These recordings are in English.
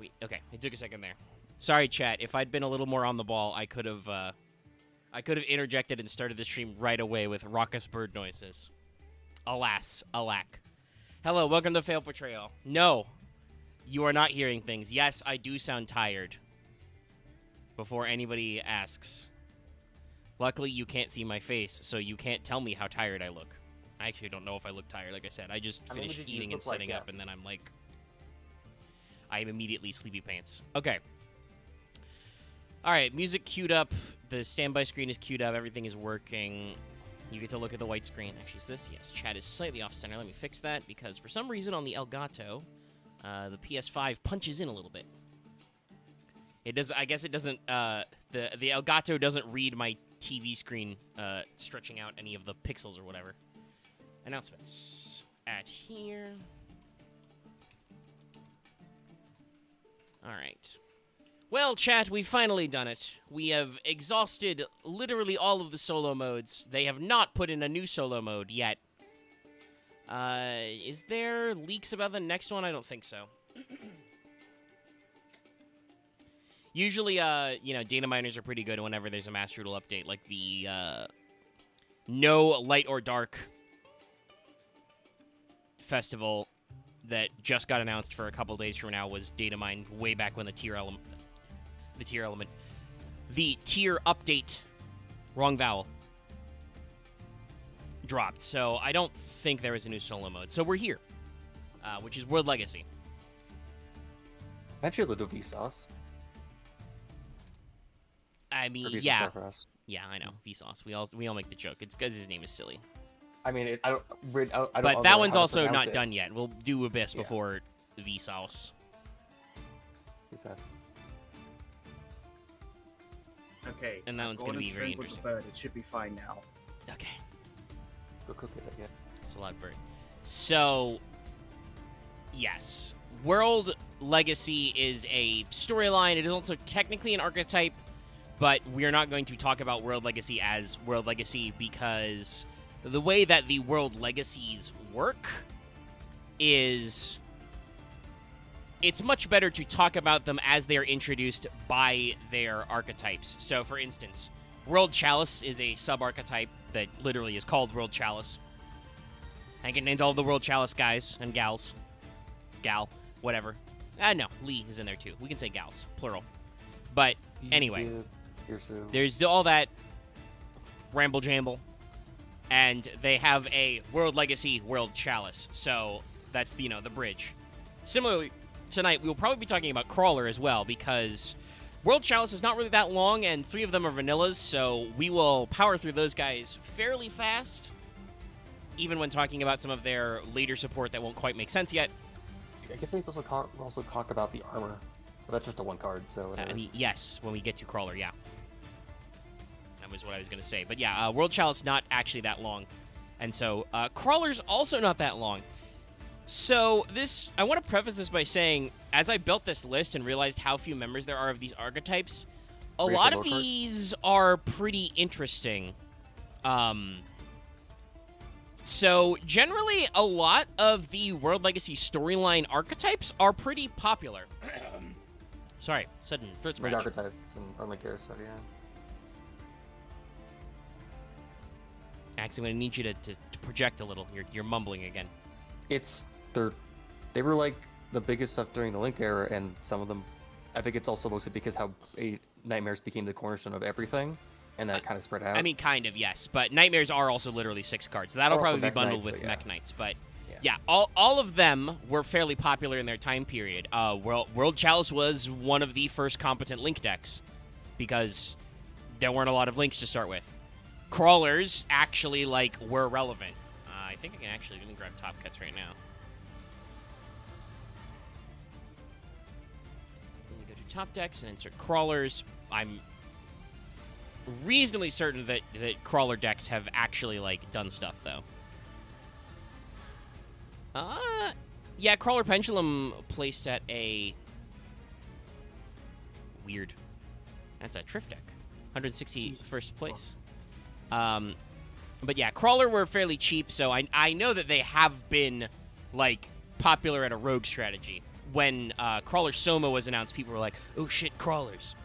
me. Okay, it took a second there. Sorry, chat. If I'd been a little more on the ball, I could have interjected and started the stream right away with raucous bird noises. Alas, alack. Hello, welcome to Fail Portrayal. No, you are not hearing things. Yes, I do sound tired. Before anybody asks. Luckily, you can't see my face, so you can't tell me how tired I look. I actually don't know if I look tired. Like I said, I just finished eating and setting up, and then I'm like... I am immediately sleepy pants. Okay. All right, music queued up. The standby screen is queued up. Everything is working. You get to look at the white screen. Actually, is this? Yes, chat is slightly off-center. Let me fix that, because for some reason on the Elgato, the PS5 punches in a little bit. It does. I guess it doesn't... the Elgato doesn't read my TV screen stretching out any of the pixels or whatever. Announcements. At here... All right. Well, chat, we've finally done it. We have exhausted literally all of the solo modes. They have not put in a new solo mode yet. Is there leaks about the next one? I don't think so. Usually, you know, data miners are pretty good whenever there's a mass Strudel update, like the, No Light or Dark festival that just got announced for a couple days from now was data mined way back when the tier update, wrong vowel, dropped. So I don't think there is a new solo mode. So we're here, which is World Legacy. Actually, a little Vsauce. I mean, yeah, I know Vsauce. We all make the joke. It's because his name is silly. I mean, I don't but that one's also not done yet. We'll do Abyss before Vsauce. Vsauce. Okay. And that one's going to be very interesting. Bird. It should be fine now. Okay. Go cook it again. There's a lot of bird. So, yes. World Legacy is a storyline. It is also technically an archetype, but we're not going to talk about World Legacy as World Legacy because the way that the World Legacies work is it's much better to talk about them as they are introduced by their archetypes. So, for instance, World Chalice is a sub-archetype that literally is called World Chalice. And it contains all the World Chalice guys and gals. Gal, whatever. No, Lee is in there too. We can say gals, plural. But anyway, there's all that ramble-jamble. And they have a World Legacy World Chalice. So that's, you know, the bridge. Similarly, tonight we will probably be talking about Crawler as well because World Chalice is not really that long and 3 of them are vanillas, so we will power through those guys fairly fast, even when talking about some of their later support that won't quite make sense yet. I guess we also talk about the armor. But that's just a 1 card, so... I mean, yes, when we get to Crawler, yeah. That was what I was going to say. But yeah, World Chalice not actually that long. And so, Crawler's also not that long. So, I want to preface this by saying, as I built this list and realized how few members there are of these archetypes, a lot of these are pretty interesting. So, generally, a lot of the World Legacy storyline archetypes are pretty popular. Sorry, sudden throat scratch. Archetypes and Armor Care stuff, yeah. Actually, I'm going to need you to project a little. You're mumbling again. They were like the biggest stuff during the Link era, and some of them, I think it's also mostly because how Nightmares became the cornerstone of everything, and that kind of spread out. I mean, kind of, yes, but Nightmares are also literally 6 cards. So that'll probably be bundled with Mech Knights, but yeah, all of them were fairly popular in their time period. World Chalice was one of the first competent Link decks because there weren't a lot of Links to start with. Crawlers actually, were relevant. I think I can actually, let me grab Top Cuts right now. Let me go to Top Decks and insert Crawlers. I'm reasonably certain that Crawler decks have actually, done stuff, though. Yeah, Crawler Pendulum placed at a... Weird. That's a Trift deck. 161st place. But yeah, Crawler were fairly cheap, so I know that they have been, popular at a rogue strategy. when Crawler Soma was announced, people were like, "Oh shit, crawlers."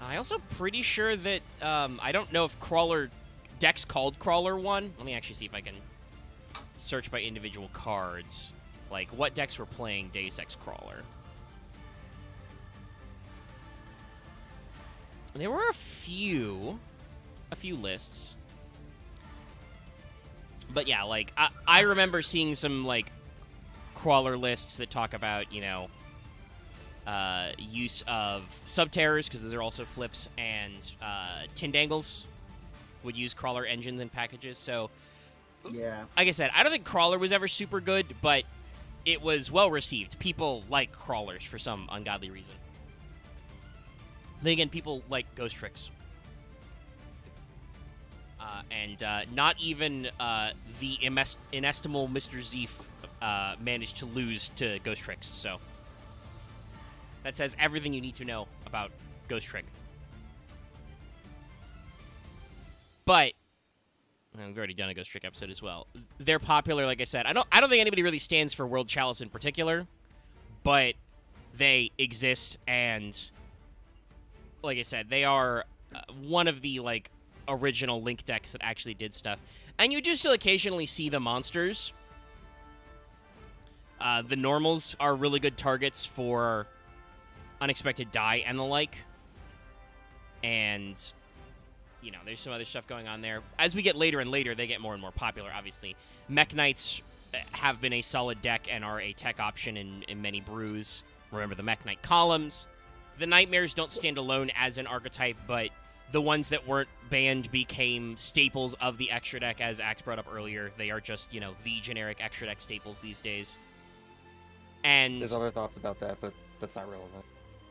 I also pretty sure that I don't know if Crawler decks called Crawler 1. Let me actually see if I can search by individual cards, like what decks were playing Deus Ex Crawler. There were a few lists. But yeah, like, I remember seeing some, like, Crawler lists that talk about, you know, use of Subterrors, because those are also flips, and Tindangles would use Crawler engines and packages. So, Yeah. like I said, I don't think Crawler was ever super good, but it was well received. People like Crawlers for some ungodly reason. Then again, people like Ghost Tricks. And not even the inestimable Mr. Zeef managed to lose to Ghost Tricks, so that says everything you need to know about Ghost Trick. But we've already done a Ghost Trick episode as well. They're popular, like I said. I don't think anybody really stands for World Chalice in particular, but they exist, and like I said, they are one of the like original Link decks that actually did stuff. And you do still occasionally see the monsters. The normals are really good targets for unexpected die and the like. And, you know, there's some other stuff going on there. As we get later and later, they get more and more popular, obviously. Mech Knights have been a solid deck and are a tech option in many brews. Remember the Mech Knight columns. The Nightmares don't stand alone as an archetype, but the ones that weren't banned became staples of the extra deck, as Axe brought up earlier. They are just, you know, the generic extra deck staples these days. And There's other thoughts about that, but that's not relevant.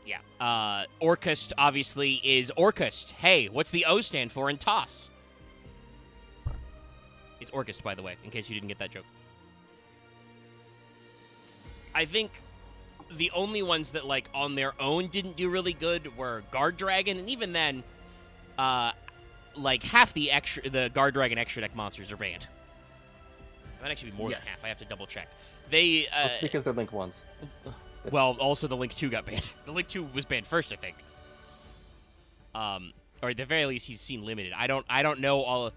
yeah. Orcust, obviously, is Orcust. Hey, what's the O stand for in TOS? It's Orcust, by the way, in case you didn't get that joke. I think the only ones that, like, on their own didn't do really good were Guard Dragon, and even then, like, half the Guard Dragon extra deck monsters are banned. It might actually be more than half. I have to double check. They, That's because they're Link 1s. Well, also the Link 2 got banned. The Link 2 was banned first, I think. Or at the very least, he's seen limited. I don't know all.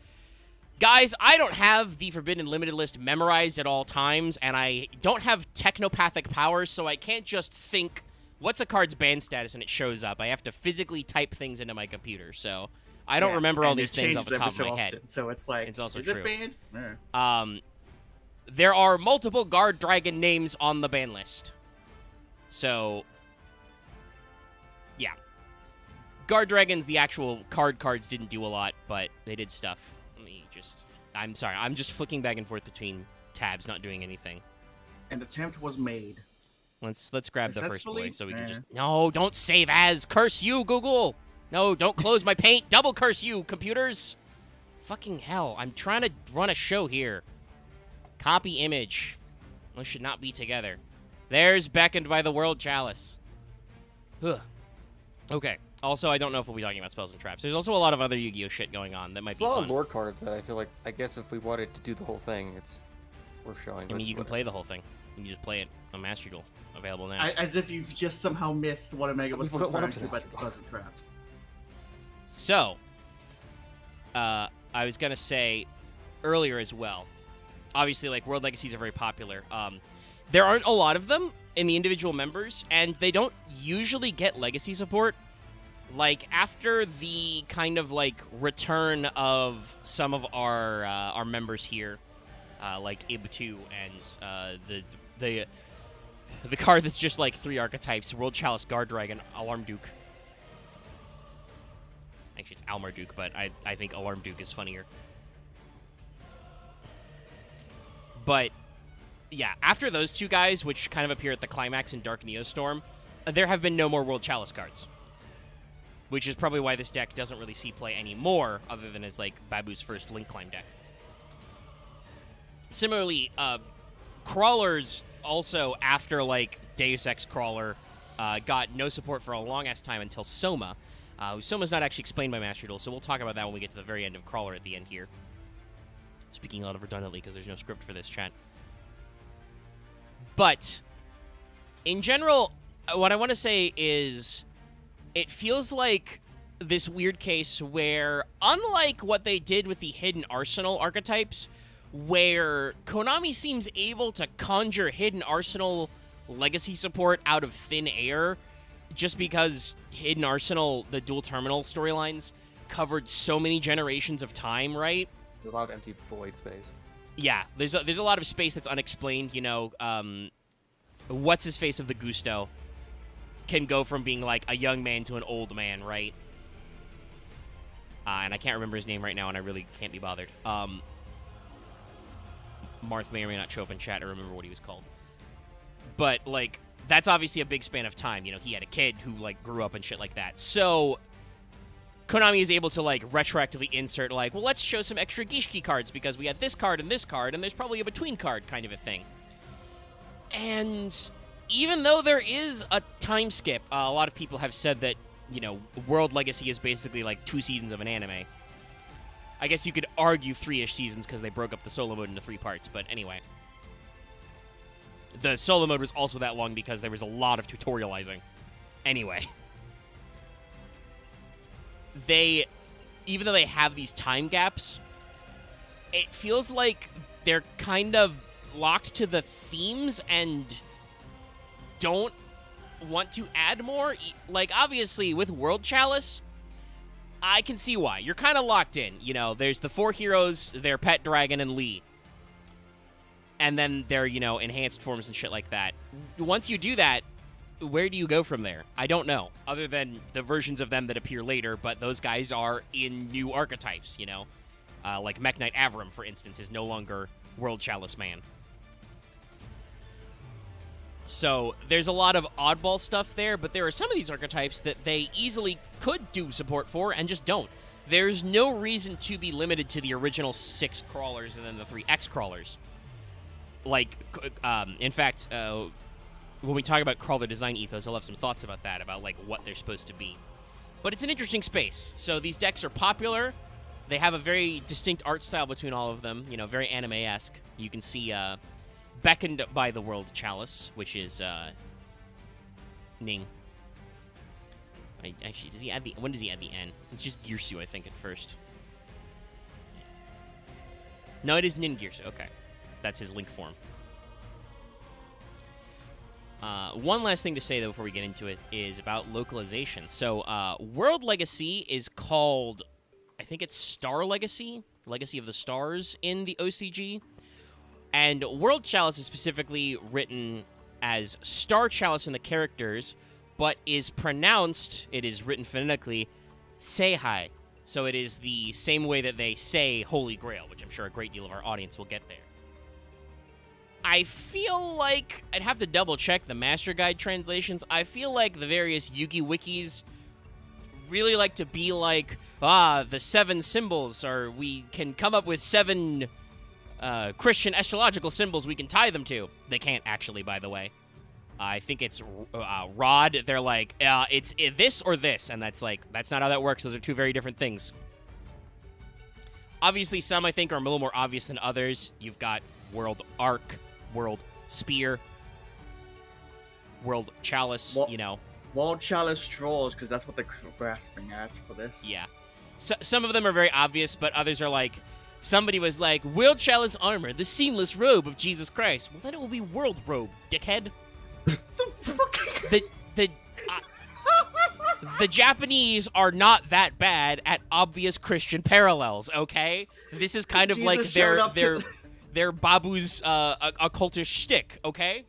Guys, I don't have the Forbidden Limited list memorized at all times, and I don't have technopathic powers, so I can't just think, what's a card's ban status, and it shows up. I have to physically type things into my computer, so I don't remember all these things off the top of my head. So it's like, it's also is true. it banned? There are multiple Guard Dragon names on the ban list. So, yeah. Guard Dragons, the actual cards didn't do a lot, but they did stuff. I'm sorry, I'm just flicking back and forth between tabs, not doing anything. An attempt was made. Let's grab the first boy so we can just... Eh. No, don't save as! Curse you, Google! No, don't close my paint! Double curse you, computers! Fucking hell, I'm trying to run a show here. Copy image. Those should not be together. There's Beckoned by the World Chalice. Ugh. Okay. Also, I don't know if we'll be talking about spells and traps. There's also a lot of other Yu-Gi-Oh shit going on that might There's be a lot fun. of lore cards that I feel like, I guess if we wanted to do the whole thing, it's worth showing. I mean, you can play the whole thing. You can just play it on Master Duel. Available now. As if you've just somehow missed what Omega was people don't referring want to to by know. the spells and traps. So, I was going to say earlier as well, obviously, like, World Legacies are very popular. There aren't a lot of them in the individual members, and they don't usually get Legacy support. Like, after the kind of, like, return of some of our members here, like Ib2 and the card that's just, like, 3 archetypes, World Chalice, Guard Dragon, Alarm Duke. Actually, it's Almar Duke, but I think Alarm Duke is funnier. But, yeah, after those two guys, which kind of appear at the climax in Dark Neostorm, there have been no more World Chalice cards. Which is probably why this deck doesn't really see play anymore, other than as, like, Babu's first Link Climb deck. Similarly, Crawlers also, after, like, Deus Ex Crawler, got no support for a long-ass time until Soma. Soma's not actually explained by Master Duel, so we'll talk about that when we get to the very end of Crawler at the end here. Speaking a lot of redundantly, because there's no script for this, chat. But In general, what I want to say is it feels like this weird case where, unlike what they did with the Hidden Arsenal archetypes, where Konami seems able to conjure Hidden Arsenal legacy support out of thin air just because Hidden Arsenal, the dual terminal storylines, covered so many generations of time, right? There's a lot of empty void space. Yeah, there's a lot of space that's unexplained, you know. What's his face of the Gusto can go from being like a young man to an old man, right? And I can't remember his name right now, and I really can't be bothered. Marth may or may not show up in chat to remember what he was called. But, like, that's obviously a big span of time. You know, he had a kid who, like, grew up and shit like that. So, Konami is able to, like, retroactively insert, like, well, let's show some extra Gishki cards because we had this card, and there's probably a between card kind of a thing. And even though there is a time skip, a lot of people have said that, you know, World Legacy is basically like 2 seasons of an anime. I guess you could argue 3-ish seasons because they broke up the solo mode into 3 parts, but anyway. The solo mode was also that long because there was a lot of tutorializing. Anyway. Even though they have these time gaps, it feels like they're kind of locked to the themes and don't want to add more. Like, obviously, with World Chalice, I can see why. You're kind of locked in. You know, there's the 4 heroes, their pet dragon, and Lee. And then their, you know, enhanced forms and shit like that. Once you do that, where do you go from there? I don't know. Other than the versions of them that appear later, but those guys are in new archetypes, you know? Like Mech Knight Avram, for instance, is no longer World Chalice Man. So there's a lot of oddball stuff there, but there are some of these archetypes that they easily could do support for and just don't. There's no reason to be limited to the original 6 crawlers and then the 3 X crawlers. Like, in fact, when we talk about crawler design ethos, I'll have some thoughts about that, about like what they're supposed to be. But it's an interesting space. So these decks are popular. They have a very distinct art style between all of them, you know, very anime-esque. You can see Beckoned by the World Chalice, which is Ning. Actually, does he add the? When does he add the N? It's just Girsu, I think, at first. No, it is Nin Girsu. Okay, that's his link form. One last thing to say, though, before we get into it, is about localization. So, World Legacy is called, I think it's Star Legacy, Legacy of the Stars in the OCG. And World Chalice is specifically written as Star Chalice in the characters, but is pronounced, it is written phonetically, Seihai. So it is the same way that they say Holy Grail, which I'm sure a great deal of our audience will get there. I feel like, I'd have to double check the Master Guide translations, I feel like the various Yugi wikis really like to be like, the 7 symbols, or we can come up with 7... Christian astrological symbols we can tie them to. They can't actually, by the way. I think it's Rod. They're like, it's this or this, and that's not how that works. Those are 2 very different things. Obviously, some I think are a little more obvious than others. You've got World Arc, World Spear, World Chalice, you know. World Chalice straws, because that's what they're grasping at for this. Yeah. So, some of them are very obvious, but others are like, somebody was like, World Chalice armor, the seamless robe of Jesus Christ. Well, then it will be World Robe, dickhead. The Japanese are not that bad at obvious Christian parallels, okay? This is kind of like their Babu's occultish shtick, okay?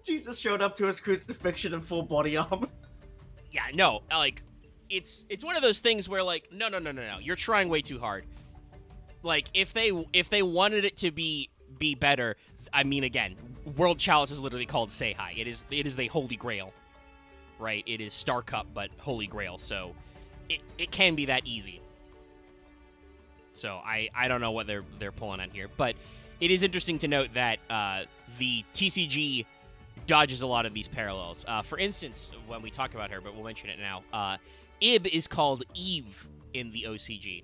Jesus showed up to his crucifixion in full body armor. Yeah, no, like, it's one of those things where, like, no, you're trying way too hard. Like, if they wanted it to be better, I mean, again, World Chalice is literally called Seihai. It is the Holy Grail, right? It is Star Cup, but Holy Grail, so it can be that easy. So I don't know what they're pulling on here, but it is interesting to note that the TCG dodges a lot of these parallels. For instance, when we talk about her, but we'll mention it now, Ib is called Eve in the OCG.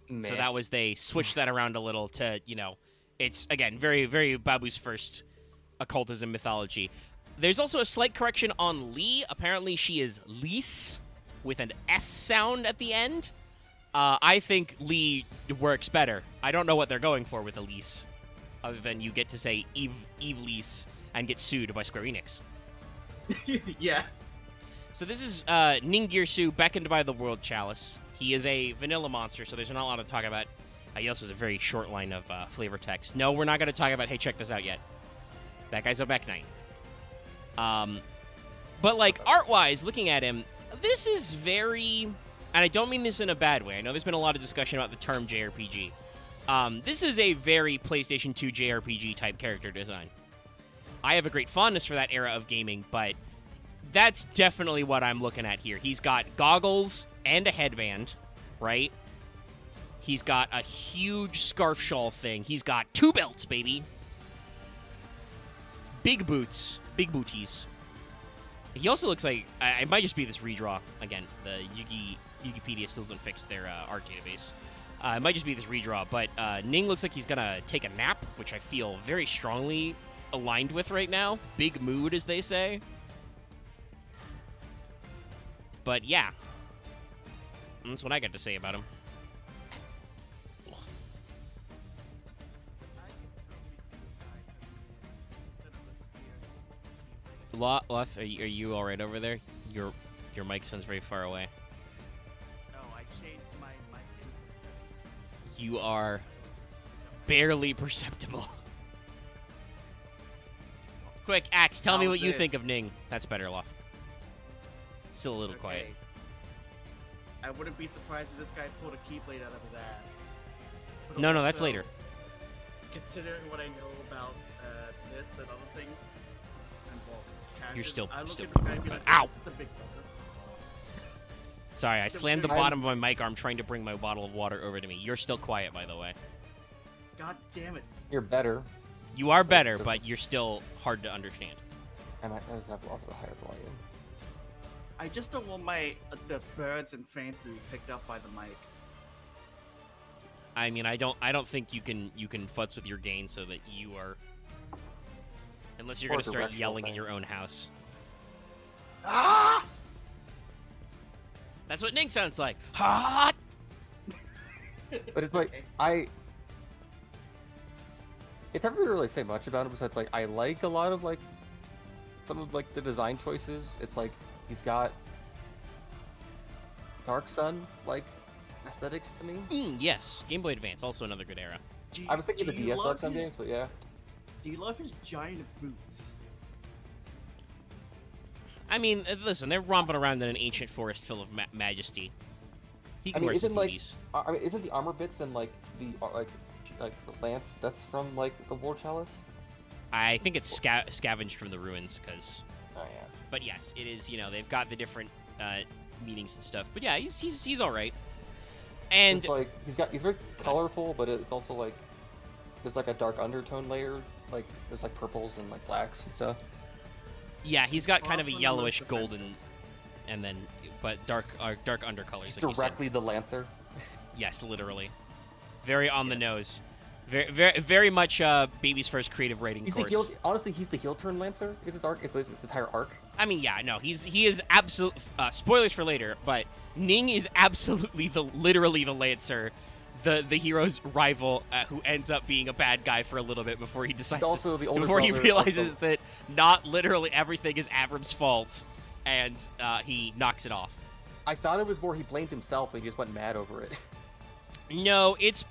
Man. So that was, they switched that around a little to, you know, it's, again, very, very Babu's first occultism mythology. There's also a slight correction on Lee. Apparently, she is Lise with an S sound at the end. I think Lee works better. I don't know what they're going for with Elise, other than you get to say Eve Lise and get sued by Square Enix. Yeah. So this is Ningirsu, beckoned by the World Chalice. He is a vanilla monster, so there's not a lot to talk about. He also has a very short line of flavor text. No, we're not going to talk about, hey, check this out yet. That guy's a Mech Knight. But, like, art-wise, looking at him, this is very... And I don't mean this in a bad way. I know there's been a lot of discussion about the term JRPG. This is a very PlayStation 2 JRPG-type character design. I have a great fondness for that era of gaming, but that's definitely what I'm looking at here. He's got goggles and a headband, right? He's got a huge scarf shawl thing. He's got 2 belts, baby. Big boots. Big booties. He also looks like... it might just be this redraw. Again, the Wikipedia still doesn't fix their art database. It might just be this redraw, but Ning looks like he's gonna take a nap, which I feel very strongly aligned with right now. Big mood, as they say. But yeah. That's what I got to say about him. Loth, are you all right over there? Your mic sounds very far away. No, I changed my input settings. You are barely perceptible. Quick, Axe, tell me what you think of Ning. That's better, Loth. Still a little quiet. I wouldn't be surprised if this guy pulled a keyblade out of his ass. But No, that's also, later. Considering what I know about this and other things, and well, You're characters, still- I look still at this guy and be like, Ow! this is the big brother. Sorry, I slammed the I'm- bottom of my mic arm trying to bring my bottle of water over to me. You're still quiet, by the way. God damn it! You're better. You are better, but you're still hard to understand. And I just have a lot of higher volume. I just don't want my the birds and fans to be picked up by the mic. I mean, I don't think you can futz with your gain so that you are, unless you're Or gonna start directional yelling in thing. your own house. Ah! That's what Ning sounds like. Ha! But it's like, it's hard to really say much about him besides, like, I like a lot of, like, some of, like, the design choices. It's like, he's got Dark Sun, like, aesthetics to me. Yes, Game Boy Advance, also another good era. I was thinking the DS Dark Sun games, but yeah. Do you love his giant boots? I mean, listen, they're romping around in an ancient forest full of majesty. He can I mean, wear some isn't, like, booties. I mean, isn't the armor bits and, like, the, like the lance, that's from, like, the War Chalice? I think it's scavenged from the ruins, because... Oh, yeah. But yes, it is, you know, they've got the different meanings and stuff. But yeah, he's all right. And It's like, he's very colorful, but it's also, like, there's, like, a dark undertone layer. Like, there's, like, purples and, like, blacks and stuff. yeah, he's got kind of a Often yellowish looks golden, and then but dark undercolors. He's Like you said. directly the Lancer. Yes, literally. Very on the Yes. nose. Very much baby's first creative writing He's course. the heel. Honestly, he's the heel turn Lancer. Is his arc? Is his entire arc? I mean, yeah, no, he is absolute. Spoilers for later, but Ning is absolutely literally the Lancer, the hero's rival who ends up being a bad guy for a little bit before he decides. He's also the older before he brother realizes of that not literally everything is Avram's fault, and he knocks it off. I thought it was more he blamed himself and he just went mad over it. No, it's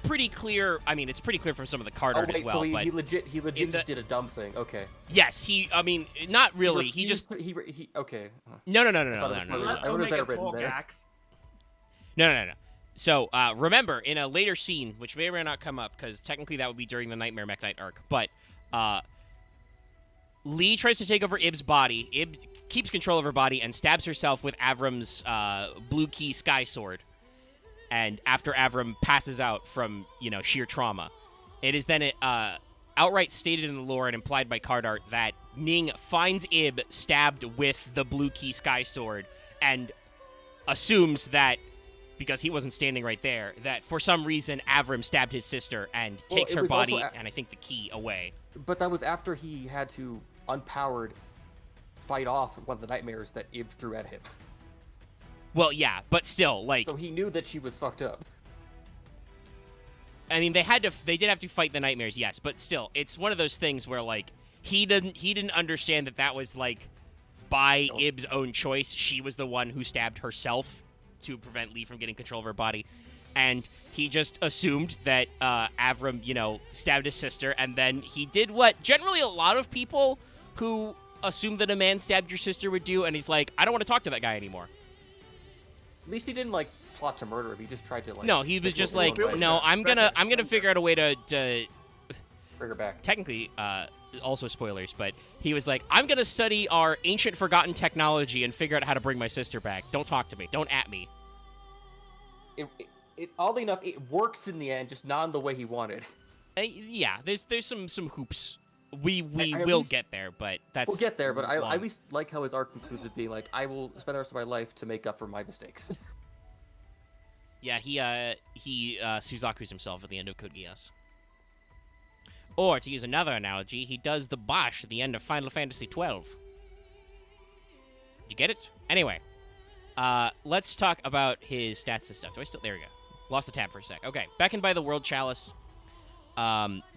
pretty clear. I mean, it's pretty clear from some of the card art wait, as well. so but he legit in just did a dumb thing. Okay. yes, I mean, not really. He just he okay. no. thought it was No. further. Let I him would've make better a written talk, there. Axe. No. So, remember, in a later scene, which may or may not come up, because technically that would be during the Nightmare Mech Knight arc, but Lee tries to take over Ib's body. Ib keeps control of her body and stabs herself with Avram's blue key sky sword. And after Avram passes out from, sheer trauma, it is then outright stated in the lore and implied by card art that Ning finds Ib stabbed with the blue key sky sword and assumes that, because he wasn't standing right there, that for some reason Avram stabbed his sister and takes it her was also body and I think the key away. But that was after he had to unpowered fight off one of the nightmares that Ib threw at him. Well, yeah, but still, like, So he knew that she was fucked up. I mean, they did have to fight the nightmares, yes, but still, it's one of those things where, like, he didn't understand that was, like, by Ib's own choice. She was the one who stabbed herself to prevent Lee from getting control of her body. And he just assumed that Avram, you know, stabbed his sister, and then he did what generally a lot of people who assume that a man stabbed your sister would do, and he's like, I don't want to talk to that guy anymore. At least he didn't, like, plot to murder him. He just tried to, like... No, he was just like, away. no, I'm gonna figure out a way to bring her back. technically, also spoilers, but he was like, I'm gonna study our ancient forgotten technology and figure out how to bring my sister back. Don't talk to me. Don't at me. Oddly enough, it works in the end, just not in the way he wanted. Yeah, there's some hoops. We At will least- get there, but that's We'll get there, but I long. at least like how his arc concludes with being like, I will spend the rest of my life to make up for my mistakes. Yeah, he Suzaku's himself at the end of Code Geass. Or, to use another analogy, he does the Bosch at the end of Final Fantasy XII. You get it? Anyway, let's talk about his stats and stuff. There we go. Lost the tab for a sec. Okay, beckoned by the World Chalice.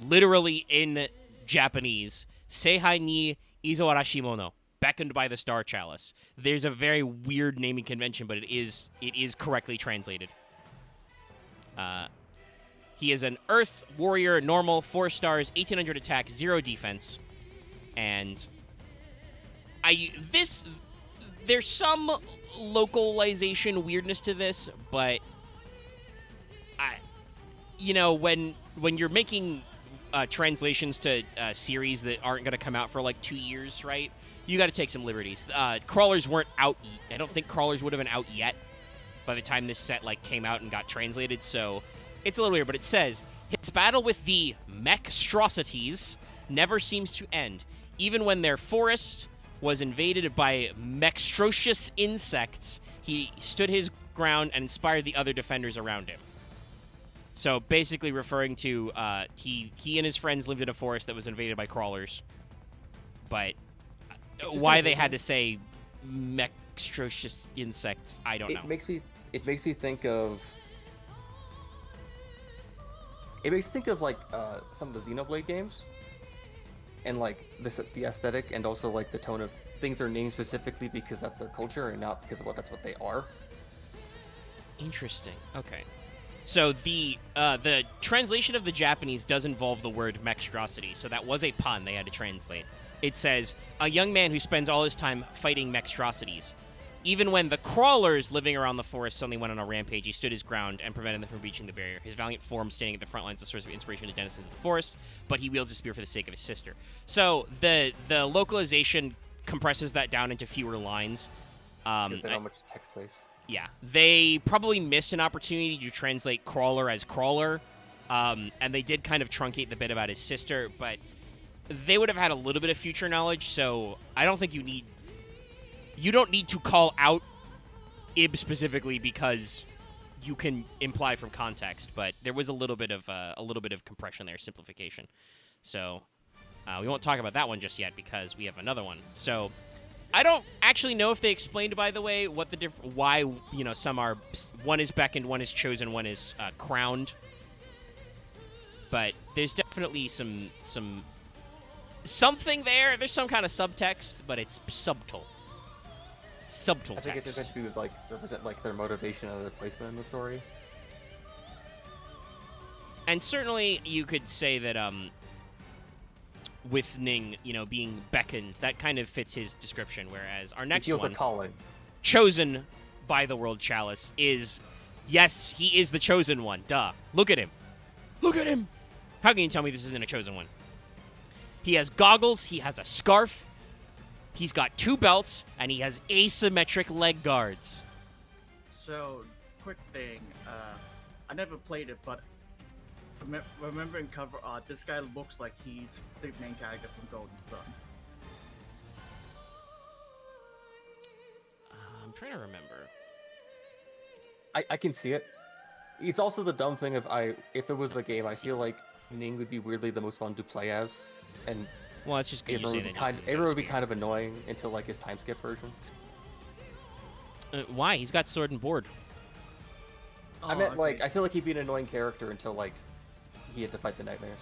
Literally in Japanese, Seihai ni Izoarashimono. Beckoned by the Star Chalice. There's a very weird naming convention, but it is correctly translated. He is an Earth Warrior, normal, 4 stars, 1800 attack, 0 defense. And there's some localization weirdness to this, but when you're making translations to series that aren't going to come out for like 2 years, right? You got to take some liberties. Crawlers weren't out. I don't think Crawlers would have been out yet by the time this set like came out and got translated. So it's a little weird, but it says his battle with the Mechstrosities never seems to end, even when their forest was invaded by Mechstrocious insects. He stood his ground and inspired the other defenders around him. So basically referring to he and his friends lived in a forest that was invaded by crawlers. But why they had to say Mechstrocious insects, I don't know. It makes me think of like some of the Xenoblade games, and like the aesthetic, and also like the tone of things are named specifically because that's their culture and not because of that's what they are. Interesting. Okay. So the translation of the Japanese does involve the word mechstrosity, so that was a pun they had to translate. It says, a young man who spends all his time fighting mechstrosities. Even when the crawlers living around the forest suddenly went on a rampage, he stood his ground and prevented them from breaching the barrier. His valiant form standing at the front lines is a source of inspiration to denizens of the forest, but he wields a spear for the sake of his sister. So the localization compresses that down into fewer lines. Because they don't have much text space. Yeah, they probably missed an opportunity to translate crawler as crawler, and they did kind of truncate the bit about his sister, but they would have had a little bit of future knowledge, so I don't think you don't need to call out Ib specifically because you can imply from context, but there was a little bit of compression there, simplification. So we won't talk about that one just yet because we have another one. So I don't actually know if they explained, by the way, what the why some are, one is beckoned, one is chosen, one is crowned. But there's definitely something there. There's some kind of subtext, but it's subtle. Subtle I think it's text. meant to be represent like their motivation or their placement in the story. And certainly you could say that with Ning, being beckoned, that kind of fits his description, whereas our next He feels one, a calling. chosen by the World Chalice, is, yes, he is the chosen one. Duh. Look at him. Look at him. How can you tell me this isn't a chosen one? He has goggles, he has a scarf, he's got 2 belts, and he has asymmetric leg guards. So, quick thing. I never played it, but remembering cover art, this guy looks like he's the main character from Golden Sun. I'm trying to remember. I can see it. It's also the dumb thing of if it was a game, I feel like Ning would be weirdly the most fun to play as, and Well, it's just good you say that. Abra would be kind of annoying until like his time skip version. Why? He's got sword and board. I meant like I feel like he'd be an annoying character until like he had to fight the nightmares.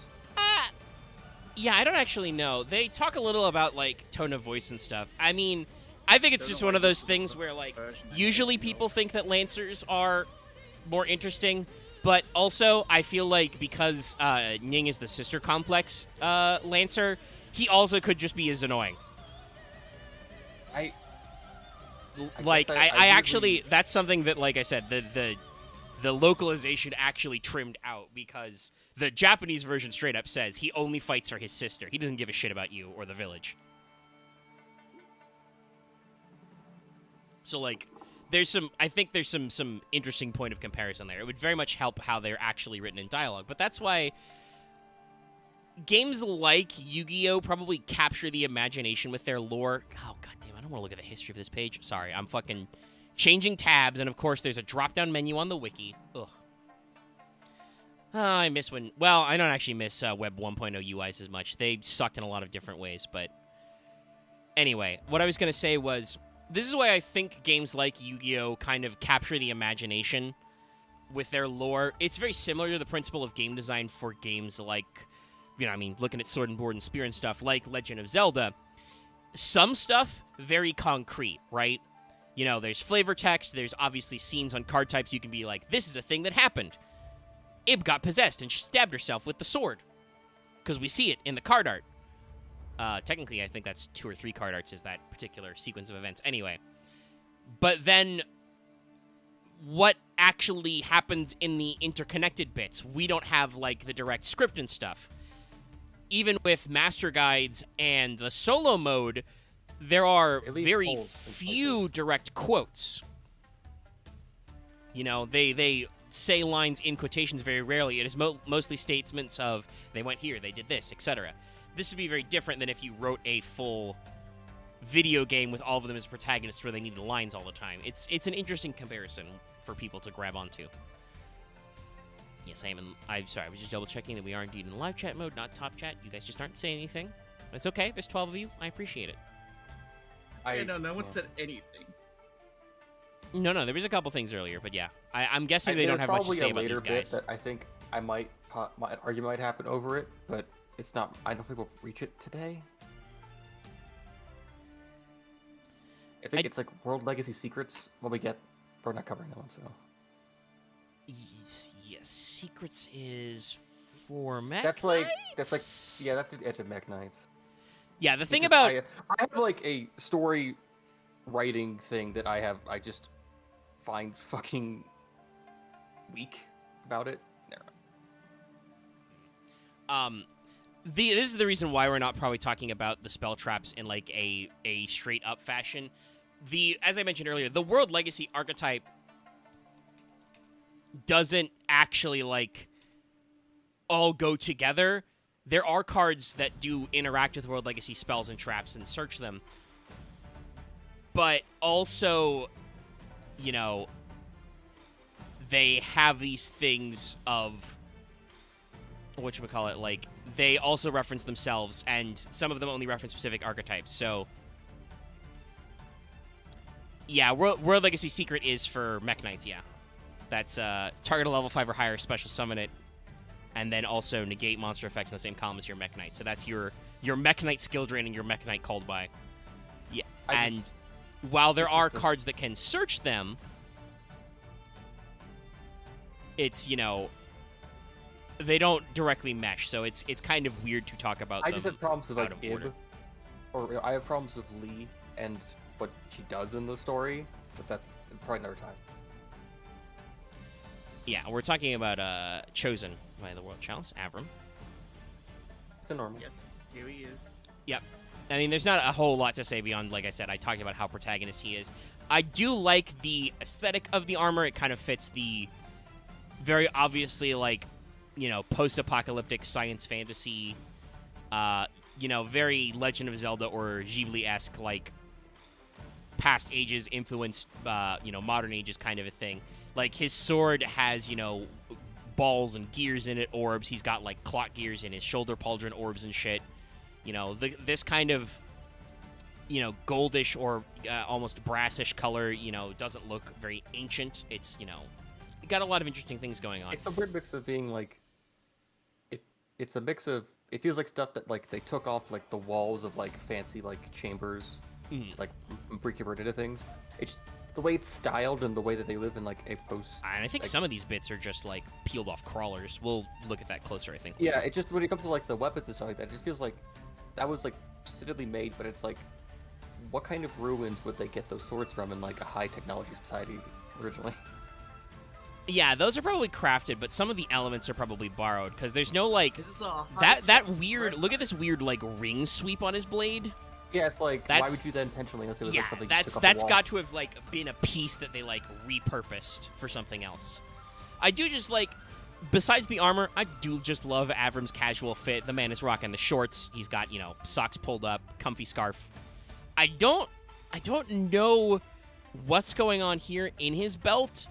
Yeah, I don't actually know. They talk a little about like tone of voice and stuff. I mean, I think it's just one of those things where like usually people think that Lancers are more interesting, but also I feel like because Ning is the sister complex Lancer, he also could just be as annoying. I actually that's something that, like I said, the localization actually trimmed out because the Japanese version straight up says he only fights for his sister. He doesn't give a shit about you or the village. So like I think there's some interesting point of comparison there. It would very much help how they're actually written in dialogue, but that's why games like Yu-Gi-Oh! Probably capture the imagination with their lore. Oh, goddamn, I don't want to look at the history of this page. Sorry, I'm fucking changing tabs, and of course there's a drop-down menu on the wiki. Ugh. I miss when... Well, I don't actually miss Web 1.0 UIs as much. They sucked in a lot of different ways, but... Anyway, what I was going to say was, this is why I think games like Yu-Gi-Oh! Kind of capture the imagination with their lore. It's very similar to the principle of game design for games like... looking at Sword and Board and Spear and stuff, like Legend of Zelda. Some stuff, very concrete, right? There's flavor text, there's obviously scenes on card types you can be like, this is a thing that happened. Ib got possessed and she stabbed herself with the sword. Because we see it in the card art. Technically, I think that's 2 or 3 card arts is that particular sequence of events. Anyway. But then, what actually happens in the interconnected bits? We don't have, like, the direct script and stuff. Even with Master Guides and the solo mode, there are very few direct quotes. They say lines in quotations very rarely. It is mostly statements of, they went here, they did this, etc. This would be very different than if you wrote a full video game with all of them as protagonists where they needed lines all the time. It's an interesting comparison for people to grab onto. Yes, I'm sorry, I was just double-checking that we are indeed in live chat mode, not top chat. You guys just aren't saying anything. It's okay, there's 12 of you. I appreciate it. No one said anything. No, there was a couple things earlier, but yeah. I'm guessing they don't have much to say about these guys. That I think my argument might happen over it, but it's not. I don't think we'll reach it today. I think it's like World Legacy Secrets. When we get, we're not covering that one, so. Yes, Secrets is for Mech That's like the edge of Mech Knights. Yeah, the thing about I have like a story writing thing that I just find fucking weak about it. This is the reason why we're not probably talking about the spell traps in like a straight up fashion. As I mentioned earlier, the World Legacy archetype doesn't actually like all go together. There are cards that do interact with World Legacy spells and traps and search them. But also, they have these things of, like, they also reference themselves, and some of them only reference specific archetypes. So, yeah, World Legacy Secret is for Mech Knights, yeah. That's target a level 5 or higher, special summon it, and then also negate monster effects in the same column as your Mech Knight. So that's your Mech Knight skill drain and your Mech Knight called by. Yeah, while there are cards that can search them, it's, they don't directly mesh, so it's kind of weird to talk about them. I just have problems with, like, Ib, or I have problems with Lee and what she does in the story, but that's probably another time. Yeah, we're talking about Chosen by the World Chalice, Avram. It's a normal. Yes, here he is. Yep. I mean, there's not a whole lot to say beyond, like I said, I talked about how protagonist he is. I do like the aesthetic of the armor. It kind of fits the very obviously, like, post-apocalyptic science fantasy, very Legend of Zelda or Ghibli-esque, like, past ages influenced, modern ages kind of a thing. Like, his sword has, balls and gears in it, orbs. He's got, like, clock gears in his shoulder pauldron orbs and shit. You know, this kind of, you know, goldish or almost brassish color, you know, doesn't look very ancient. It's, you know, got a lot of interesting things going on. It's a weird mix of being like, it's a mix of, it feels like stuff that like they took off like the walls of like fancy like chambers to like reconvert into things. It's the way it's styled and the way that they live in like a post. And I think like, some of these bits are just like peeled off crawlers. We'll look at that closer, I think. Yeah, it just when it comes to like the weapons and stuff like that, it just feels like that was like specifically made, but it's like, what kind of ruins would they get those swords from in like a high technology society originally? Yeah, those are probably crafted, but some of the elements are probably borrowed because there's no like This is a that weird. Look at this weird like ring sweep on his blade. Yeah, it's like, That's- why would you do that intentionally unless it was Yeah, like something you that's took off the wall? got to have like been a piece that they like repurposed for something else. I do just like, besides the armor, I do just love Avram's casual fit. The man is rocking the shorts. He's got, you know, socks pulled up, comfy scarf. I don't know what's going on here in his belt,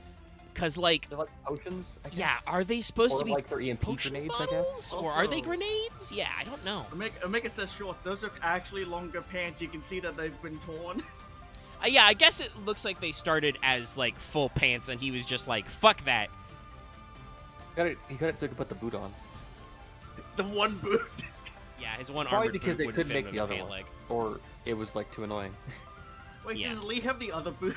because like, They're like potions, I guess? yeah, are they supposed or to be like their EMP potion grenades, I bottles, guess? or are they Also- grenades? Yeah, I don't know. Omega says shorts. Those are actually longer pants. You can see that they've been torn. Yeah, I guess it looks like they started as like full pants, and he was just like, "Fuck that." He got it so he could put the boot on. The one boot. Yeah, his one Probably armored because boot they wouldn't couldn't fit make him the in other pant one. leg. Or it was like too annoying. Wait, Yeah. does Lee have the other boot?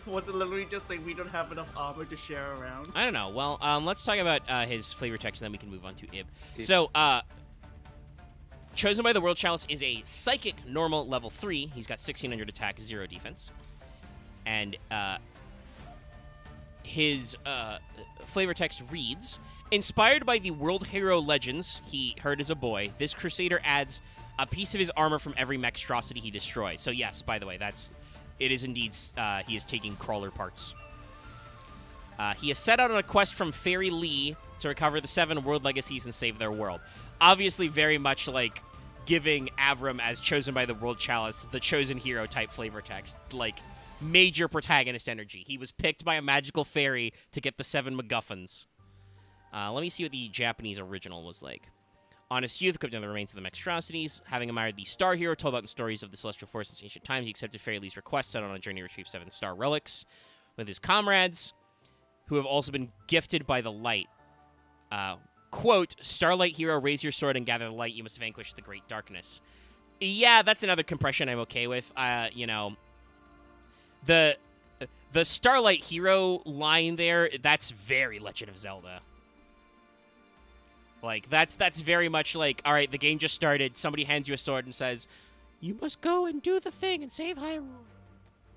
Was it literally just that we don't have enough armor to share around? I don't know. Well, let's talk about his flavor text, and then we can move on to Ib. Ib. So, chosen by the World Chalice is a Psychic Normal level 3. He's got 1600 attack, 0 defense. And his flavor text reads, inspired by the world hero legends he heard as a boy, this Crusader adds a piece of his armor from every mextrosity he destroys. So yes, by the way, it is indeed, he is taking crawler parts. He has set out on a quest from Fairy Lee to recover the 7 world legacies and save their world. Obviously very much like giving Avram as chosen by the World Chalice the chosen hero type flavor text. Like, major protagonist energy. He was picked by a magical fairy to get the 7 MacGuffins. Let me see what the Japanese original was like. Honest youth, equipped in the remains of the Mextrosities. Having admired the Star Hero, told about the stories of the Celestial Force since ancient times, he accepted Fairy Lee's request, set on a journey to retrieve 7 star relics with his comrades, who have also been gifted by the light. Quote, Starlight Hero, raise your sword and gather the light. You must vanquish the great darkness. Yeah, that's another compression I'm okay with. You know, the Starlight Hero line there, that's very Legend of Zelda. Like, that's very much like, all right, the game just started, somebody hands you a sword and says, you must go and do the thing and save Hyrule.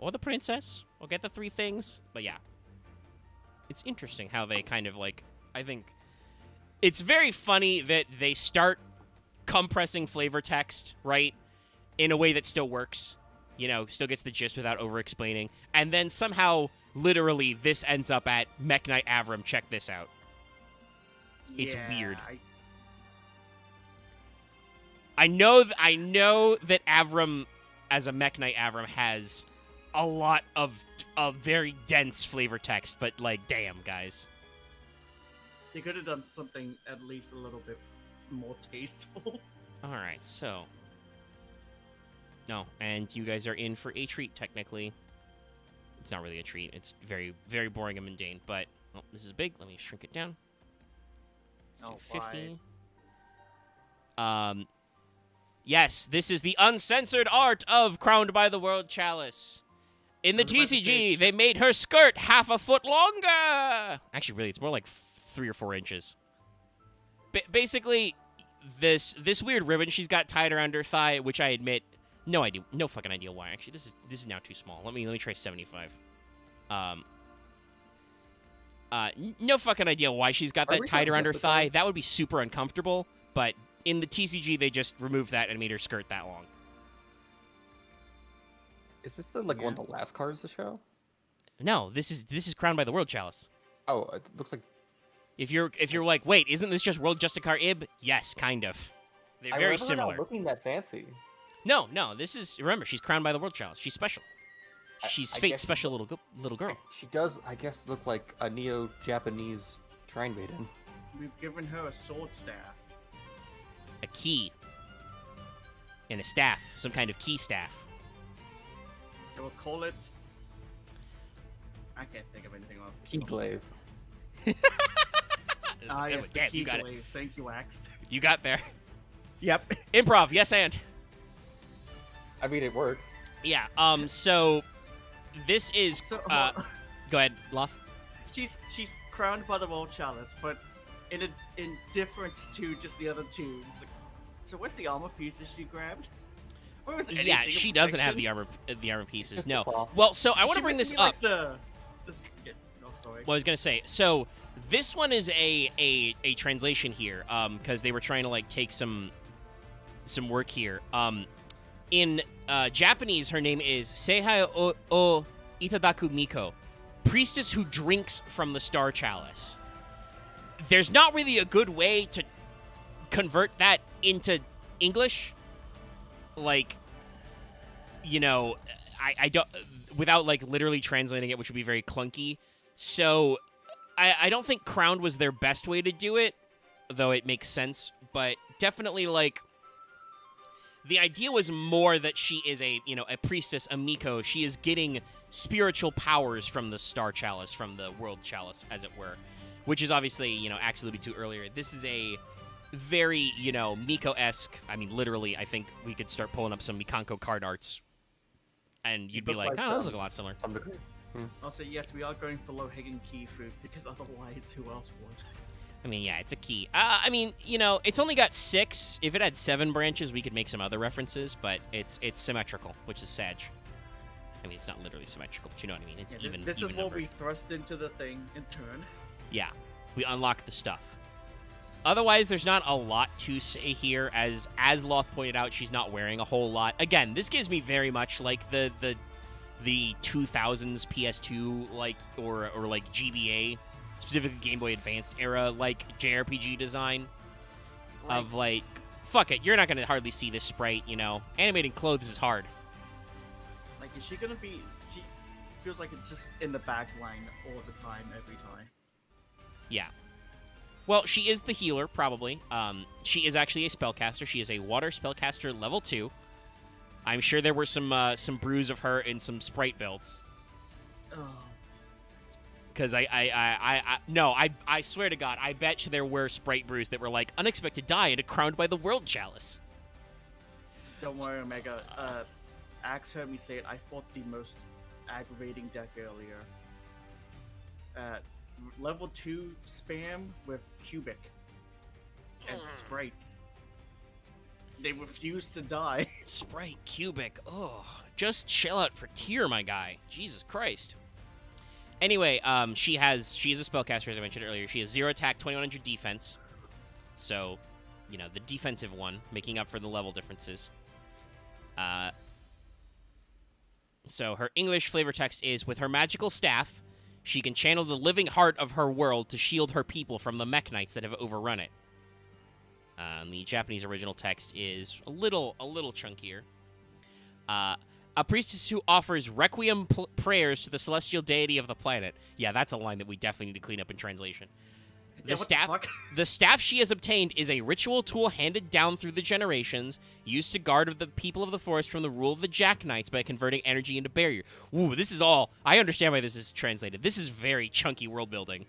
Or the princess, or get the 3 things. But yeah, it's interesting how they kind of like, I think, it's very funny that they start compressing flavor text, right, in a way that still works. You know, still gets the gist without over-explaining. And then somehow, literally, this ends up at Mech Knight Avram, check this out. It's weird. I know that Avram, as a Mech Knight Avram, has a lot of very dense flavor text, but, like, damn, guys. They could have done something at least a little bit more tasteful. Alright, so... No, and you guys are in for a treat, technically. It's not really a treat. It's very, very boring and mundane, but... Oh, this is big. Let me shrink it down. Let's do 50. Yes, this is the uncensored art of Crowned by the World Chalice. In the TCG, they made her skirt half a foot longer. Actually, really, it's more like 3 or 4 inches. Basically, this weird ribbon she's got tied around her thigh, which I admit, no fucking idea why. Actually, this is now too small. Let me try 75. No fucking idea why she's got that tied around her thigh. That would be super uncomfortable, but in the TCG, they just removed that and made her skirt that long. Is this one of the last cards to show? No, this is Crowned by the World Chalice. Oh, it looks like... If you're like, wait, isn't this just World Justicar Ib? Yes, kind of. They're very similar. Not looking that fancy. No, this is, remember, she's Crowned by the World Chalice. She's special. She's Fate's special little girl. She does, I guess, look like a neo-Japanese shrine maiden. We've given her a sword staff. A key. and a staff, some kind of key staff. They will call it. I can't think of anything else. Keyglaive. That's a good one. Yes, the Damn, you got it. Keyblade. Thank you, Axe. You got there. Yep. Improv, yes and. I mean, it works. Yeah. So this is. So, Go ahead, Loth. she's crowned by the World Chalice, but in difference to just the other two. So what's the armor pieces she grabbed? Or was it Yeah, anything of she doesn't have protection? the armor pieces. Just No. the claw. Well, so I want She to bring must this be up. Like sorry. Well, I was gonna say, so this one is a translation here, because they were trying to like take some work here. In Japanese, her name is Seihai o Itadaku Miko, priestess who drinks from the Star Chalice. There's not really a good way to convert that into English, like, you know, I don't, without like literally translating it, which would be very clunky. So I don't think crowned was their best way to do it, though it makes sense. But definitely, like, the idea was more that she is a priestess, a Miko. She is getting spiritual powers from the Star Chalice, from the World Chalice, as it were, which is obviously, Axe alluded to earlier. This is a very, Miko-esque. I mean, literally, I think we could start pulling up some Mikanko card arts, and you'd be look like, like oh, those look a lot similar. Some degree. Also, yes, we are going for low-hanging key fruit because otherwise, who else would? I mean, yeah, it's a key. I mean, it's only got 6. If it had 7 branches, we could make some other references, but it's symmetrical, which is Sag. I mean, it's not literally symmetrical, but you know what I mean. It's Yeah, even. this is even what numbered. we thrust into the thing in turn. Yeah, we unlock the stuff. Otherwise, there's not a lot to say here. As Loth pointed out, she's not wearing a whole lot. Again, this gives me very much like the 2000s PS2 like or like GBA, specifically Game Boy Advanced era like JRPG design of like, fuck it, you're not gonna hardly see this sprite. Animating clothes is hard. Like, is she gonna be? She feels like it's just in the back line all the time, every time. Yeah. Well, she is the healer, probably. She is actually a spellcaster. She is a water spellcaster level 2. I'm sure there were some brews of her in some sprite builds. Oh. Because I swear to God, I bet you there were sprite brews that were like, unexpected die and crowned by the World Chalice. Don't worry, Omega. Axe heard me say it. I fought the most aggravating deck earlier. Level 2 spam with Cubic and sprites. They refuse to die. Sprite Cubic. Oh, just chill out for tier, my guy. Jesus Christ. Anyway, she is a spellcaster, as I mentioned earlier. She has 0 attack, 2100 defense. So, the defensive one, making up for the level differences. So her English flavor text is, with her magical staff, she can channel the living heart of her world to shield her people from the mech knights that have overrun it. The Japanese original text is a little chunkier. A priestess who offers requiem prayers to the celestial deity of the planet. Yeah, that's a line that we definitely need to clean up in translation. Yeah, what the fuck? The staff she has obtained is a ritual tool handed down through the generations, used to guard the people of the forest from the rule of the Jack Knights by converting energy into barrier. Ooh, this is all... I understand why this is translated. This is very chunky world building.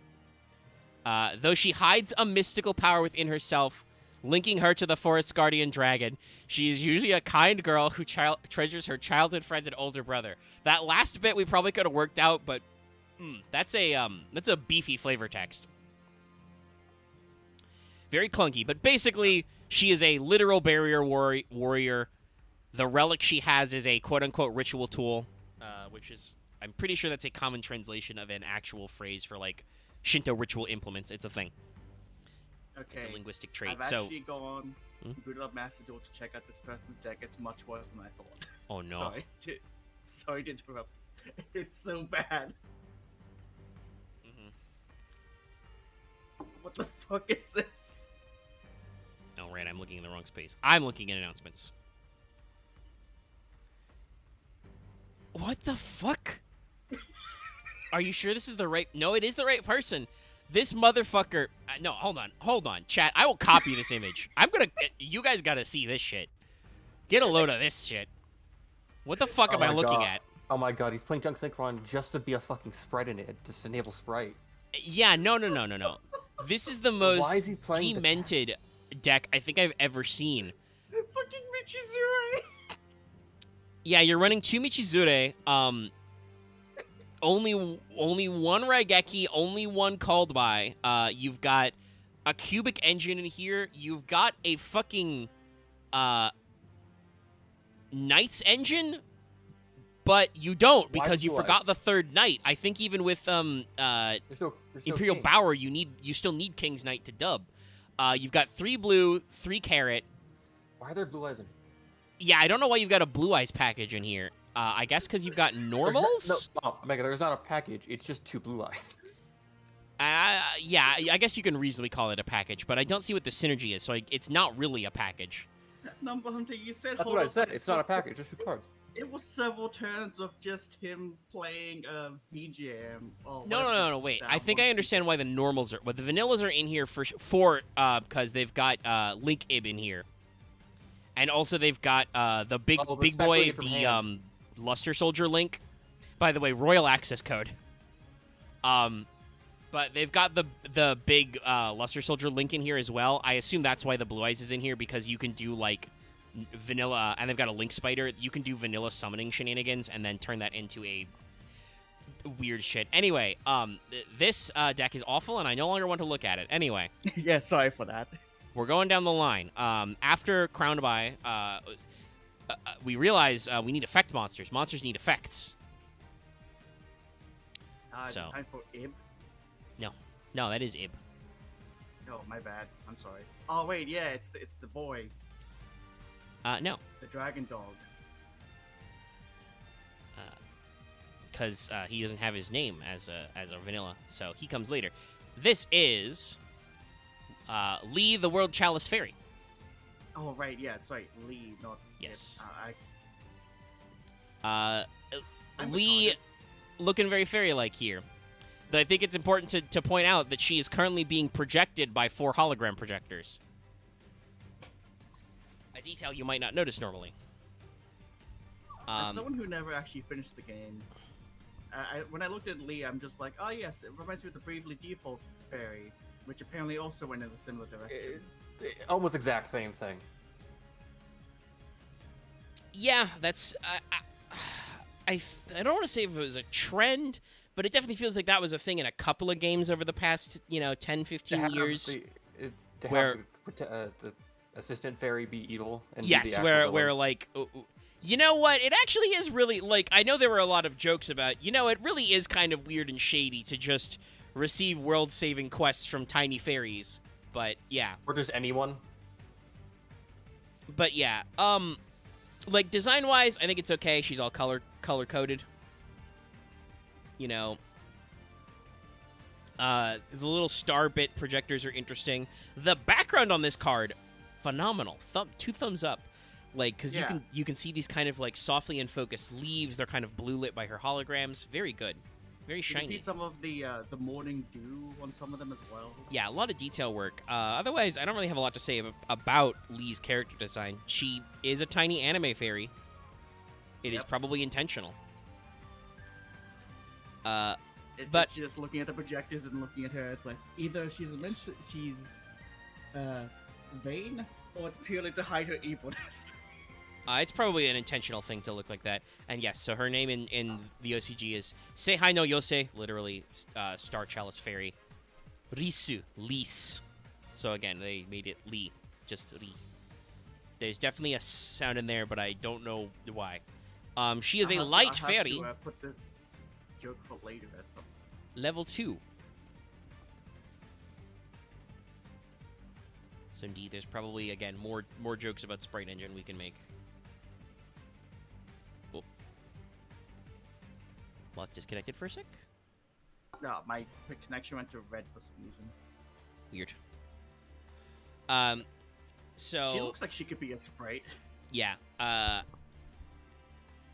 Though she hides a mystical power within herself, linking her to the forest guardian dragon, she is usually a kind girl who treasures her childhood friend and older brother. That last bit we probably could have worked out, but that's a beefy flavor text. Very clunky, but basically, she is a literal barrier warrior. The relic she has is a quote-unquote ritual tool, which is, I'm pretty sure that's a common translation of an actual phrase for, like, Shinto ritual implements. It's a thing. Okay. It's a linguistic trait. I've So, actually gone booted up Master Duel to check out this person's deck. It's much worse than I thought. oh no. Sorry to interrupt. It's so bad. What the fuck is this? Oh, right, I'm looking in the wrong space. I'm looking at announcements. What the fuck? Are you sure this is the right... No, it is the right person. This motherfucker... no, hold on. Chat, I will copy this image. You guys gotta see this shit. Get a load of this shit. What the fuck Oh am I my looking God. at? Oh my god, he's playing Junk Synchron just to be a fucking sprite in it. Just enable sprite. Yeah, no. This is the Why most is he playing the demented deck I think I've ever seen. Fucking Michizure. Yeah, you're running 2 Michizure, only one Raigeki, only one called by. You've got a cubic engine in here. You've got a fucking Knight's engine, but you don't Why because you Blue forgot Eyes? the third Knight. I think even with There's no Imperial king. Bower, you still need King's Knight to dub. You've got 3 blue, 3 carrot. Why are there blue eyes in? Yeah, I don't know why you've got a Blue Eyes package in here. I guess because you've got normals? No, Omega, there's not a package. It's just 2 blue eyes. Yeah, I guess you can reasonably call it a package, but I don't see what the synergy is, so it's not really a package. Number Hunter, you said. That's what I said. It's not a package. Just 2 cards. It was several turns of just him playing VGM. No, wait. I think I understand why the normals are... Well, the vanillas are in here for because they've got Link Ib in here. And also they've got the big boy, the Luster Soldier Link. By the way, Royal Access Code. But they've got the big Luster Soldier Link in here as well. I assume that's why the Blue Eyes is in here, because you can do, like, vanilla... And they've got a Link Spider. You can do vanilla summoning shenanigans and then turn that into a weird shit. Anyway, this deck is awful, and I no longer want to look at it. Anyway. Yeah, sorry for that. We're going down the line. After Crowned by, we realize we need effect monsters. Monsters need effects. Is it time for Ib? No, that is Ib. No, my bad. I'm sorry. Oh wait, yeah, it's the boy, No, the dragon dog. because he doesn't have his name as a vanilla, so he comes later. This is Lee, the World Chalice Fairy. Oh right, yeah, sorry, Lee, not Yes. Ib. I'm Lee, retarded. looking very fairy-like here. But I think it's important to point out that she is currently being projected by 4 hologram projectors. A detail you might not notice normally. As someone who never actually finished the game, when I looked at Lee, I'm just like, oh yes, it reminds me of the Bravely Default Fairy, which apparently also went in a similar direction. Almost exact same thing. Yeah, that's... I don't want to say if it was a trend, but it definitely feels like that was a thing in a couple of games over the past, 10, 15 years. To where- have the assistant fairy be evil and be Yes, the actual where villain. like, you know what? It actually is really, like, I know there were a lot of jokes about, it really is kind of weird and shady to just receive world-saving quests from tiny fairies. But, yeah. Or just anyone. But, yeah. Like, design-wise, I think it's okay. She's all color-coded. The little star bit projectors are interesting. The background on this card, phenomenal. 2 thumbs up. Like, because Yeah. you can see these kind of, like, softly in focus leaves. They're kind of blue lit by her holograms. Very good. Very You shiny. can see some of the morning dew on some of them as well. Yeah, a lot of detail work. Otherwise, I don't really have a lot to say about Lee's character design. She is a tiny anime fairy. It is Yep. probably intentional. It's just looking at the projectors and looking at her. It's like either she's vain, or it's purely to hide her evilness. It's probably an intentional thing to look like that. And yes, so her name in the OCG is Seihai no Yosei, literally Star Chalice Fairy. Risu, Lise. So again, they made it Lee, just Ri. There's definitely a sound in there, but I don't know why. She is a light fairy, To, put this joke for later. That's something. level 2. So indeed, there's probably, again, more jokes about Sprite Engine we can make. Oh. Well, disconnected for a sec. No, my connection went to red for some reason. Weird. So She looks like she could be a sprite. yeah.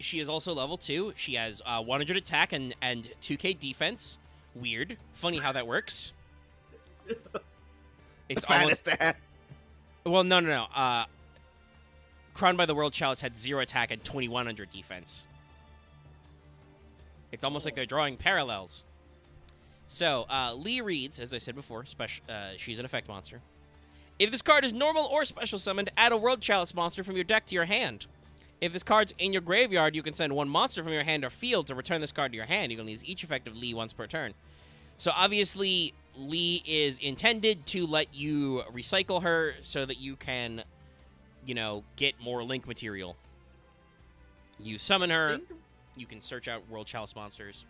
She is also level 2. She has 100 attack and 2k defense. Weird. Funny how that works. It's almost ass. well, no. Crowned by the World Chalice had 0 attack and 2100 defense. It's almost like they're drawing parallels. So, Lee reads, as I said before, she's an effect monster. If this card is normal or special summoned, add a World Chalice monster from your deck to your hand. If this card's in your graveyard, you can send 1 monster from your hand or field to return this card to your hand. You can use each effect of Lee once per turn. So obviously, Lee is intended to let you recycle her so that you can, you know, get more Link material. You summon her, you can search out World Chalice monsters.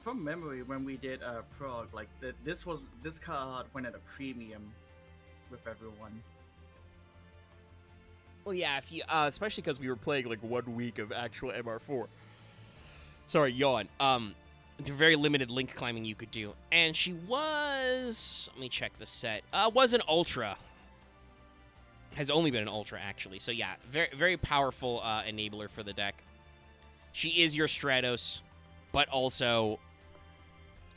From memory, when we did Prague, like this card went at a premium with everyone. Well, yeah, if you, especially because we were playing like 1 week of actual MR4. Sorry, yawn. The very limited Link climbing you could do, and she was. Let me check the set. Was an Ultra. Has only been an Ultra actually. So yeah, very very powerful enabler for the deck. She is your Stratos, but also,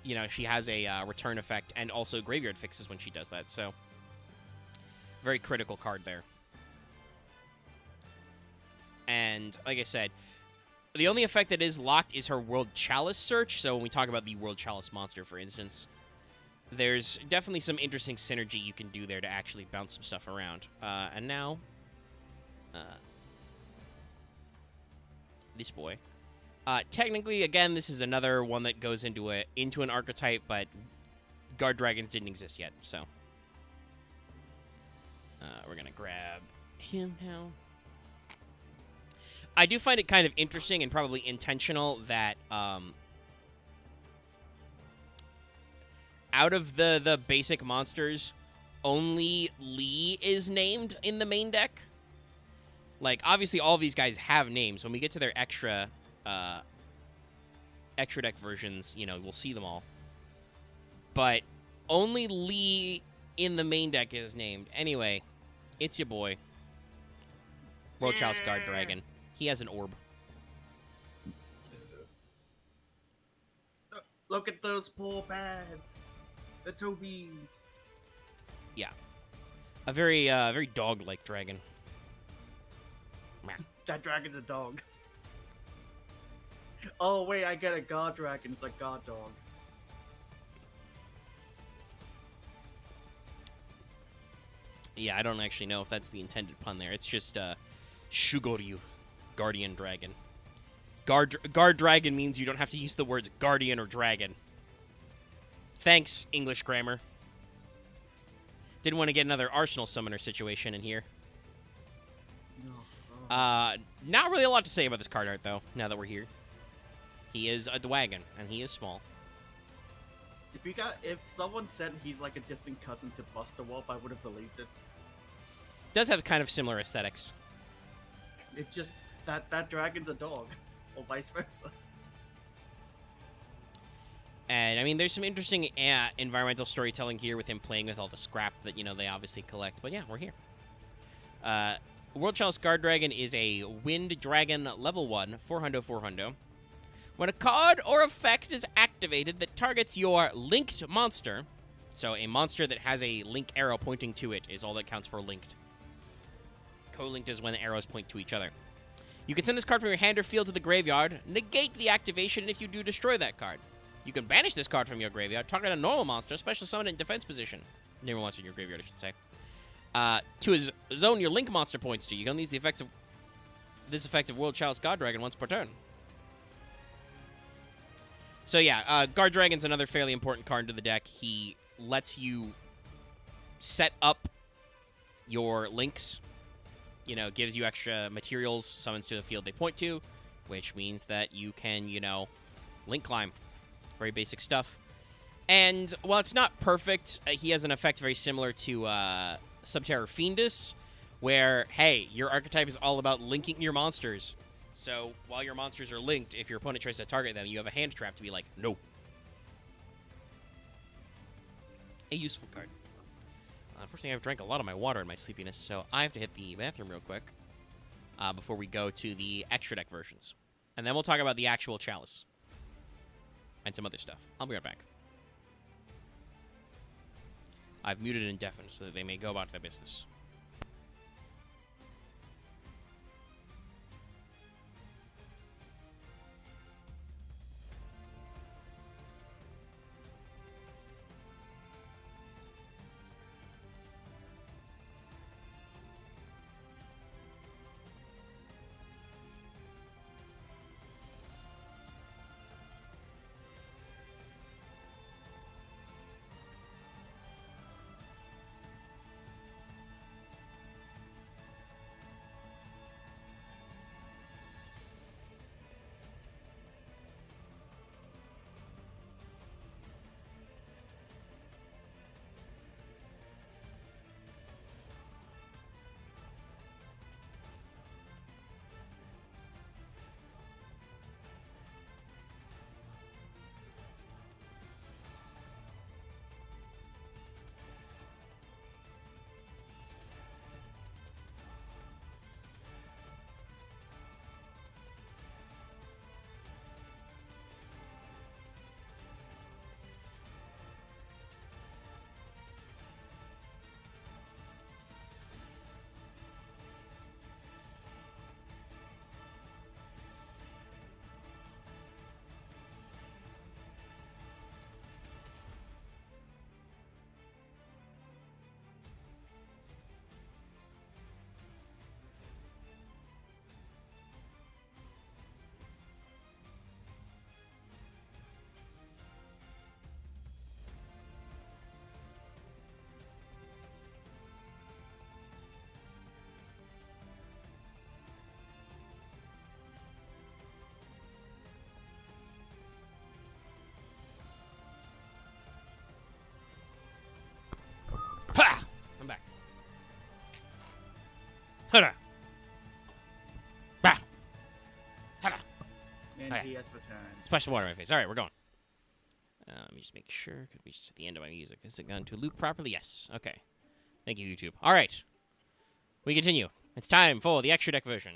you know, she has a return effect and also graveyard fixes when she does that. So very critical card there. And like I said, the only effect that is locked is her World Chalice search. So when we talk about the World Chalice monster, for instance, there's definitely some interesting synergy you can do there to actually bounce some stuff around. And now, this boy. Technically, again, this is another one that goes into an archetype, but Guard Dragons didn't exist yet, so we're gonna grab him now. I do find it kind of interesting and probably intentional that out of the basic monsters, only Lee is named in the main deck. Like, obviously, all of these guys have names. When we get to their extra deck versions, you know, we'll see them all. But only Lee in the main deck is named. Anyway, it's your boy, World Chalice Guard Dragon. He has an orb. Look at those poor pads. The toe beans. Yeah. A very very dog-like dragon. That dragon's a dog. Oh wait, I get a guard dragon. It's a guard dog. Yeah, I don't actually know if that's the intended pun there. It's just Shugoryu, Guardian Dragon. Guard Dragon means you don't have to use the words Guardian or Dragon. Thanks, English grammar. Didn't want to get another Arsenal Summoner situation in here. No. Not really a lot to say about this card art, though, now that we're here. He is a Dwagon, and he is small. If someone said he's like a distant cousin to Buster Wolf, I would have believed it. Does have kind of similar aesthetics. It's just that dragon's a dog, or vice versa. And, I mean, there's some interesting environmental storytelling here with him playing with all the scrap that, you know, they obviously collect. But, yeah, we're here. World Chalice Guard Dragon is a Wind Dragon level 1, 400. When a card or effect is activated that targets your linked monster, so a monster that has a link arrow pointing to it is all that counts for linked. Co-linked is when the arrows point to each other. You can send this card from your hand or field to the graveyard, negate the activation, and if you do, destroy that card. You can banish this card from your graveyard, target a normal monster, special summon it in defense position. Normal monster in your graveyard, I should say. To a zone your link monster points to. You can use this effect of World Chalice Guard Dragon once per turn. So yeah, Guard Dragon's another fairly important card to the deck. He lets you set up your links. You know, gives you extra materials, summons to the field they point to, which means that you can, you know, link climb. Very basic stuff. And while it's not perfect, he has an effect very similar to Subterror Fiendus, where, hey, your archetype is all about linking your monsters. So while your monsters are linked, if your opponent tries to target them, you have a hand trap to be like, no. A useful card. Unfortunately, I've drank a lot of my water in my sleepiness, so I have to hit the bathroom real quick before we go to the extra deck versions. And then we'll talk about the actual Chalice. And some other stuff. I'll be right back. I've muted indefinite so that they may go about their business. return. Splash the water in my face. All right, we're going. Let me just make sure. Could be just at the end of my music. Is it going to loop properly? Yes. Okay. Thank you, YouTube. All right. We continue. It's time for the extra deck version.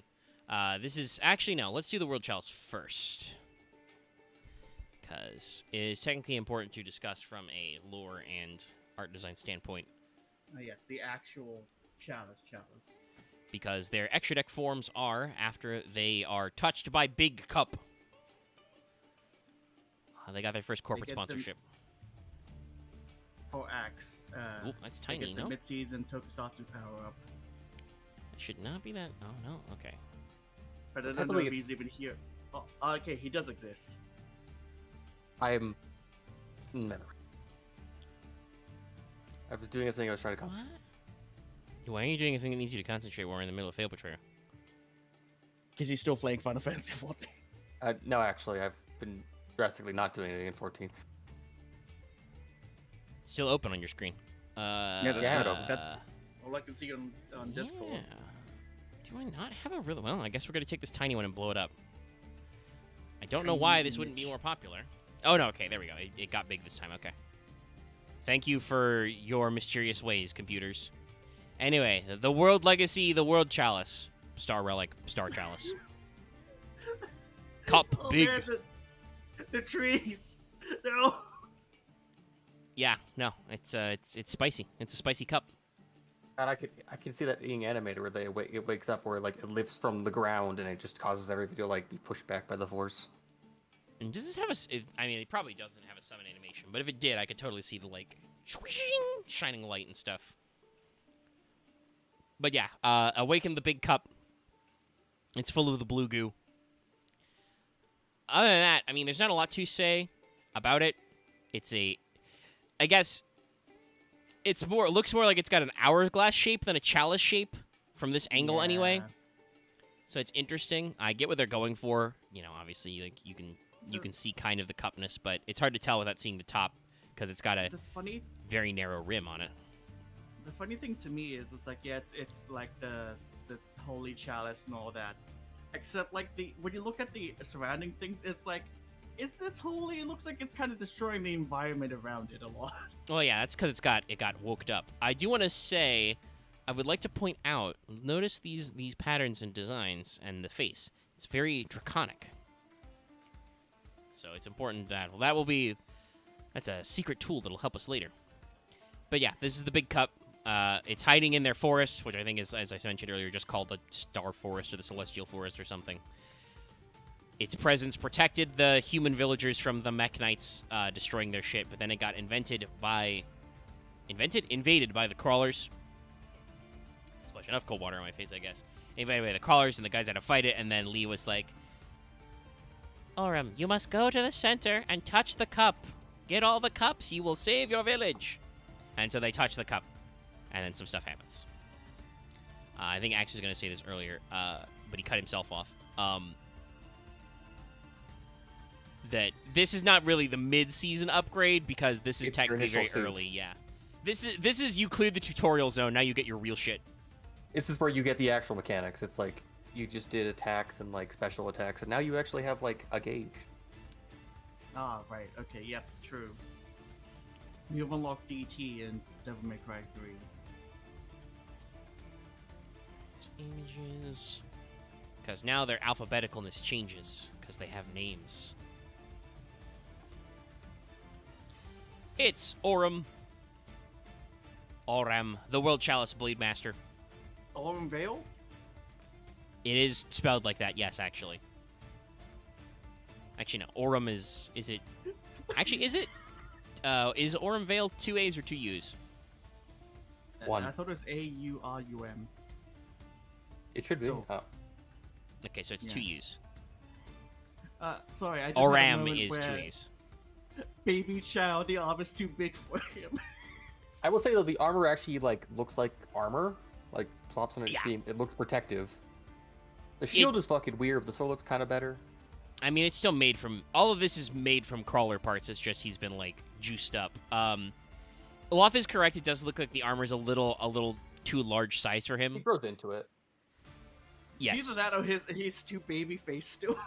This is actually no. Let's do the World Chalice first, because it is technically important to discuss from a lore and art design standpoint. Yes, the actual chalice. Because their extra deck forms are after they are touched by Big Cup. They got their first corporate sponsorship. For Axe. Ooh, that's They tiny, get the no? mid-season Tokusatsu power up. It should not be that. Oh, no. Okay. But I don't know Definitely if it's- he's even here. Oh, okay, he does exist. I'm never. I was doing a thing. I was trying to What? concentrate. Why are you doing a thing that needs you to concentrate while we're in the middle of Fail Portrayal? Because he's still playing Final Fantasy 14. No, actually, I've been drastically not doing anything in 14. It's still open on your screen. I have it open. All I can see on Discord. Yeah. Do I not have a really... Well, I guess we're going to take this tiny one and blow it up. I don't know why this wouldn't be more popular. Oh, no, okay, there we go. It got big this time, okay. Thank you for your mysterious ways, computers. Anyway, the World Legacy, the World Chalice. Star Relic, Star Chalice. Cup, Oh, big. man, the trees. No. Yeah, no, it's spicy. It's a spicy cup. And I can see that being animated where it wakes up where like it lifts from the ground and it just causes everything to like be pushed back by the force. And does this have I mean, it probably doesn't have a summon animation, but if it did, I could totally see the, like, shining light and stuff. But yeah, awaken the big cup. It's full of the blue goo. Other than that, I mean, there's not a lot to say about it. I guess, it looks more like it's got an hourglass shape than a chalice shape from this angle anyway. So it's interesting. I get what they're going for. You know, obviously, like, you can see kind of the cupness, but it's hard to tell without seeing the top because it's got a very narrow rim on it. The funny thing to me is it's like, yeah, it's like the holy chalice and all that. Except like when you look at the surrounding things, it's like, is this holy? It looks like it's kind of destroying the environment around it a lot. Well, yeah, that's because it got woked up. I do want to say, I would like to point out, notice these patterns and designs and the face. It's very draconic. So it's important that, well, that's a secret tool that'll help us later. But yeah, this is the big cup. It's hiding in their forest, which I think is, as I mentioned earlier, just called the Star Forest or the Celestial Forest or something. Its presence protected the human villagers from the Mech Knights destroying their shit, but then it got invaded by the crawlers. Splash enough cold water on my face, I guess. Invaded by the crawlers, and the guys had to fight it, and then Lee was like, Aurum, you must go to the center and touch the cup. Get all the cups, you will save your village. And so they touch the cup, and then some stuff happens. I think Axe was going to say this earlier, but he cut himself off. That this is not really the mid-season upgrade because this is technically very early. Yeah, this is you cleared the tutorial zone. Now you get your real shit. This is where you get the actual mechanics. It's like you just did attacks and like special attacks, and now you actually have like a gauge. Ah, right. Okay. Yep. True. You've unlocked DT in Devil May Cry 3. Images, because now their alphabeticalness changes because they have names. It's Aurum, the World Chalice Blade Master. Aurum Vale? It is spelled like that, yes, actually. Actually, no. Aurum is it? Actually, is it? Is Aurum Vale 2 A's or 2 U's? One. I thought it was AURUM. It should be. So- Okay, so it's Yeah. 2 U's. Sorry, I just had a Auram moment is 2 where A's. Baby child, the arm is too big for him. I will say though, the armor actually like looks like armor, like plops on its Yeah. beam. It looks protective. The shield is fucking weird, but the sword looks kind of better. I mean, it's still made from... All of this is made from crawler parts. It's just he's been, like, juiced up. Olaf is correct. It does look like the armor's a little too large size for He him. grows into it. Yes. Either that or he's too baby faced still.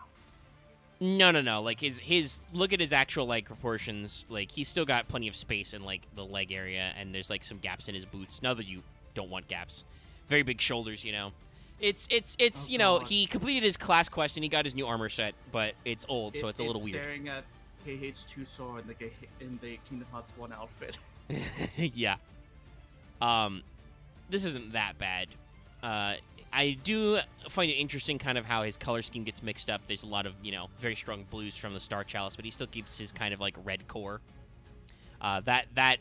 No. Like his look at his actual like proportions. Like he's still got plenty of space in like the leg area, and there's like some gaps in his boots. Now that you don't want gaps, very big shoulders. It's Oh, you know, God. he completed his class quest and he got his new armor set, but it's old, so it's a little weird. Staring at KH2 Sora in the Kingdom Hearts 1 outfit. Yeah. This isn't that bad. I do find it interesting kind of how his color scheme gets mixed up. There's a lot of, very strong blues from the Star Chalice, but he still keeps his kind of like red core. That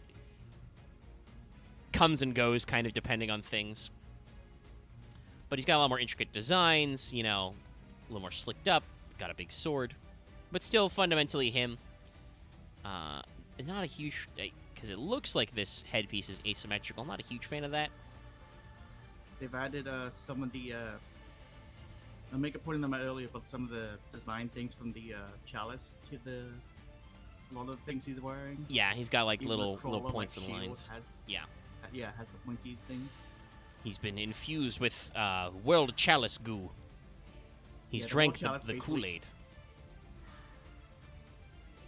comes and goes kind of depending on things. But he's got a lot more intricate designs, a little more slicked up, got a big sword. But still fundamentally him. Not a huge... Because it looks like this headpiece is asymmetrical. I'm not a huge fan of that. They've added some of the... I'll make a point in them earlier, but some of the design things from the Chalice to a lot of the things he's wearing. Yeah, he's got like Even little the crawler, points and shield lines. Has, Yeah. Has the pointy things. He's been infused with World Chalice goo. He's Yeah, the drank World Chalice the basically- Kool-Aid.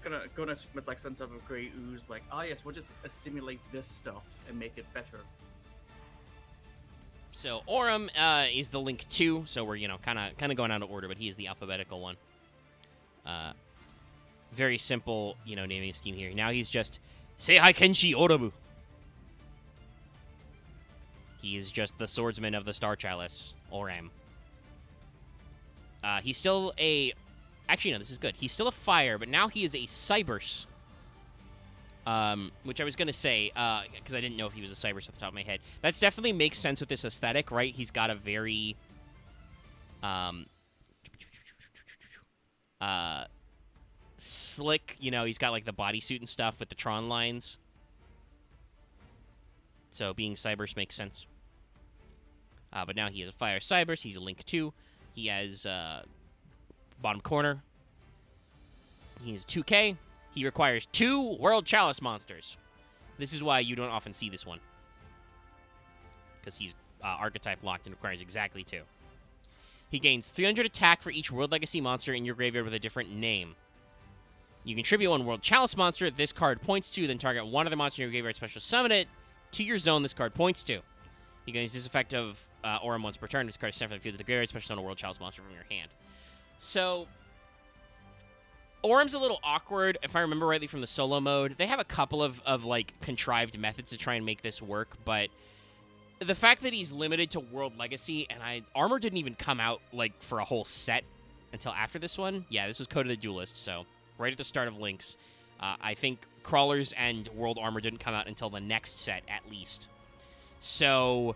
Gonna assume it's like some type of grey ooze, like, yes, we'll just assimilate this stuff and make it better. So Aurum is the Link 2, so we're, kind of going out of order, but he is the alphabetical one. Very simple, naming scheme here. Now he's just Seihai Kenshi Oromu. He is just the swordsman of the Star Chalice, Aurum. He's still a... Actually, no, this is good. He's still a fire, but now he is a Cybers. Which I was going to say, because I didn't know if he was a Cybers off the top of my head. That definitely makes sense with this aesthetic, right? He's got a very... slick, he's got like the bodysuit and stuff with the Tron lines. So being Cybers makes sense. But now he is a Fire Cybers. He's a Link 2. He has bottom corner. He is 2K. He requires 2 World Chalice monsters. This is why you don't often see this one. Because he's archetype locked and requires exactly 2. He gains 300 attack for each World Legacy monster in your graveyard with a different name. You contribute 1 World Chalice monster this card points to, then target one other monster in your graveyard, special summon it to your zone this card points to. You can use this effect of Aurum once per turn. This card is sent from the field to the graveyard, special summon a World Chalice monster from your hand. So, Aurum's a little awkward, if I remember rightly from the solo mode. They have a couple of like, contrived methods to try and make this work, but the fact that he's limited to World Legacy, and Armor didn't even come out, like, for a whole set until after this one. Yeah, this was Code of the Duelist, so right at the start of Link's. I think Crawlers and World Armor didn't come out until the next set, at least. So,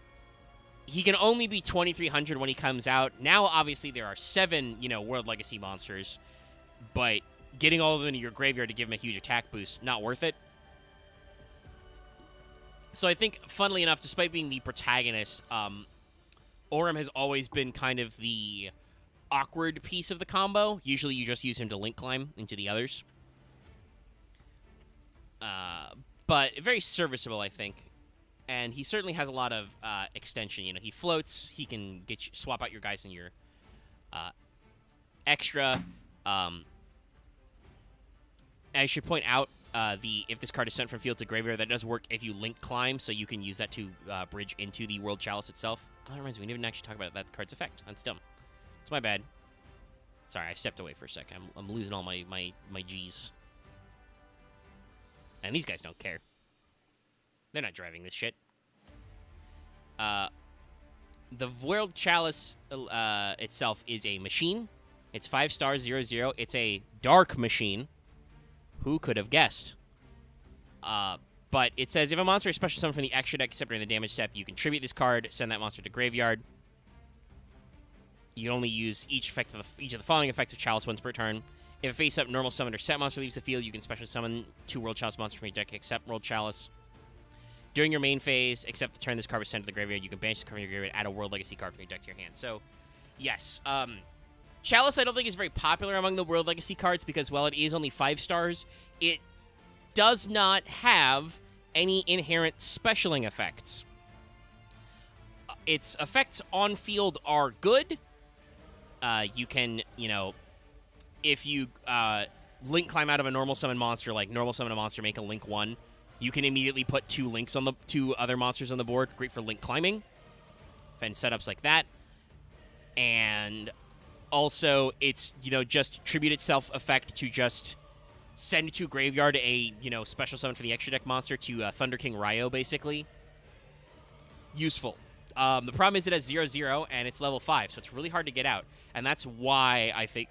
he can only be 2,300 when he comes out. Now, obviously, there are 7, World Legacy monsters, but getting all of them into your graveyard to give him a huge attack boost, not worth it. So I think, funnily enough, despite being the protagonist, Aurum has always been kind of the awkward piece of the combo. Usually you just use him to link climb into the others. But very serviceable, I think. And he certainly has a lot of extension. He floats. He can swap out your guys in your extra. I should point out, if this card is sent from field to graveyard, that does work if you link climb, so you can use that to bridge into the World Chalice itself. Oh, that reminds me, we didn't actually talk about that card's effect. That's dumb. It's my bad. Sorry, I stepped away for a second. I'm losing all my G's. And these guys don't care. They're not driving this shit. The World Chalice itself is a machine. It's 5 stars, 0/0. It's a dark machine. Who could have guessed? But it says, if a monster is special summoned from the extra deck except during the damage step, you contribute this card, send that monster to graveyard. You only use each of the following effects of Chalice once per turn. If a face-up normal summon or set monster leaves the field, you can special summon 2 World Chalice monsters from your deck except World Chalice. During your main phase, except the turn this card was sent to the graveyard, you can banish this card from your graveyard, add a World Legacy card from your deck to your hand. So, yes. Chalice, I don't think, is very popular among the World Legacy cards because, while it is only 5 stars, it does not have any inherent specialing effects. Its effects on field are good. You can, if you link climb out of a normal summon monster, like normal summon a monster, make a link 1, you can immediately put 2 links on the 2 other monsters on the board. Great for link climbing and setups like that. And also, it's, just tribute itself effect to just send to graveyard a, special summon for the extra deck monster to Thunder King Ryo, basically. Useful. The problem is it has 0/0, and it's level 5, so it's really hard to get out. And that's why I think,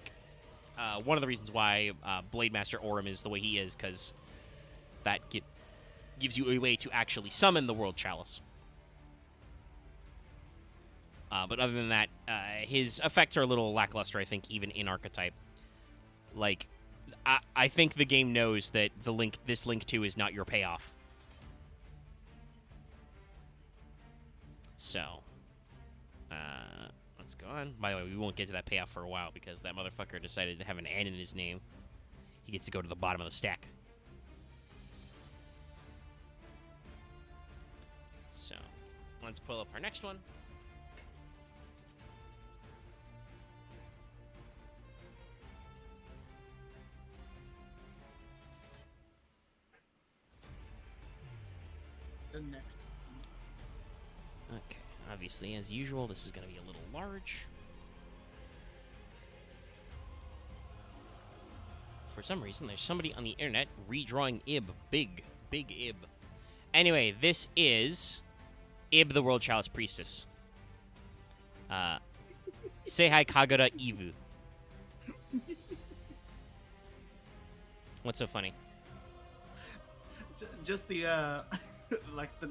one of the reasons why Blade Master Aurum is the way he is, because that gives you a way to actually summon the World Chalice. But other than that, his effects are a little lackluster, I think, even in Archetype. Like, I think the game knows that this Link 2 is not your payoff. So, let's go on. By the way, we won't get to that payoff for a while because that motherfucker decided to have an N in his name. He gets to go to the bottom of the stack. So, let's pull up our next one. The next. Okay, obviously, as usual, this is going to be a little large. For some reason, there's somebody on the internet redrawing Ib. Big Ib. Anyway, this is Ib, the World Chalice Priestess. Seihai Kagura Ivu. What's so funny? Just the, like the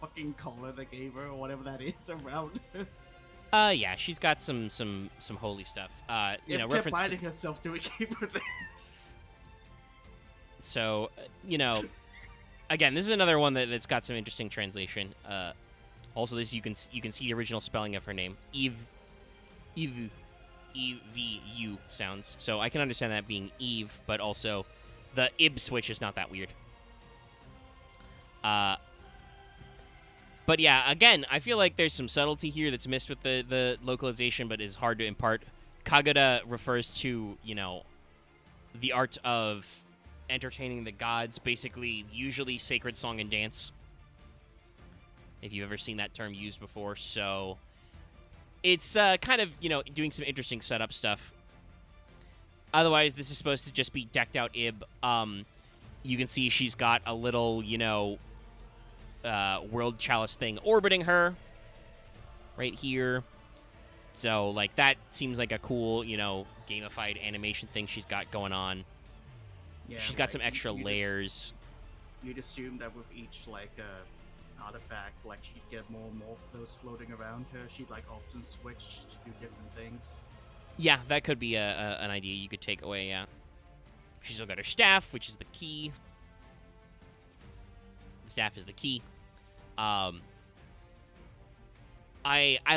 fucking collar they gave her, or whatever that is, around her. Yeah, she's got some holy stuff. Kept Reference biting herself to keep her this. So, again, this is another one that's got some interesting translation. Also, this you can see the original spelling of her name, Evu, E-V-U sounds. So I can understand that being Eve, but also the Ib switch is not that weird. But yeah, again, I feel like there's some subtlety here that's missed with the localization, but is hard to impart. Kagura refers to, the art of entertaining the gods, basically, usually sacred song and dance. If you've ever seen that term used before. So it's kind of, doing some interesting setup stuff. Otherwise, this is supposed to just be decked out Ib. You can see she's got a little, World Chalice thing orbiting her right here. So, like, that seems like a cool, gamified animation thing she's got going on. Yeah, she's got some extra layers. You'd assume that with each, artifact, she'd get more and more of those floating around her. She'd, often switch to do different things. Yeah, that could be an idea you could take away, yeah. She's still got her staff, which is the key. The staff is the key. I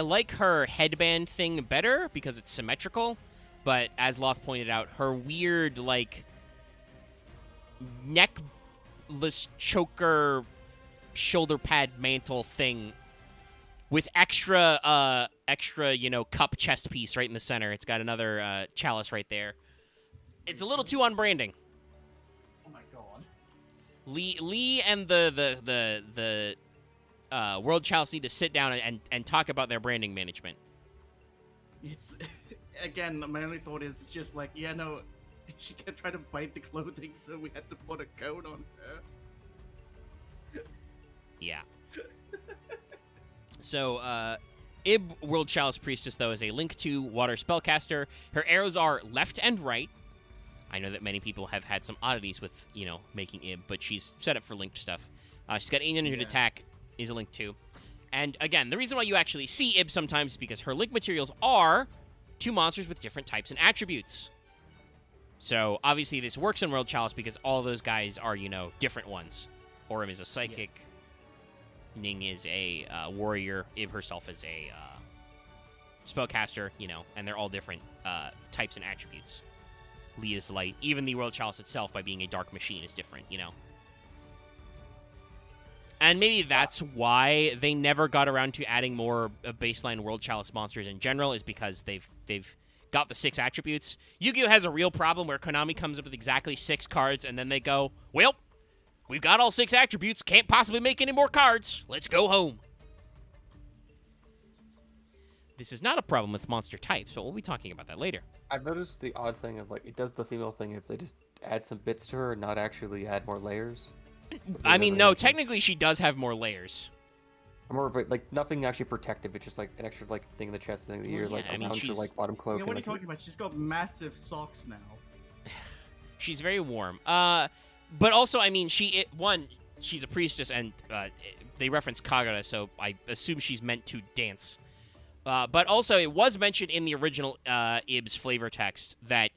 like her headband thing better because it's symmetrical, but as Loth pointed out, her weird, neckless choker shoulder pad mantle thing with extra, cup chest piece right in the center. It's got another chalice right there. It's a little too unbranding. Oh my god. Lee and the World Chalice need to sit down and talk about their branding management. It's again, my only thought is just she kept trying to bite the clothing, so we had to put a coat on her. Yeah. So, Ib, World Chalice Priestess, though, is a Link 2 water spellcaster. Her arrows are left and right. I know that many people have had some oddities with, making Ib, but she's set up for linked stuff. She's got 800 attack, is a Link 2. And, again, the reason why you actually see Ib sometimes is because her link materials are 2 monsters with different types and attributes. So, obviously, this works in World Chalice because all those guys are, different ones. Aurum is a psychic. Yes. Ning is a warrior. Ib herself is a spellcaster, and they're all different types and attributes. Lee is light. Even the World Chalice itself, by being a dark machine, is different, And maybe that's why they never got around to adding more baseline World Chalice monsters in general, is because they've got the 6 attributes. Yu-Gi-Oh! Has a real problem where Konami comes up with exactly 6 cards, and then they go, well, we've got all 6 attributes, can't possibly make any more cards. Let's go home. This is not a problem with monster types, but we'll be talking about that later. I've noticed the odd thing of, like, it does the female thing if they just add some bits to her and not actually add more layers. I mean, no, technically she does have more layers. More of like nothing actually protective. It's just like an extra like thing in the chest, thing in the ear, yeah, like I mean, around her like bottom cloak. Yeah, what are you and, talking about? She's got massive socks now. She's very warm. But also, I mean, she's a priestess, and they reference Kagura, so I assume she's meant to dance. But also, it was mentioned in the original Ibs flavor text that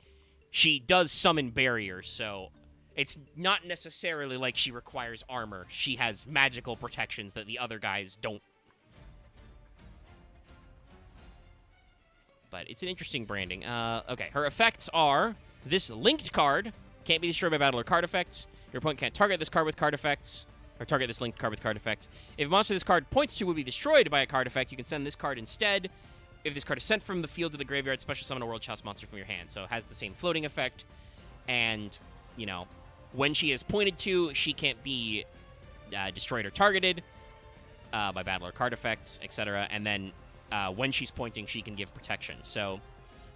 she does summon barriers, so it's not necessarily like she requires armor. She has magical protections that the other guys don't. But it's an interesting branding. Okay, her effects are this linked card can't be destroyed by battle or card effects. Your opponent can't target this card with card effects, or target this linked card with card effects. If a monster this card points to will be destroyed by a card effect, you can send this card instead. If this card is sent from the field to the graveyard, special summon a World Chalice monster from your hand. So it has the same floating effect, and, you know, when she is pointed to, she can't be destroyed or targeted by battle or card effects, etc. And then when she's pointing, she can give protection. So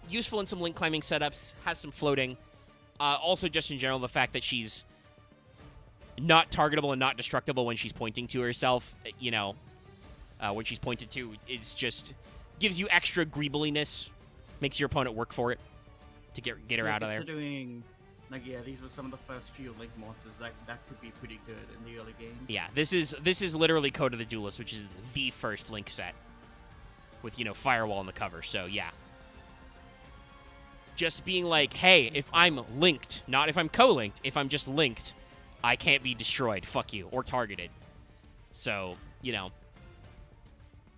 useful in some link climbing setups, has some floating. Also, just in general, the fact that she's not targetable and not destructible when she's pointing to herself, you know, when she's pointed to, is just gives you extra greebliness, makes your opponent work for it to get her out of there. Considering, like, yeah, these were some of the first few Link monsters that could be pretty good in the early games. Yeah, this is literally Code of the Duelist, which is the first Link set with, you know, Firewall on the cover. So yeah, just being like, hey, if I'm linked, not if I'm co-linked, if I'm just linked, I can't be destroyed. Fuck you, or targeted. So, you know,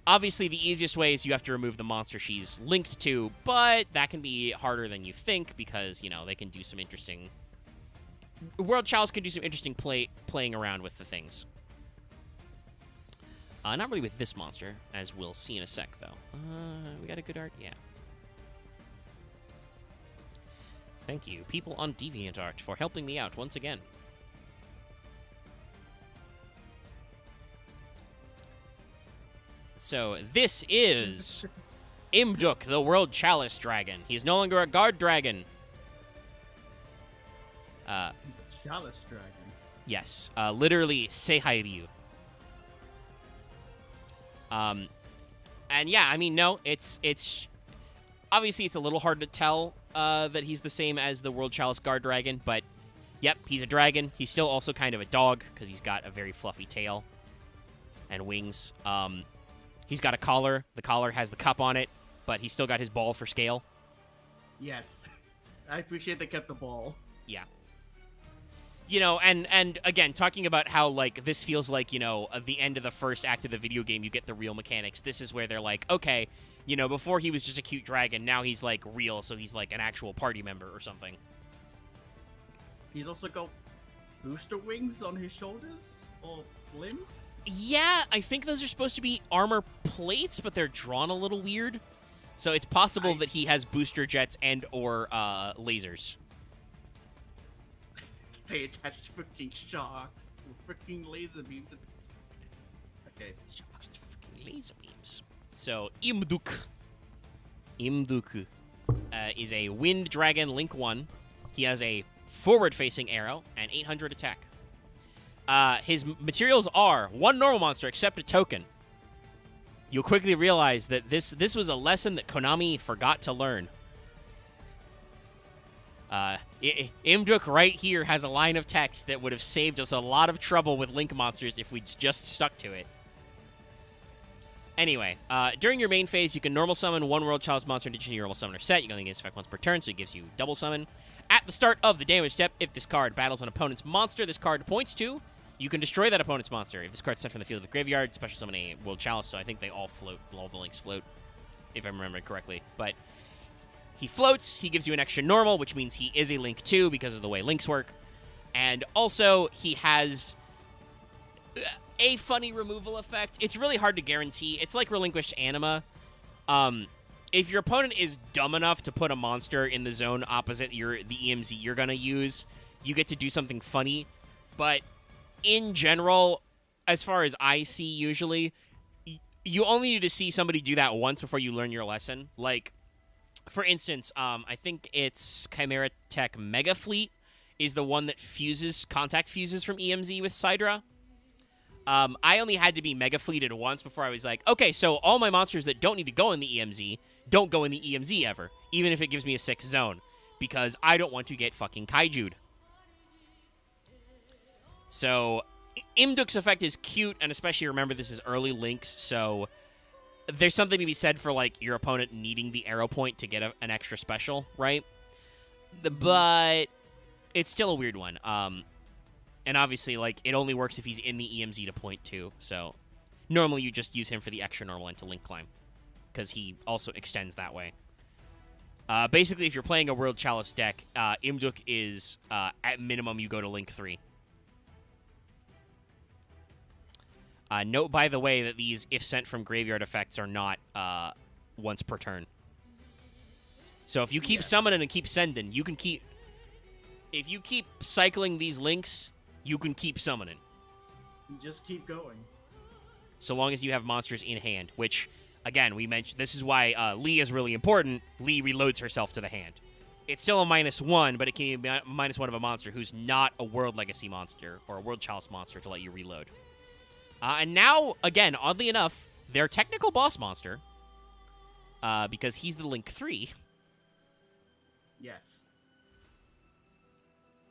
obviously the easiest way is you have to remove the monster she's linked to, but that can be harder than you think because, you know, they can do some interesting... World Chalice can do some interesting playing around with the things. Not really with this monster, as we'll see in a sec, though. We got a good art? Yeah. Thank you, people on DeviantArt, for helping me out once again. So, this is Imduk, the World Chalice Dragon. He is no longer a guard dragon. Chalice Dragon. Yes, literally Seihai-ryu. And yeah, I mean, no, it's obviously it's a little hard to tell that he's the same as the World Chalice Guard Dragon, but yep, he's a dragon. He's still also kind of a dog because he's got a very fluffy tail and wings. He's got a collar. The collar has the cup on it, but he's still got his ball for scale. Yes. I appreciate they kept the ball. Yeah. You know, and again, talking about how, like, this feels like, you know, at the end of the first act of the video game, you get the real mechanics. This is where they're like, okay, you know, before he was just a cute dragon, now he's, like, real, so he's, like, an actual party member or something. He's also got booster wings on his shoulders or limbs? Yeah, I think those are supposed to be armor plates, but they're drawn a little weird. So it's possible that he has booster jets and or lasers. They attached freaking sharks with freaking laser beams. Okay. Sharks with freaking laser beams. So, Imduk. Imduk is a Wind Dragon Link 1. He has a forward-facing arrow and 800 attack. His materials are 1 normal monster, except a token. You'll quickly realize that this was a lesson that Konami forgot to learn. Imduk right here has a line of text that would have saved us a lot of trouble with Link monsters if we'd just stuck to it. Anyway, during your main phase, you can normal summon 1 World Chalice monster in addition to your normal summoner set. You can only get this effect once per turn, so it gives you double summon. At the start of the damage step, if this card battles an opponent's monster this card points to, you can destroy that opponent's monster. If this card's sent from the field to the graveyard, special summon a World Chalice, so I think they all float. All the links float, if I'm remembering correctly. But he floats, he gives you an extra normal, which means he is a Link 2 because of the way links work. And also, he has a funny removal effect. It's really hard to guarantee. It's like Relinquished Anima. if your opponent is dumb enough to put a monster in the zone opposite the EMZ you're going to use, you get to do something funny. But in general, as far as I see usually, you only need to see somebody do that once before you learn your lesson. Like, for instance, I think it's Chimera Tech Mega Fleet is the one that contact fuses from EMZ with Sidra. I only had to be Mega Fleeted once before I was like, okay, so all my monsters that don't need to go in the EMZ don't go in the EMZ ever, even if it gives me a 6 zone, because I don't want to get fucking kaiju'd. So, Imduk's effect is cute, and especially remember this is early links, so there's something to be said for, like, your opponent needing the arrow point to get an extra special, right? But it's still a weird one. And obviously, like, it only works if he's in the EMZ to point to, so normally you just use him for the extra normal and to link climb, because he also extends that way. Basically, if you're playing a World Chalice deck, Imduk is, at minimum, you go to link 3. Note, by the way, that these if sent from graveyard effects are not once per turn. So if you keep summoning and keep sending, you can keep... If you keep cycling these links, you can keep summoning. Just keep going. So long as you have monsters in hand, which, again, we mentioned... This is why Lee is really important. Lee reloads herself to the hand. It's still a -1, but it can be a -1 of a monster who's not a World Legacy monster or a World Chalice monster to let you reload. And now, again, oddly enough, their technical boss monster, because he's the Link 3. Yes.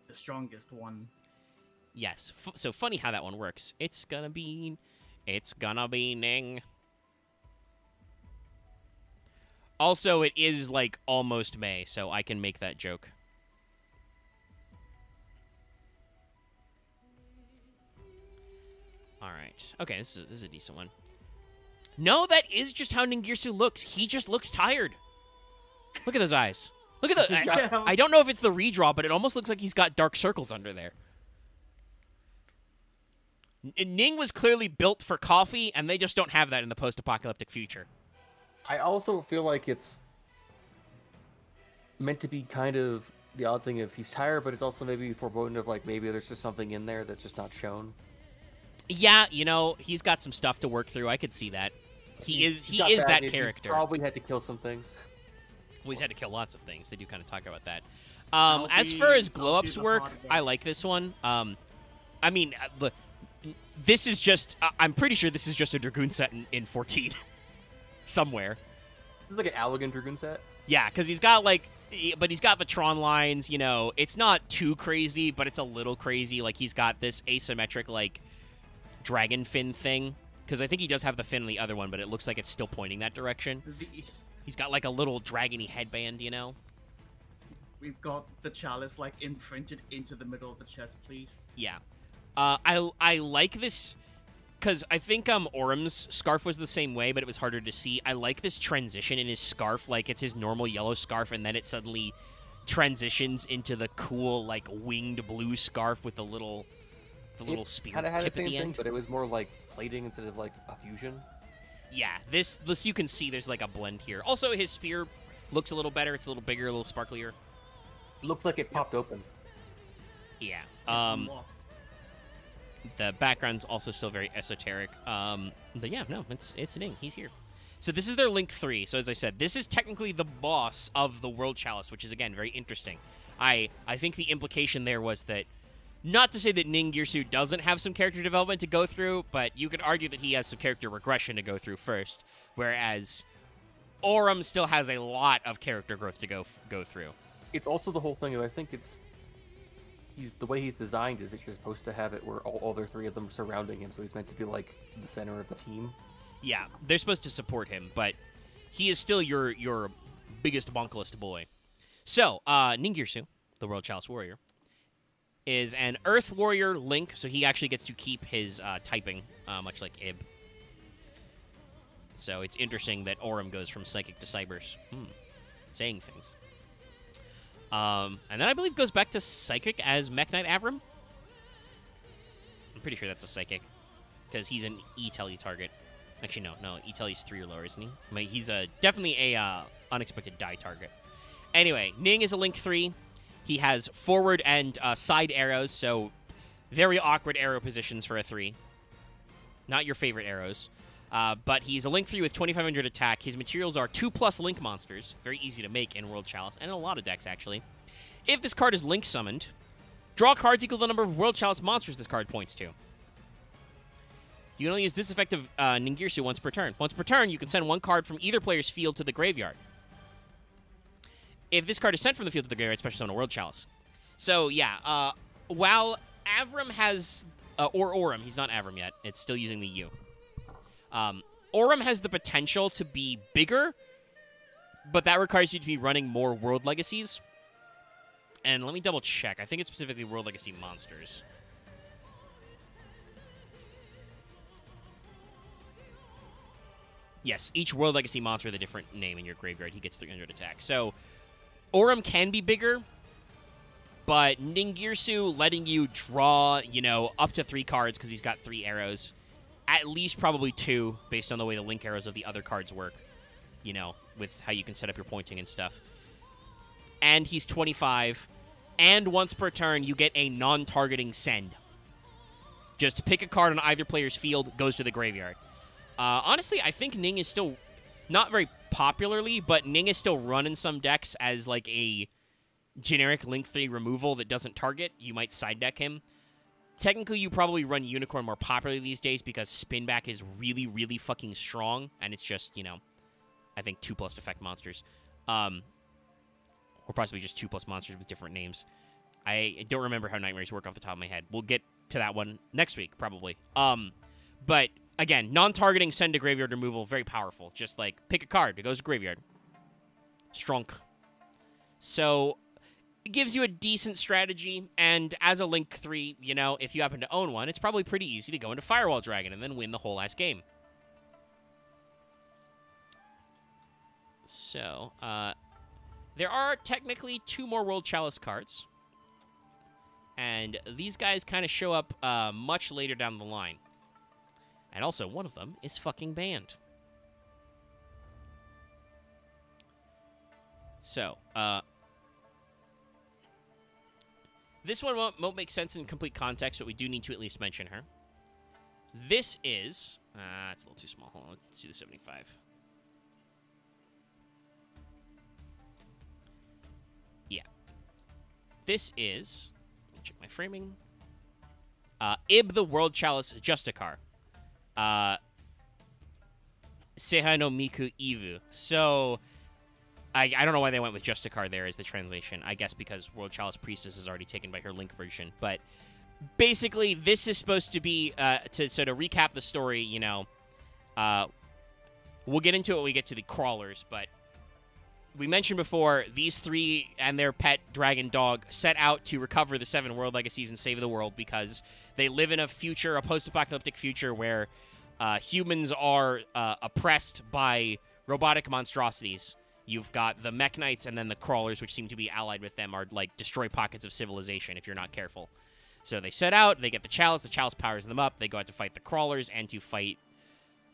The strongest one. Yes. So funny how that one works. It's gonna be Ning. Also, it is, like, almost May, so I can make that joke. All right. Okay, this is a decent one. No, that is just how Ningirsu looks. He just looks tired. Look at those eyes. Look at the... I don't know if it's the redraw, but it almost looks like he's got dark circles under there. Ning was clearly built for coffee, and they just don't have that in the post-apocalyptic future. I also feel like it's meant to be kind of the odd thing if he's tired, but it's also maybe foreboding of, like, maybe there's just something in there that's just not shown. Yeah, you know, he's got some stuff to work through. I could see that. He is that character. He's probably had to kill some things. Well, he's had to kill lots of things. They do kind of talk about that. As far as glow-ups work, I like this one. I mean, this is just... I'm pretty sure this is just a Dragoon set in 14. Somewhere. This is like an Allegan Dragoon set? Yeah, because he's got, like... But he's got the Tron lines, you know. It's not too crazy, but it's a little crazy. Like, he's got this asymmetric, like... dragon fin thing, because I think he does have the fin on the other one, but it looks like it's still pointing that direction. He's got like a little dragony headband, you know. We've got the chalice like imprinted into the middle of the chest, please. Yeah, I like this because I think Orum's scarf was the same way, but it was harder to see. I like this transition in his scarf, like it's his normal yellow scarf, and then it suddenly transitions into the cool like winged blue scarf with the little spear kind of had tip the same at the end. thing, but it was more like plating instead of like a fusion. Yeah, this you can see there's like a blend here. Also, his spear looks a little better. It's a little bigger, a little sparklier. It looks like it popped open. Yeah. The background's also still very esoteric. But yeah, no, it's Ning. He's here. So this is their Link 3. So as I said, this is technically the boss of the World Chalice, which is, again, very interesting. I think the implication there was that, not to say that Ningirsu doesn't have some character development to go through, but you could argue that he has some character regression to go through first, whereas Orum still has a lot of character growth to go through. It's also the whole thing of, I think the way he's designed is that you're supposed to have it where all other three of them are surrounding him, so he's meant to be like the center of the team. Yeah, they're supposed to support him, but he is still your biggest bonklest boy. So, Ningirsu, the World Chalice Warrior, is an Earth Warrior Link, so he actually gets to keep his typing, much like Ib. So it's interesting that Orum goes from Psychic to Cybers. Saying things. And then I believe goes back to Psychic as Mech Knight Avram. I'm pretty sure that's a Psychic, because he's an E-Telly target. Actually, no. Itelli's 3 or lower, isn't he? I mean, he's definitely a unexpected die target. Anyway, Ning is a Link 3. He has forward and side arrows, so very awkward arrow positions for a 3. Not your favorite arrows. But he's a Link 3 with 2,500 attack. His materials are 2+ Link monsters. Very easy to make in World Chalice, and in a lot of decks, actually. If this card is Link summoned, draw cards equal to the number of World Chalice monsters this card points to. You can only use this effect of Ningirsu once per turn. Once per turn, you can send one card from either player's field to the graveyard. If this card is sent from the field to the graveyard, special summon a World Chalice. So, yeah, while Avram has... or Aurum, he's not Avram yet. It's still using the U. Aurum has the potential to be bigger, but that requires you to be running more World Legacies. And let me double check. I think it's specifically World Legacy monsters. Yes, each World Legacy monster with a different name in your graveyard, he gets 300 attack. So, Aurum can be bigger, but Ningirsu letting you draw, up to 3 cards because he's got 3 arrows. At least probably 2, based on the way the link arrows of the other cards work, with how you can set up your pointing and stuff. And he's 25, and once per turn, you get a non-targeting send. Just pick a card on either player's field, goes to the graveyard. Honestly, I think Ning is still, not very popularly, but Ning is still run in some decks as like a generic Link 3 removal that doesn't target. You might side deck him. Technically, you probably run Unicorn more popularly these days because Spinback is really, really fucking strong, and it's just, I think 2+ effect monsters. Or possibly just 2+ monsters with different names. I don't remember how Nightmares work off the top of my head. We'll get to that one next week, probably. But... Again, non-targeting send to graveyard removal, very powerful. Just like, pick a card, it goes to graveyard. Strunk. So, it gives you a decent strategy, and as a Link 3, if you happen to own one, it's probably pretty easy to go into Firewall Dragon and then win the whole ass game. So, there are technically 2 more World Chalice cards. And these guys kind of show up much later down the line. And also, one of them is fucking banned. So, this one won't make sense in complete context, but we do need to at least mention her. This is... it's a little too small. Hold on, let's do the 75. Yeah. This is... Let me check my framing. Ib the World Chalice Justicar. Seihai no Miku Ivu. So, I don't know why they went with Justicar there as the translation. I guess because World Chalice Priestess is already taken by her Link version. But basically, this is supposed to be, to recap the story, we'll get into it when we get to the crawlers, but we mentioned before, these 3 and their pet dragon dog set out to recover the 7 World Legacies and save the world because they live in a post-apocalyptic future where humans are oppressed by robotic monstrosities. You've got the Mech Knights and then the Crawlers, which seem to be allied with them, are like destroy pockets of civilization if you're not careful. So they set out, they get the Chalice powers them up, they go out to fight the Crawlers and to fight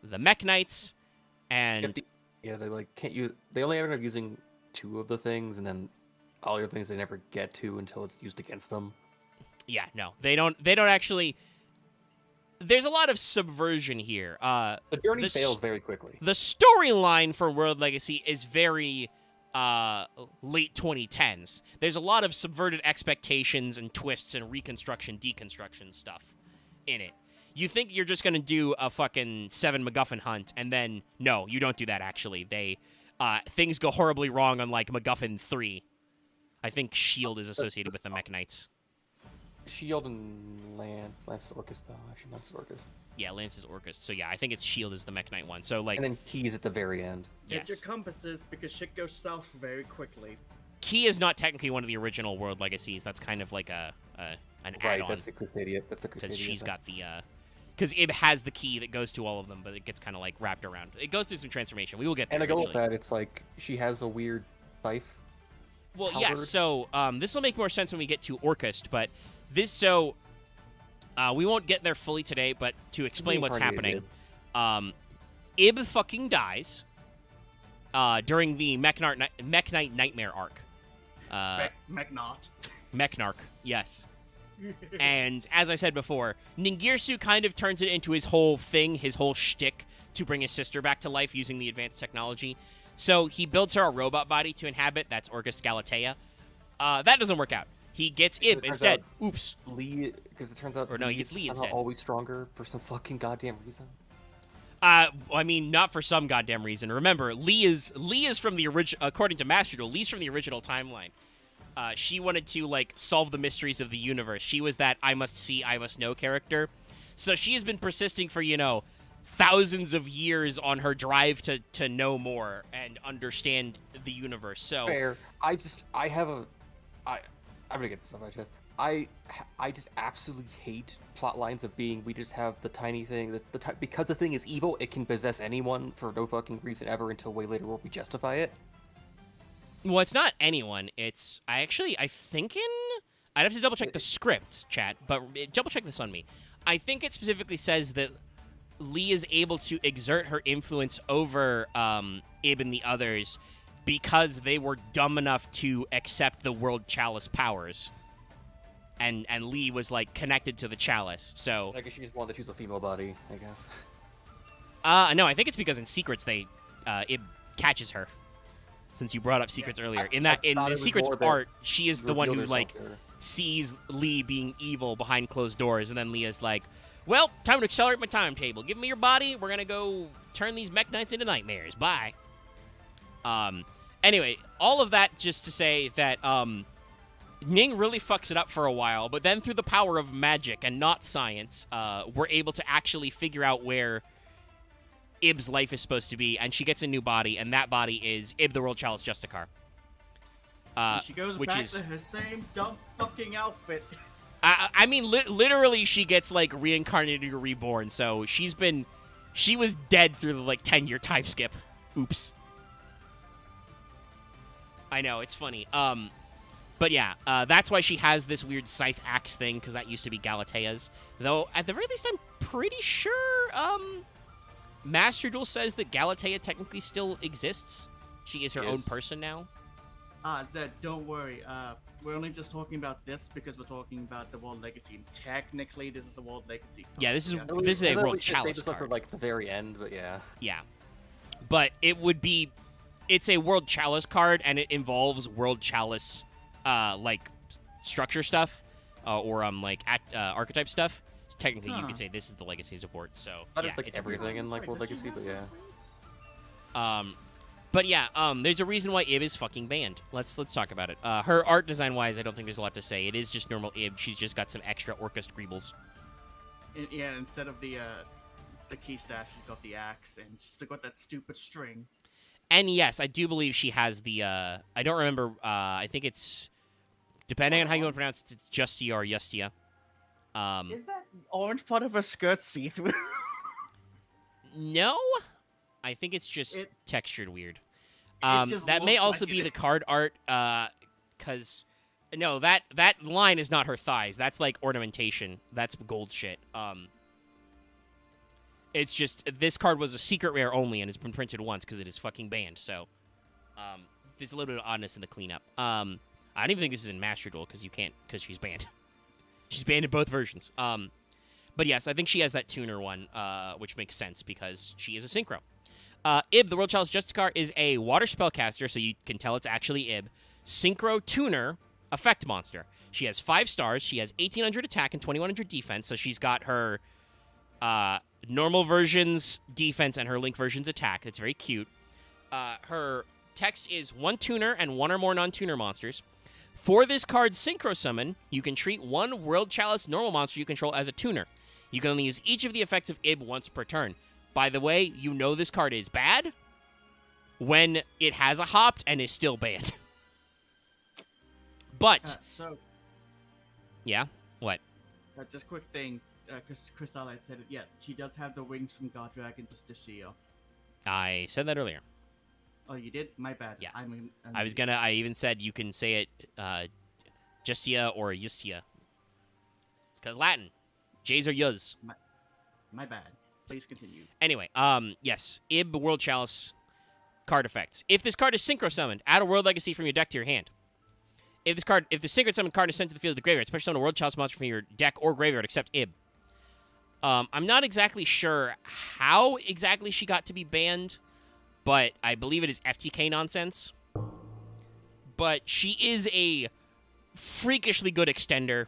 the Mech Knights, and... Yeah, they can't use. They only end up using 2 of the things, and then all the other things they never get to until it's used against them. Yeah, no, they don't actually. There's a lot of subversion here. The journey fails very quickly. The storyline for World Legacy is very late 2010s. There's a lot of subverted expectations and twists and reconstruction, deconstruction stuff in it. You think you're just going to do a fucking 7 MacGuffin hunt, and then, no, you don't do that, actually. Things go horribly wrong on, like, MacGuffin 3. I think S.H.I.E.L.D. is associated with the Mech Knights. S.H.I.E.L.D. and Lance. Lance is Orcus, though. Actually, Lance is Orcus. Yeah, Lance is Orcus. So, yeah, I think it's S.H.I.E.L.D. is the Mech Knight one. So, like... And then Keys at the very end. Get your compasses, because shit goes south very quickly. Key is not technically one of the original World Legacies. That's kind of like an add-on. Right, that's the Crusadia. That's the Crusadia. Because she's got the... Because Ib has the key that goes to all of them, but it gets kind of, like, wrapped around. It goes through some transformation. We will get there And I go with eventually. that, it's like, she has a weird scythe. Well, halberd. yes, so this will make more sense when we get to Orcust, but this, we won't get there fully today, but to explain what's happening, Ib fucking dies during the Mech Knight Nightmare arc. Mechnot. Mechnarch, yes. And as I said before, Ningirsu kind of turns it into his whole thing, his whole shtick to bring his sister back to life using the advanced technology. So he builds her a robot body to inhabit. That's Orcus Galatea. That doesn't work out. He gets Ib instead. Oops. Lee, because it turns out Or no, he gets Lee instead. Always stronger for some fucking goddamn reason. I mean, not for some goddamn reason. Remember, Lee is from the original. According to Master Duel, Lee's from the original timeline. She wanted to like solve the mysteries of the universe. She was that I must see, I must know character. So she has been persisting for thousands of years on her drive to know more and understand the universe. So fair. I'm gonna get this off my chest. I just absolutely hate plot lines of being we just have the tiny thing because the thing is evil, it can possess anyone for no fucking reason ever until way later where we justify it. Well, it's not anyone. It's I think I'd have to double check the script, chat, but double check this on me. I think it specifically says that Lee is able to exert her influence over Ib and the others because they were dumb enough to accept the World Chalice powers. And Lee was, like, connected to the Chalice, so... I guess she just wanted to choose a female body, I guess. No, I think it's because in Secrets Ib catches her. Since you brought up Secrets earlier. In the Secrets art, she is the one who, like, sees Lee being evil behind closed doors, and then Leah's like, well, time to accelerate my timetable. Give me your body, we're gonna go turn these mech knights into nightmares. Bye. Anyway, all of that just to say that, Ning really fucks it up for a while, but then through the power of magic and not science, we're able to actually figure out where Ib's life is supposed to be, and she gets a new body, and that body is Ib the World Chalice Justicar. She goes back to her same dumb fucking outfit. I mean, literally, she gets, like, reincarnated or reborn, so she was dead through the, like, 10-year time skip. Oops. I know, it's funny. But yeah, that's why she has this weird scythe axe thing, because that used to be Galatea's. Though, at the very least, I'm pretty sure, Master Duel says that Galatea technically still exists. She is her own person now. Zed, don't worry. We're only just talking about this because we're talking about the World Legacy. Technically, this is a World Legacy card. Yeah, this is a World Chalice card. For, like, the very end, but yeah. Yeah. But it's a World Chalice card, and it involves World Chalice, like, structure stuff, or, archetype stuff. So technically, you could say this is the Legacy support, so, Not yeah. like it's everything in, like, World Legacy, but yeah. But yeah, there's a reason why Ib is fucking banned. Let's talk about it. Her art design-wise, I don't think there's a lot to say. It is just normal Ib. She's just got some extra Orcus Greebles. Yeah, instead of the key staff, she's got the axe, and she's still got that stupid string. And yes, I do believe she has the, I don't remember, I think it's, depending on how you want to pronounce it, it's Justia or Justia. Is that orange part of her skirt see-through? No, I think it's just textured weird. That may also be the card art, because, no, that line is not her thighs. That's, like, ornamentation. That's gold shit. It's just, this card was a secret rare only and has been printed once because it is fucking banned, so, there's a little bit of oddness in the cleanup. I don't even think this is in Master Duel because you can't, because she's banned. She's banned in both versions. But yes, I think she has that tuner one, which makes sense because she is a synchro. Ib, the World Chalice Justicar, is a water spellcaster, so you can tell it's actually Ib. Synchro tuner effect monster. She has 5 stars. She has 1800 attack and 2100 defense, so she's got her normal version's defense and her Link version's attack. It's very cute. Her text is 1 tuner and 1 or more non-tuner monsters. For this card's Synchro Summon, you can treat 1 World Chalice normal monster you control as a tuner. You can only use each of the effects of Ib once per turn. By the way, you know this card is bad when it has a hopped and is still banned. But... yeah? What? Just quick thing. Crystal had said it. Yeah, she does have the wings from God Dragon Justicia. I said that earlier. Oh, you did? My bad. Yeah. I even said you can say it Justia or Justia. Because Latin. J's are yuz. My bad. Please continue. Anyway, yes, Ib World Chalice card effects. If this card is synchro summoned, add a World Legacy from your deck to your hand. If the synchro summoned card is sent to the field of the graveyard, special summon a World Chalice monster from your deck or graveyard except Ib. I'm not exactly sure how exactly she got to be banned, but I believe it is FTK nonsense. But she is a freakishly good extender.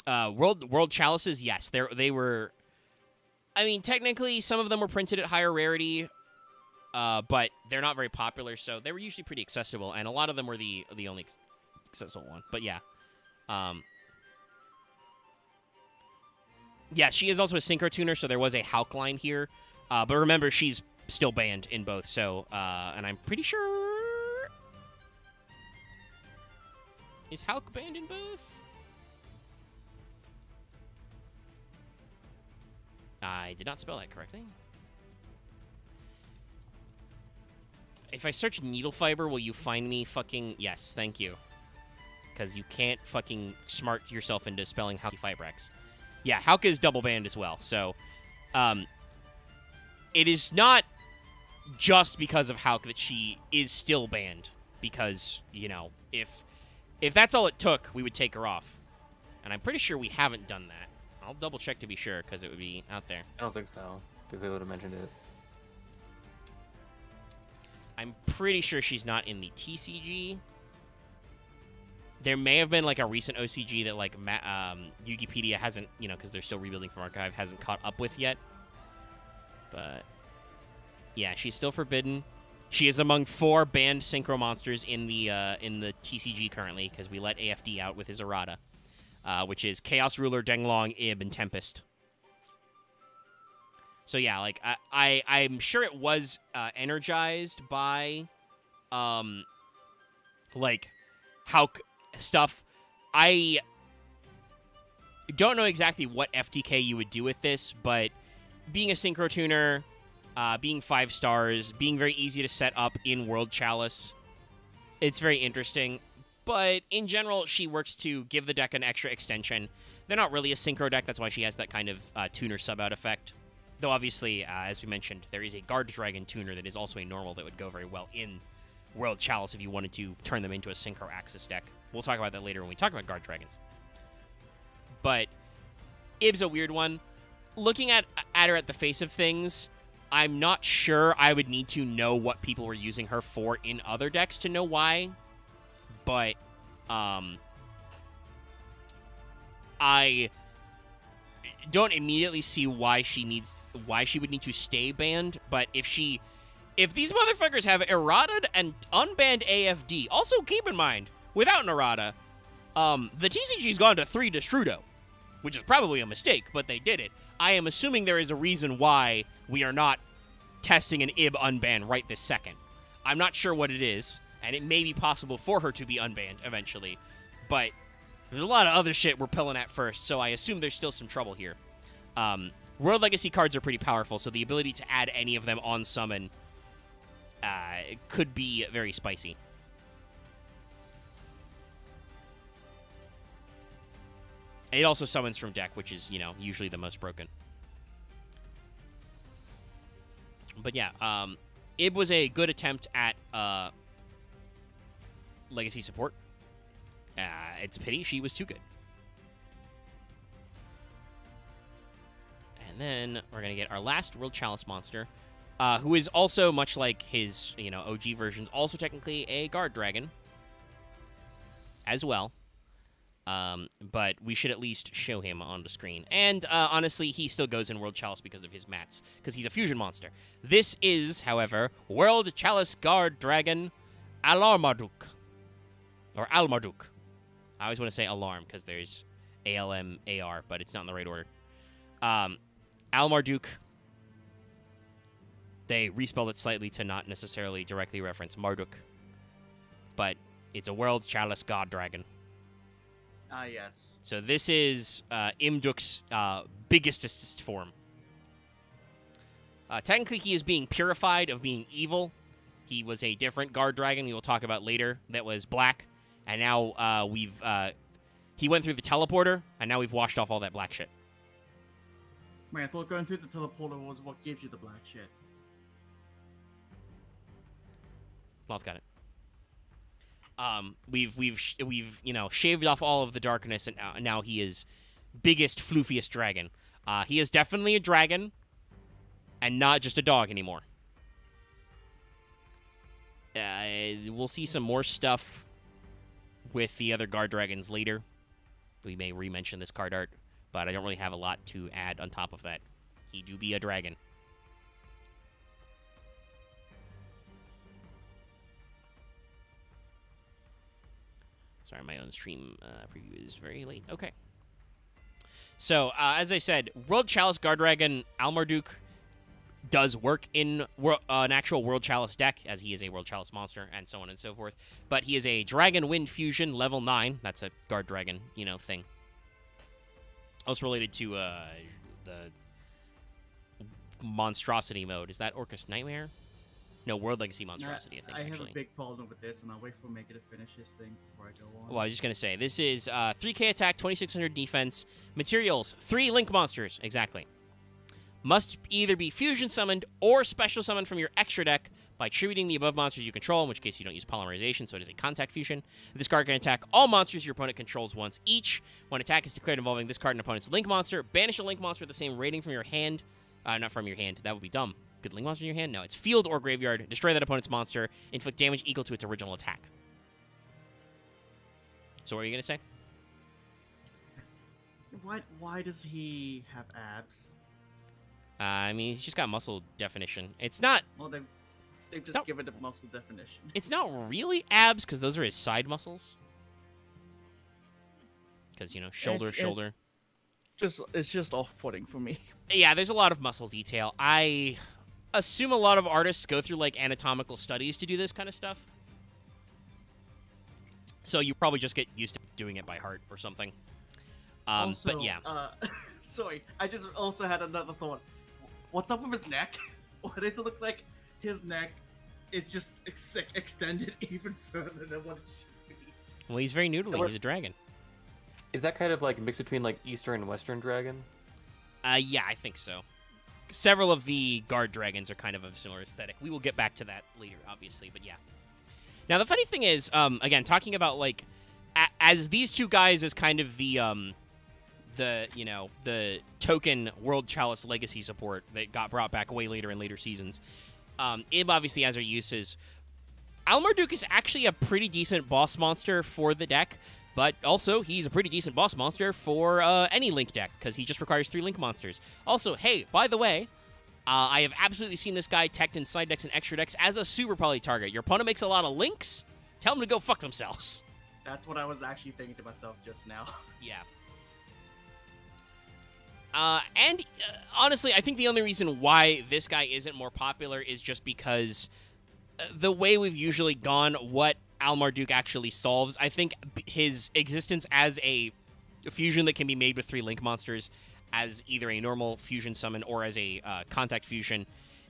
World Chalices, yes, they were. I mean, technically, some of them were printed at higher rarity, but they're not very popular, so they were usually pretty accessible, and a lot of them were the only accessible one. But yeah, yeah, she is also a synchro tuner, so there was a Hulk line here. But remember, she's still banned in both, so and I'm pretty sure is Hulk banned in both? I did not spell that correctly. If I search needle fiber, will you find me fucking... Yes, thank you. Because you can't fucking smart yourself into spelling Fibrex. Yeah, Hauka is double banned as well, so... it is not just because of Hauka that she is still banned. Because, you know, if that's all it took, we would take her off. And I'm pretty sure we haven't done that. I'll double check to be sure, because it would be out there. I don't think so. If they would have mentioned it. I'm pretty sure she's not in the TCG. There may have been, like, a recent OCG that, like, Yugipedia hasn't, you know, because they're still rebuilding from Archive, hasn't caught up with yet. But, yeah, she's still forbidden. She is among 4 banned synchro monsters in the TCG currently, because we let AFD out with his errata. Which is Chaos Ruler, Denglong, Ib, and Tempest. So yeah, like I'm sure it was energized by like Hulk stuff. I don't know exactly what FTK you would do with this, but being a synchro tuner, being 5 stars, being very easy to set up in World Chalice, it's very interesting. But in general, she works to give the deck an extra extension. They're not really a synchro deck, that's why she has that kind of tuner sub-out effect. Though obviously, as we mentioned, there is a Guard Dragon tuner that is also a normal that would go very well in World Chalice if you wanted to turn them into a synchro Axis deck. We'll talk about that later when we talk about Guard Dragons. But Ib's a weird one. Looking at her at the face of things, I'm not sure I would need to know what people were using her for in other decks to know why. But, I don't immediately see why she would need to stay banned. But if these motherfuckers have errata and unbanned AFD, also keep in mind, without an errata, the TCG's gone to 3 Destrudo, which is probably a mistake, but they did it. I am assuming there is a reason why we are not testing an Ib unban right this second. I'm not sure what it is. And it may be possible for her to be unbanned eventually. But there's a lot of other shit we're pulling at first, so I assume there's still some trouble here. World Legacy cards are pretty powerful, so the ability to add any of them on summon could be very spicy. It also summons from deck, which is, you know, usually the most broken. But yeah, Ib was a good attempt at... Legacy support. It's a pity she was too good. And then we're going to get our last World Chalice monster, who is also, much like his, you know, OG versions, also technically a Guard Dragon as well. But we should at least show him on the screen. And honestly, he still goes in World Chalice because of his mats, because he's a fusion monster. This is, however, World Chalice Guard Dragon Alarmarduk. Or Almarduk. I always want to say alarm because there's ALM-AR, but it's not in the right order. Almarduk. They respelled it slightly to not necessarily directly reference Marduk. But it's a World Chalice God Dragon. Ah, yes. So this is Imduk's biggest form. Technically, he is being purified of being evil. He was a different Guard Dragon we will talk about later that was black. And now He went through the teleporter, and now we've washed off all that black shit. Man, I thought going through the teleporter was what gives you the black shit. Loth got it. We've shaved off all of the darkness, and now he is biggest, floofiest dragon. He is definitely a dragon, and not just a dog anymore. We'll see some more stuff with the other guard dragons later. We may re-mention this card art, but I don't really have a lot to add on top of that. He do be a dragon. Sorry, my own stream preview is very late. Okay. So, as I said, World Chalice Guard Dragon Almarduk does work in an actual World Chalice deck, as he is a World Chalice monster, and so on and so forth. But he is a Dragon Wind Fusion, level 9. That's a Guard Dragon, thing. Also related to the Monstrosity mode. Is that Orcus Nightmare? No, World Legacy Monstrosity, I think, actually. I have a big problem with this, and I'll wait for Mega to finish his thing before I go on. Well, I was just going to say, this is 3k attack, 2600 defense. Materials, 3 Link monsters, exactly. Must either be fusion summoned or special summoned from your extra deck by attributing the above monsters you control, in which case you don't use polymerization, so it is a contact fusion. This card can attack all monsters your opponent controls once each. When attack is declared involving this card and opponent's Link monster, banish a Link monster with the same rating from your hand. Not from your hand, that would be dumb. Good Link monster in your hand? No, it's field or graveyard. Destroy that opponent's monster. Inflict damage equal to its original attack. So what are you going to say? Why does he have abs? I mean, he's just got muscle definition. It's not... Well, they've just given it muscle definition. It's not really abs, because those are his side muscles. Because, shoulder. It's just off-putting for me. Yeah, there's a lot of muscle detail. I assume a lot of artists go through, anatomical studies to do this kind of stuff. So you probably just get used to doing it by heart or something. Also, but yeah. Sorry, I just also had another thought. What's up with his neck? Why does it look like his neck is just extended even further than what it should be? Well, he's very noodly. He's a dragon. Is that kind of mixed between Eastern and Western dragon? Yeah, I think so. Several of the guard dragons are kind of a similar aesthetic. We will get back to that later, obviously, but yeah. Now, the funny thing is, again, talking about, as these two guys as kind of the token World Chalice Legacy support that got brought back way later in later seasons, Ib obviously has her uses. Almarduk is actually a pretty decent boss monster for the deck, but also he's a pretty decent boss monster for any Link deck, because he just requires 3 Link monsters. Also, hey, by the way, I have absolutely seen this guy teched in side decks and extra decks as a super poly target. Your opponent makes a lot of Links, tell them to go fuck themselves. That's what I was actually thinking to myself just now. Yeah. And honestly, I think the only reason why this guy isn't more popular is just because the way we've usually gone, what Almarduk actually solves, I think his existence as a fusion that can be made with 3 Link monsters as either a normal fusion summon or as a contact fusion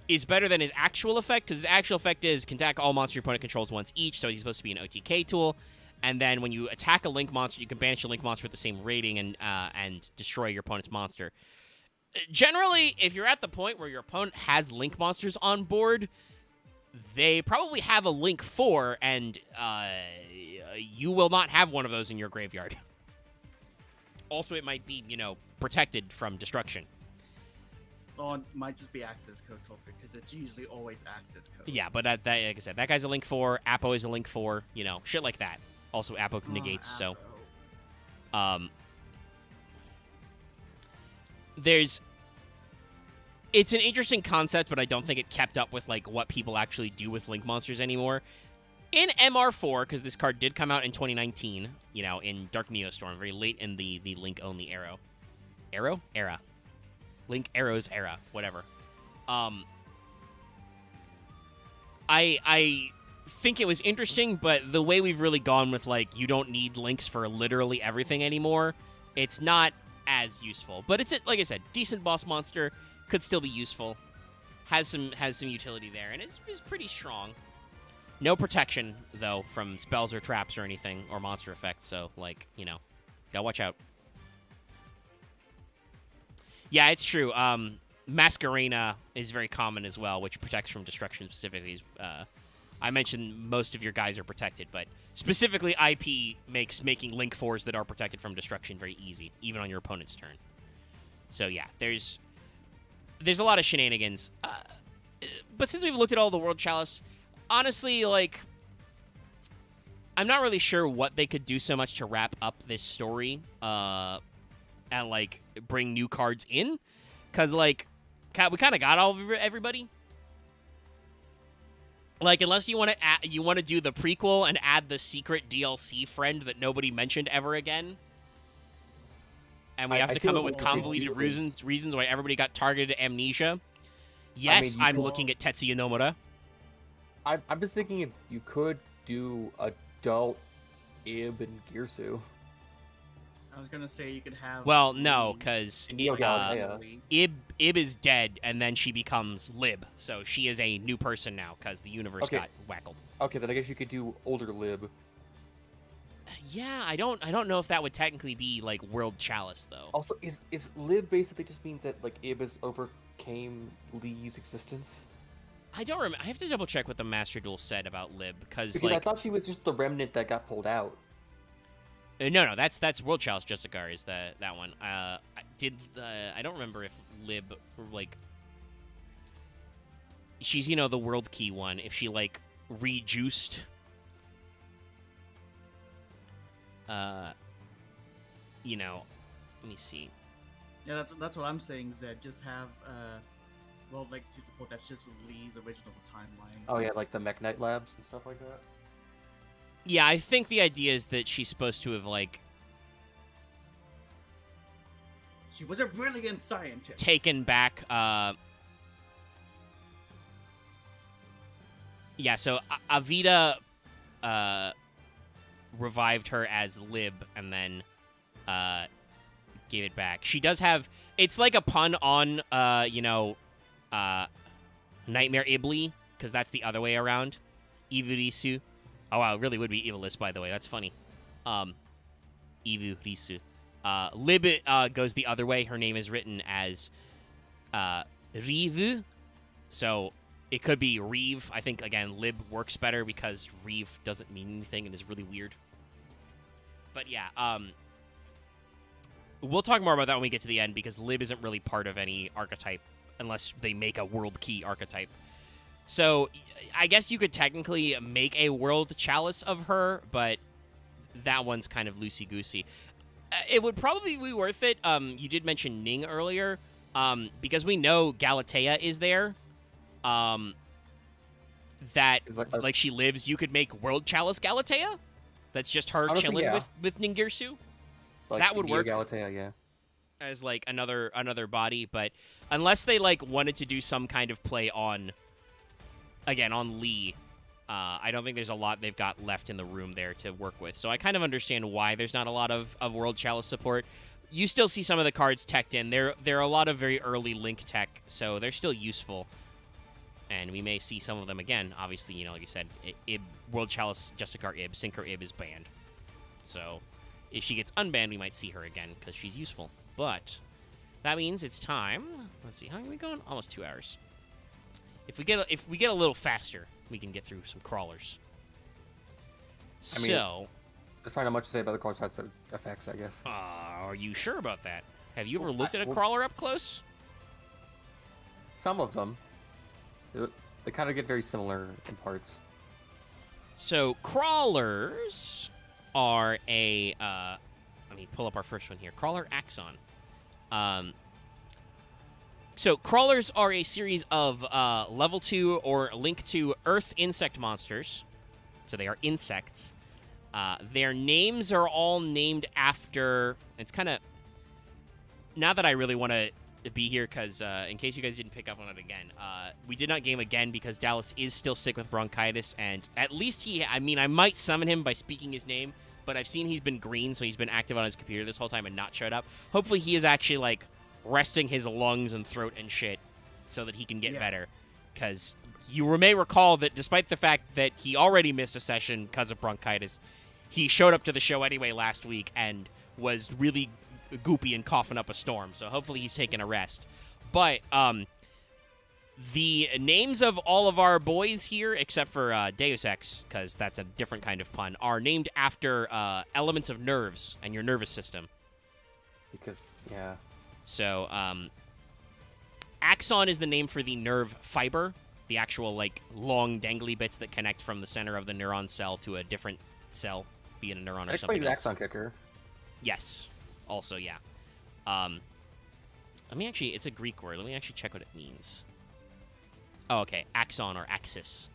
is better than his actual effect, because his actual effect is can attack all monster your opponent controls once each, so he's supposed to be an OTK tool. And then when you attack a Link monster, you can banish a Link monster with the same rating and destroy your opponent's monster. Generally, if you're at the point where your opponent has Link monsters on board, they probably have a Link 4, and you will not have one of those in your graveyard. Also, it might be, protected from destruction. Well, it might just be access code topic, because it's usually always access code. Yeah, but like I said, that guy's a Link 4, Apo is a Link 4, shit like that. Also, Apo negates, so... It's an interesting concept, but I don't think it kept up with, what people actually do with Link monsters anymore. In MR4, because this card did come out in 2019, in Dark Neostorm, very late in the Link-only era. Era. Link Arrows era, whatever. I think it was interesting, but the way we've really gone with, you don't need Links for literally everything anymore, it's not as useful. But it's, like I said, decent boss monster, could still be useful, has some utility there, and is pretty strong. No protection, though, from spells or traps or anything, or monster effects, so, Gotta watch out. Yeah, it's true. Masquerena is very common as well, which protects from destruction specifically. I mentioned most of your guys are protected, but specifically IP makes making Link 4s that are protected from destruction very easy, even on your opponent's turn. So yeah, there's a lot of shenanigans. But since we've looked at all the World Chalice, honestly, like, I'm not really sure what they could do so much to wrap up this story and, like, bring new cards in. Because, like, we kind of got all of everybody. Like, unless you want to do the prequel and add the secret DLC friend that nobody mentioned ever again. And we have to come up with convoluted reasons why everybody got targeted amnesia. Yes, I'm looking at Tetsuya Nomura. I'm just thinking if you could do adult Ib and Girsu. I was gonna say you could have. Well, no, because Ib Ib is dead, and then she becomes Lib, so she is a new person now because the universe got wackled. Okay, then I guess you could do older Lib. Yeah, I don't know if that would technically be like World Chalice though. Also, is Lib basically just means that like Ib has overcame Lee's existence? I don't remember. I have to double check what the Master Duel said about Lib because like I thought she was just the remnant that got pulled out. No, that's World Chalice Justicar is that one. I don't remember if Lib like she's the World Key one. If she like rejuiced, let me see. Yeah, that's what I'm saying, Zed. Just have World Legacy support. That's just Lee's original timeline. Oh yeah, like the Mech Knight Labs and stuff like that. Yeah, I think the idea is that she's supposed to have, like... She was a brilliant scientist. Taken back, Yeah, so Avita, revived her as Lib and then, gave it back. She does have... It's like a pun on, Nightmare Ibli, because that's the other way around. Ivurisu. Oh, wow, it really would be Evilist, by the way. That's funny. Ivu Risu. Lib goes the other way. Her name is written as Rivu. So it could be Reeve. I think, again, Lib works better because Reeve doesn't mean anything and is really weird. But yeah, we'll talk more about that when we get to the end because Lib isn't really part of any archetype unless they make a World Key archetype. So, I guess you could technically make a World Chalice of her, but that one's kind of loosey-goosey. It would probably be worth it. You did mention Ning earlier, because we know Galatea is there. That, like, she lives. You could make World Chalice Galatea. That's just her chilling with Ningirsu. Like, that would work. Galatea, yeah. As, like, another body, but unless they, like, wanted to do some kind of play on... Again, on Lee, I don't think there's a lot they've got left in the room there to work with. So I kind of understand why there's not a lot of World Chalice support. You still see some of the cards teched in. There are a lot of very early Link tech, so they're still useful. And we may see some of them again. Obviously, like you said, Ib, World Chalice Justicar Ib, Synchro Ib is banned. So if she gets unbanned, we might see her again because she's useful. But that means it's time. Let's see, how are we going? Almost 2 hours. If we get a little faster, we can get through some crawlers. I mean, there's probably not much to say about the crawler effects, I guess. Are you sure about that? Have you ever looked at a crawler up close? Some of them. They kind of get very similar in parts. So crawlers are a. Let me pull up our first one here. Crawler Axon. So, crawlers are a series of level 2 or link to Earth insect monsters. So, they are insects. Their names are all named after... It's kind of... Not that I really want to be here, because in case you guys didn't pick up on it again, we did not game again because Dallas is still sick with bronchitis, and at least I might summon him by speaking his name, but I've seen he's been green, so he's been active on his computer this whole time and not showed up. Hopefully he is actually, like... resting his lungs and throat and shit so that he can get better. Because you may recall that despite the fact that he already missed a session because of bronchitis, he showed up to the show anyway last week and was really goopy and coughing up a storm. So hopefully he's taking a rest. But the names of all of our boys here, except for Deus Ex, because that's a different kind of pun, are named after elements of nerves and your nervous system. Because, yeah. So, axon is the name for the nerve fiber, the actual, like, long, dangly bits that connect from the center of the neuron cell to a different cell, be it a neuron or something else. Axon kicker. Yes. Also, yeah. Let me actually, it's a Greek word. Let me actually check what it means. Oh, okay. Axon or axis.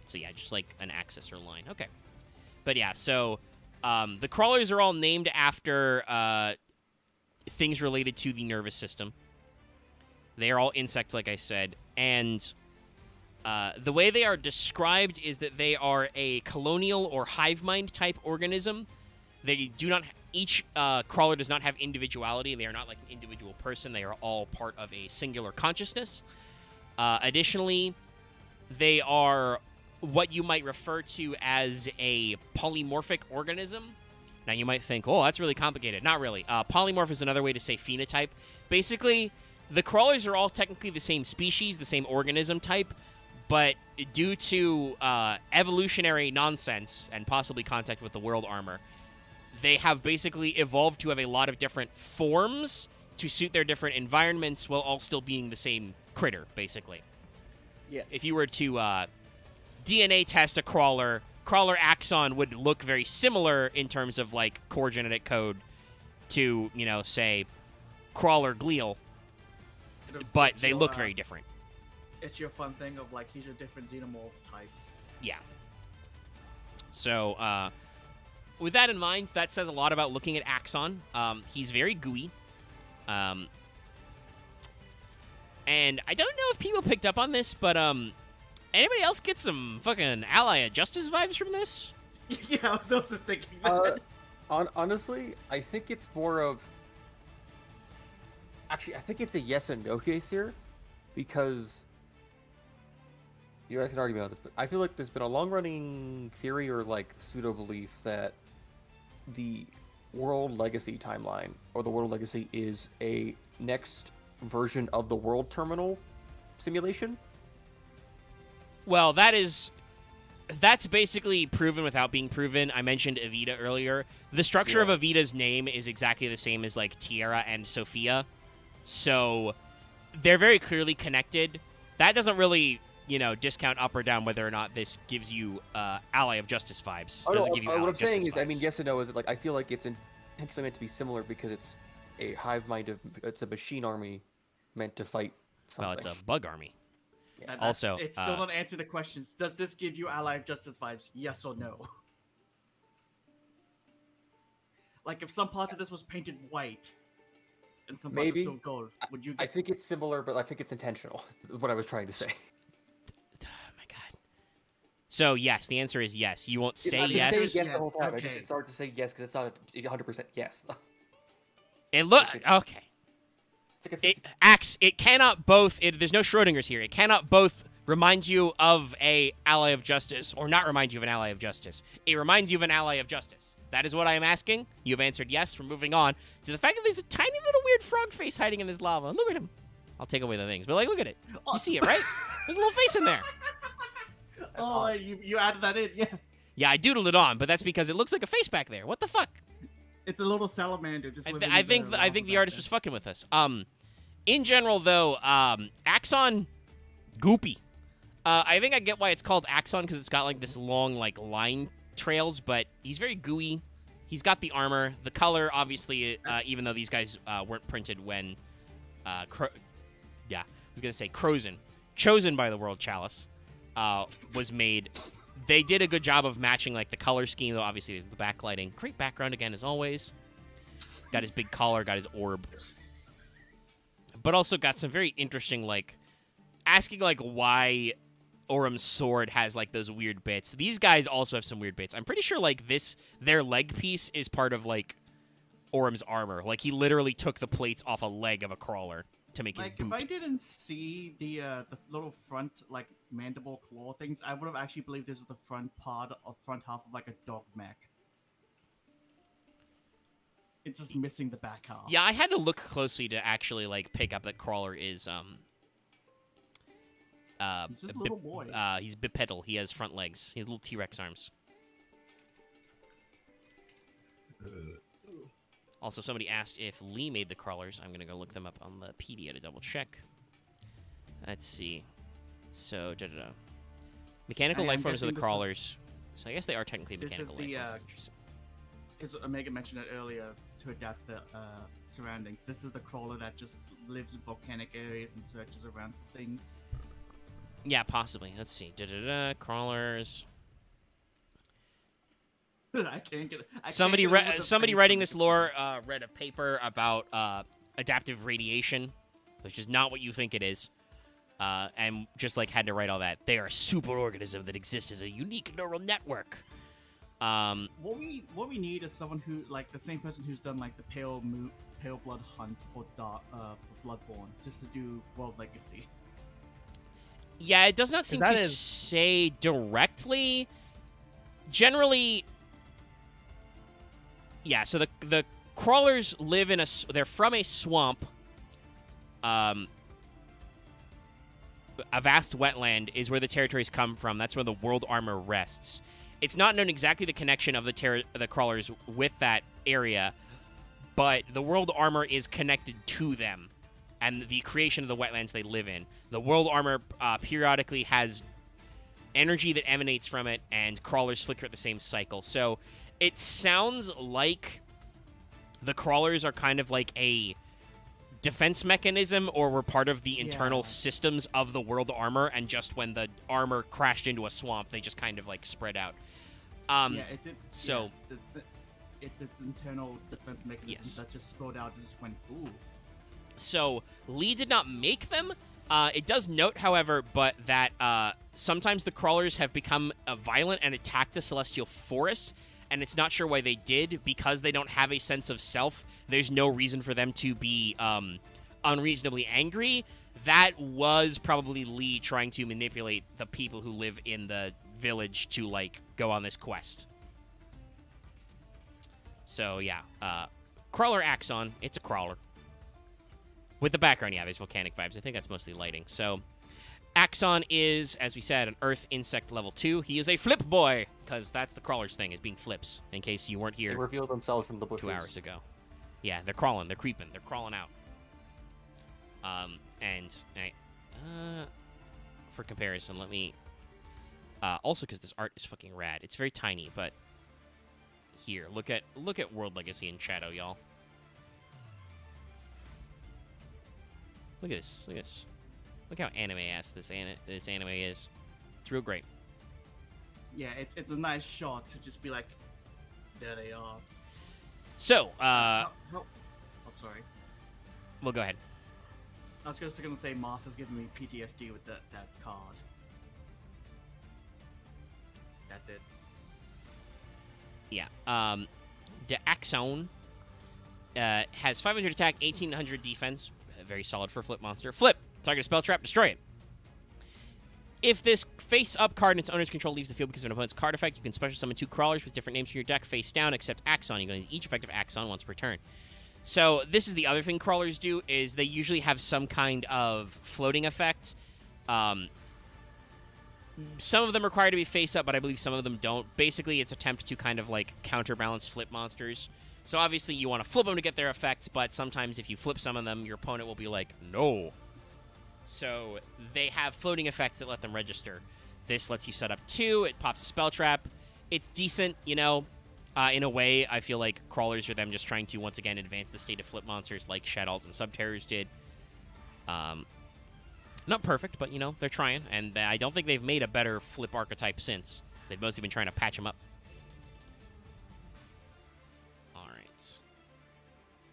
So, yeah, just like an axis or line. Okay. But, yeah, so the crawlers are all named after things related to the nervous system. They are all insects, like I said. And the way they are described is that they are a colonial or hive mind type organism. They do not... Each crawler does not have individuality. They are not like an individual person. They are all part of a singular consciousness. Additionally, they are what you might refer to as a polymorphic organism. Now, you might think, oh, that's really complicated. Not really. Polymorph is another way to say phenotype. Basically, the crawlers are all technically the same species, the same organism type, but due to evolutionary nonsense and possibly contact with the world armor, they have basically evolved to have a lot of different forms to suit their different environments while all still being the same critter, basically. Yes. If you were to DNA test a crawler axon would look very similar in terms of, like, core genetic code to, you know, say, crawler glial, but they look very different. It's your fun thing of, like, here's your different xenomorph types. Yeah. So, with that in mind, that says a lot about looking at Axon. He's very gooey. And I don't know if people picked up on this, but anybody else get some fucking Ally of Justice vibes from this? Yeah, I was also thinking that. Honestly, I think it's more of... Actually, I think it's a yes and no case here, because... You guys can argue about this, but I feel like there's been a long-running theory or, like, pseudo-belief that the World Legacy timeline, or the World Legacy, is a next version of the World Terminal simulation. Well, that's basically proven without being proven. I mentioned Evita earlier. The structure of Evita's name is exactly the same as, like, Tierra and Sophia. So they're very clearly connected. That doesn't really, you know, discount up or down whether or not this gives you Ally of Justice vibes. Oh, no, give you what I'm Justice saying is, vibes. I mean, yes and no. Is it like I feel like it's intentionally meant to be similar because it's a hive mind of, it's a machine army meant to fight something. Well, it's a bug army. And Also, it's still not answering the questions. Does this give you Ally of Justice vibes? Yes or no? Like, if some parts of this was painted white and some parts were still gold, would you? I think it's similar, but I think it's intentional. Is what I was trying to say. Oh my god. So yes, the answer is yes. You won't say I've been yes. saying yes the whole time. Okay. It's hard to say yes because it's not a 100% yes. It look okay. It's like It cannot both. There's no Schrodinger's here. It cannot both remind you of a ally of justice or not remind you of an ally of justice. It reminds you of an ally of justice. That is what I am asking. You have answered yes. We're moving on to the fact that there's a tiny little weird frog face hiding in this lava. Look at him. I'll take away the things, but like, look at it. You see it, right? There's a little face in there. Oh, you added that in, yeah. Yeah, I doodled it on, but that's because it looks like a face back there. What the fuck? It's a little salamander. Just I think the artist was fucking with us. In general, though, Axon, goopy. I think I get why it's called Axon because it's got like this long like line trails, but he's very gooey. He's got the armor, the color. Obviously, even though these guys weren't printed when, I was gonna say Crozen, chosen by the World Chalice, was made. They did a good job of matching like the color scheme, though. Obviously, there's the backlighting. Great background again, as always. Got his big collar, got his orb. But also got some very interesting, like, asking, like, why Orum's sword has, like, those weird bits. These guys also have some weird bits. I'm pretty sure, like, their leg piece is part of, like, Orum's armor. Like, he literally took the plates off a leg of a crawler to make his boot. If I didn't see the little front, like, mandible claw things, I would have actually believed this is the front half of, like, a dog mech. It's just missing the back half. Yeah, I had to look closely to actually like pick up that Crawler is He's just a little boy. he's bipedal. He has front legs. He has little T-Rex arms. Also, somebody asked if Lee made the crawlers. I'm gonna go look them up on the Pedia to double check. Let's see. So, mechanical life forms of the crawlers. So I guess they are technically mechanical life forms. Interesting. Because Omega mentioned it earlier, to adapt the surroundings. This is the crawler that just lives in volcanic areas and searches around for things. Yeah, possibly. Let's see. Crawlers. I can't get it. Somebody writing this lore read a paper about adaptive radiation, which is not what you think it is, and just like had to write all that. They are a superorganism that exists as a unique neural network. What we need is someone who, like, the same person who's done like the Pale Blood Hunt for Bloodborne, just to do World Legacy. Yeah, it does not seem to say directly. Generally. Yeah, so the crawlers live in they're from a swamp. A vast wetland is where the territories come from. That's where the world armor rests. It's not known exactly the connection of the crawlers with that area, but the world armor is connected to them and the creation of the wetlands they live in. The world armor periodically has energy that emanates from it, and crawlers flicker at the same cycle. So it sounds like the crawlers are kind of like a defense mechanism, or were part of the internal systems of the world armor, and just when the armor crashed into a swamp, they just kind of like spread out. It's its internal defense mechanism that just spread out and just went, ooh. So Lee did not make them. It does note, however, but that sometimes the crawlers have become violent and attacked the Celestial Forest, and it's not sure why they did. Because they don't have a sense of self, there's no reason for them to be unreasonably angry. That was probably Lee trying to manipulate the people who live in the village to, like, go on this quest. So, yeah. Crawler Axon. It's a crawler. With the background, yeah, there's volcanic vibes. I think that's mostly lighting. So, Axon is, as we said, an Earth Insect level 2. He is a flip boy, because that's the crawler's thing, is being flips, in case you weren't here. They reveal themselves from the bushes 2 hours ago. Yeah, they're crawling, they're creeping, they're crawling out. For comparison, let me... also, because this art is fucking rad. It's very tiny, but... Here, look at World Legacy in shadow, y'all. Look at this. Look at this. Look how anime-ass this anime is. It's real great. Yeah, it's a nice shot to just be like, there they are. So, I'm sorry. Well, go ahead. I was just gonna say Martha's giving me PTSD with that card. That's it. Yeah. The Axon has 500 attack, 1800 defense. Very solid for a flip monster. Flip! Target a spell trap, destroy it. If this face-up card in its owner's control leaves the field because of an opponent's card effect, you can special summon 2 crawlers with different names from your deck face down, except Axon. You can use each effective Axon once per turn. So this is the other thing crawlers do, is they usually have some kind of floating effect. Some of them require to be face-up, but I believe some of them don't. Basically, it's attempt to kind of like counterbalance flip monsters. So obviously you want to flip them to get their effect, but sometimes if you flip some of them, your opponent will be like, no. So they have floating effects that let them register. This lets you set up 2. It pops a spell trap. It's decent, you know. In a way, I feel like crawlers are them just trying to, once again, advance the state of flip monsters like Shaddolls and Subterrors did. Not perfect, but, you know, they're trying. And I don't think they've made a better flip archetype since. They've mostly been trying to patch them up. All right.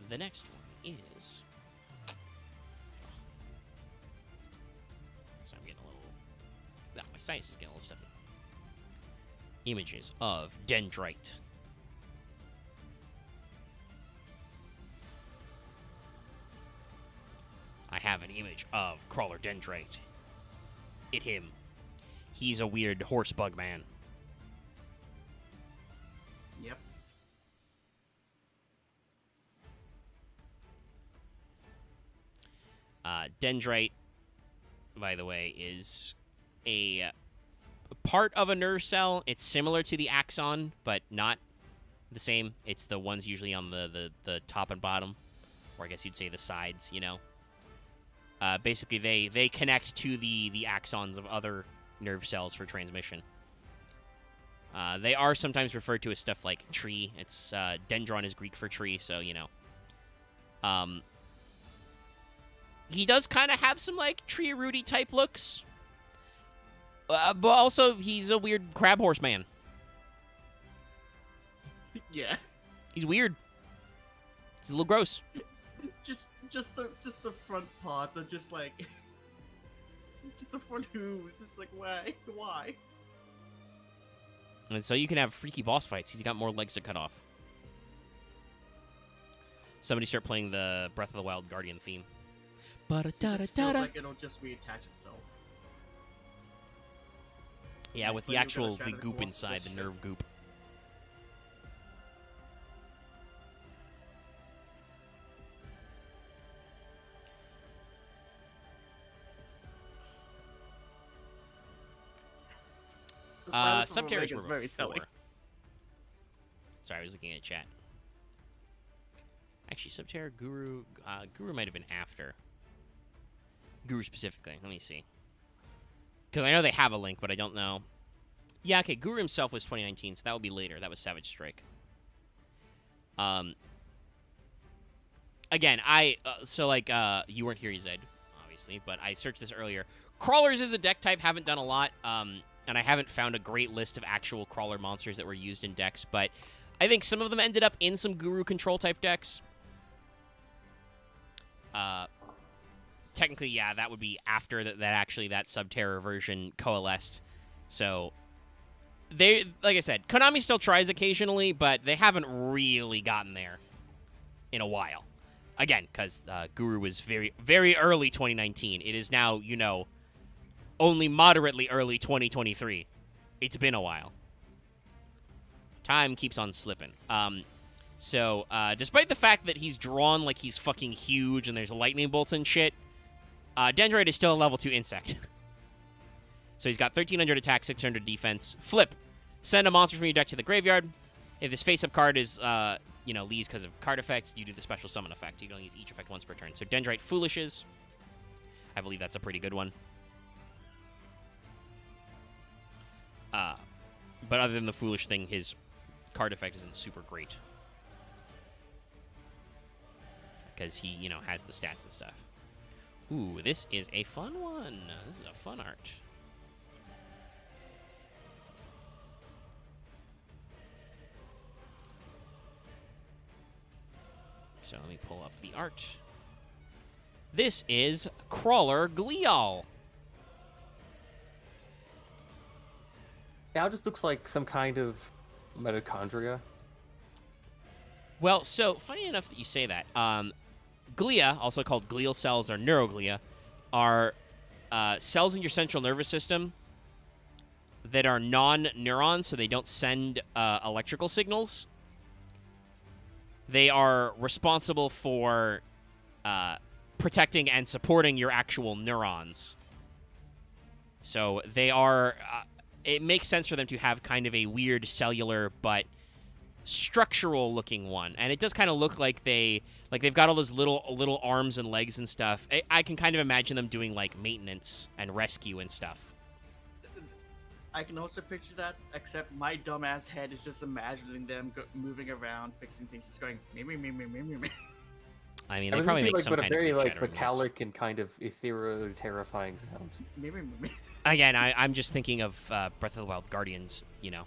The next one is... So I'm getting a little... my size is getting a little stuffy. Images of Dendrite. I have an image of Crawler Dendrite. It him. He's a weird horse bug man. Yep. Dendrite, by the way, is a part of a nerve cell. It's similar to the axon, but not the same. It's the ones usually on the top and bottom, or I guess you'd say the sides, you know. Basically, they connect to the axons of other nerve cells for transmission. They are sometimes referred to as stuff like tree. It's dendron is Greek for tree, so, you know. He does kind of have some, like, tree rooty type looks. But also, he's a weird crab horse man. Yeah. He's weird. It's a little gross. Just the front parts are just like just the front hooves. It's like why? And so you can have freaky boss fights. He's got more legs to cut off. Somebody start playing the Breath of the Wild Guardian theme. It feels like it'll just reattach itself. Yeah, with the actual the goop inside, the nerve goop. Subterra's were very telling. before. Sorry, I was looking at chat. Actually, Subterra, Guru might have been after. Guru specifically. Let me see. Because I know they have a link, but I don't know. Yeah, okay, Guru himself was 2019, so that would be later. That was Savage Strike. Again, you weren't here, Zed, obviously, but I searched this earlier. Crawlers is a deck type, haven't done a lot, and I haven't found a great list of actual crawler monsters that were used in decks, but I think some of them ended up in some Guru control type decks. Technically, yeah, that would be after that Subterra version coalesced. So, they, like I said, Konami still tries occasionally, but they haven't really gotten there in a while. Again, because Guru was very, very early 2019. It is now, you know, only moderately early 2023. It's been a while. Time keeps on slipping. So, despite the fact that he's drawn like he's fucking huge and there's lightning bolts and shit, Dendrite is still a level 2 insect. So he's got 1300 attack, 600 defense. Flip. Send a monster from your deck to the graveyard. If this face-up card is, leaves because of card effects, you do the special summon effect. You can only use each effect once per turn. So Dendrite Foolishes. I believe that's a pretty good one. But other than the Foolish thing, his card effect isn't super great. Because he, you know, has the stats and stuff. Ooh, this is a fun one. This is a fun art. So let me pull up the art. This is Crawler Glial. Now it just looks like some kind of mitochondria. Well, so funny enough that you say that. Glia, also called glial cells or neuroglia, are cells in your central nervous system that are non-neurons, so they don't send electrical signals. They are responsible for protecting and supporting your actual neurons. So they are... it makes sense for them to have kind of a weird cellular but structural looking one, and it does kind of look like they've got all those little arms and legs and stuff. I can kind of imagine them doing like maintenance and rescue and stuff. I can also picture that, except my dumbass head is just imagining them moving around, fixing things, just going me. I mean, they probably make like, some but kind a very of like metallic and kind of ethereal, terrifying sounds. Again, I'm just thinking of Breath of the Wild Guardians, you know.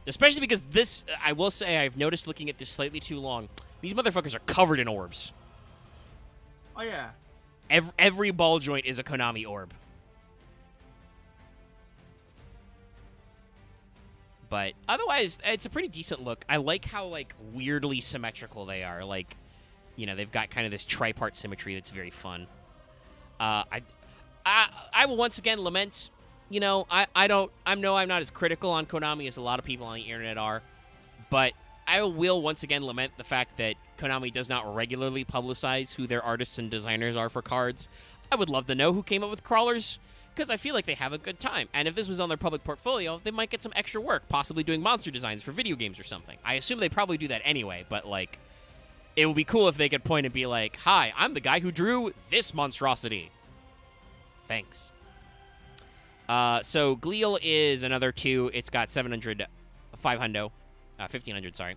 Especially because this, I will say, I've noticed looking at this slightly too long, these motherfuckers are covered in orbs. Oh, yeah. Every ball joint is a Konami orb. But otherwise, it's a pretty decent look. I like how, like, weirdly symmetrical they are. Like, you know, they've got kind of this tripart symmetry that's very fun. I will once again lament, you know, I'm not as critical on Konami as a lot of people on the internet are, but I will once again lament the fact that Konami does not regularly publicize who their artists and designers are for cards. I would love to know who came up with crawlers, because I feel like they have a good time. And if this was on their public portfolio, they might get some extra work, possibly doing monster designs for video games or something. I assume they probably do that anyway, but, like, it would be cool if they could point and be like, hi, I'm the guy who drew this monstrosity. Thanks. So Glial is another 2. It's got 1,500, sorry.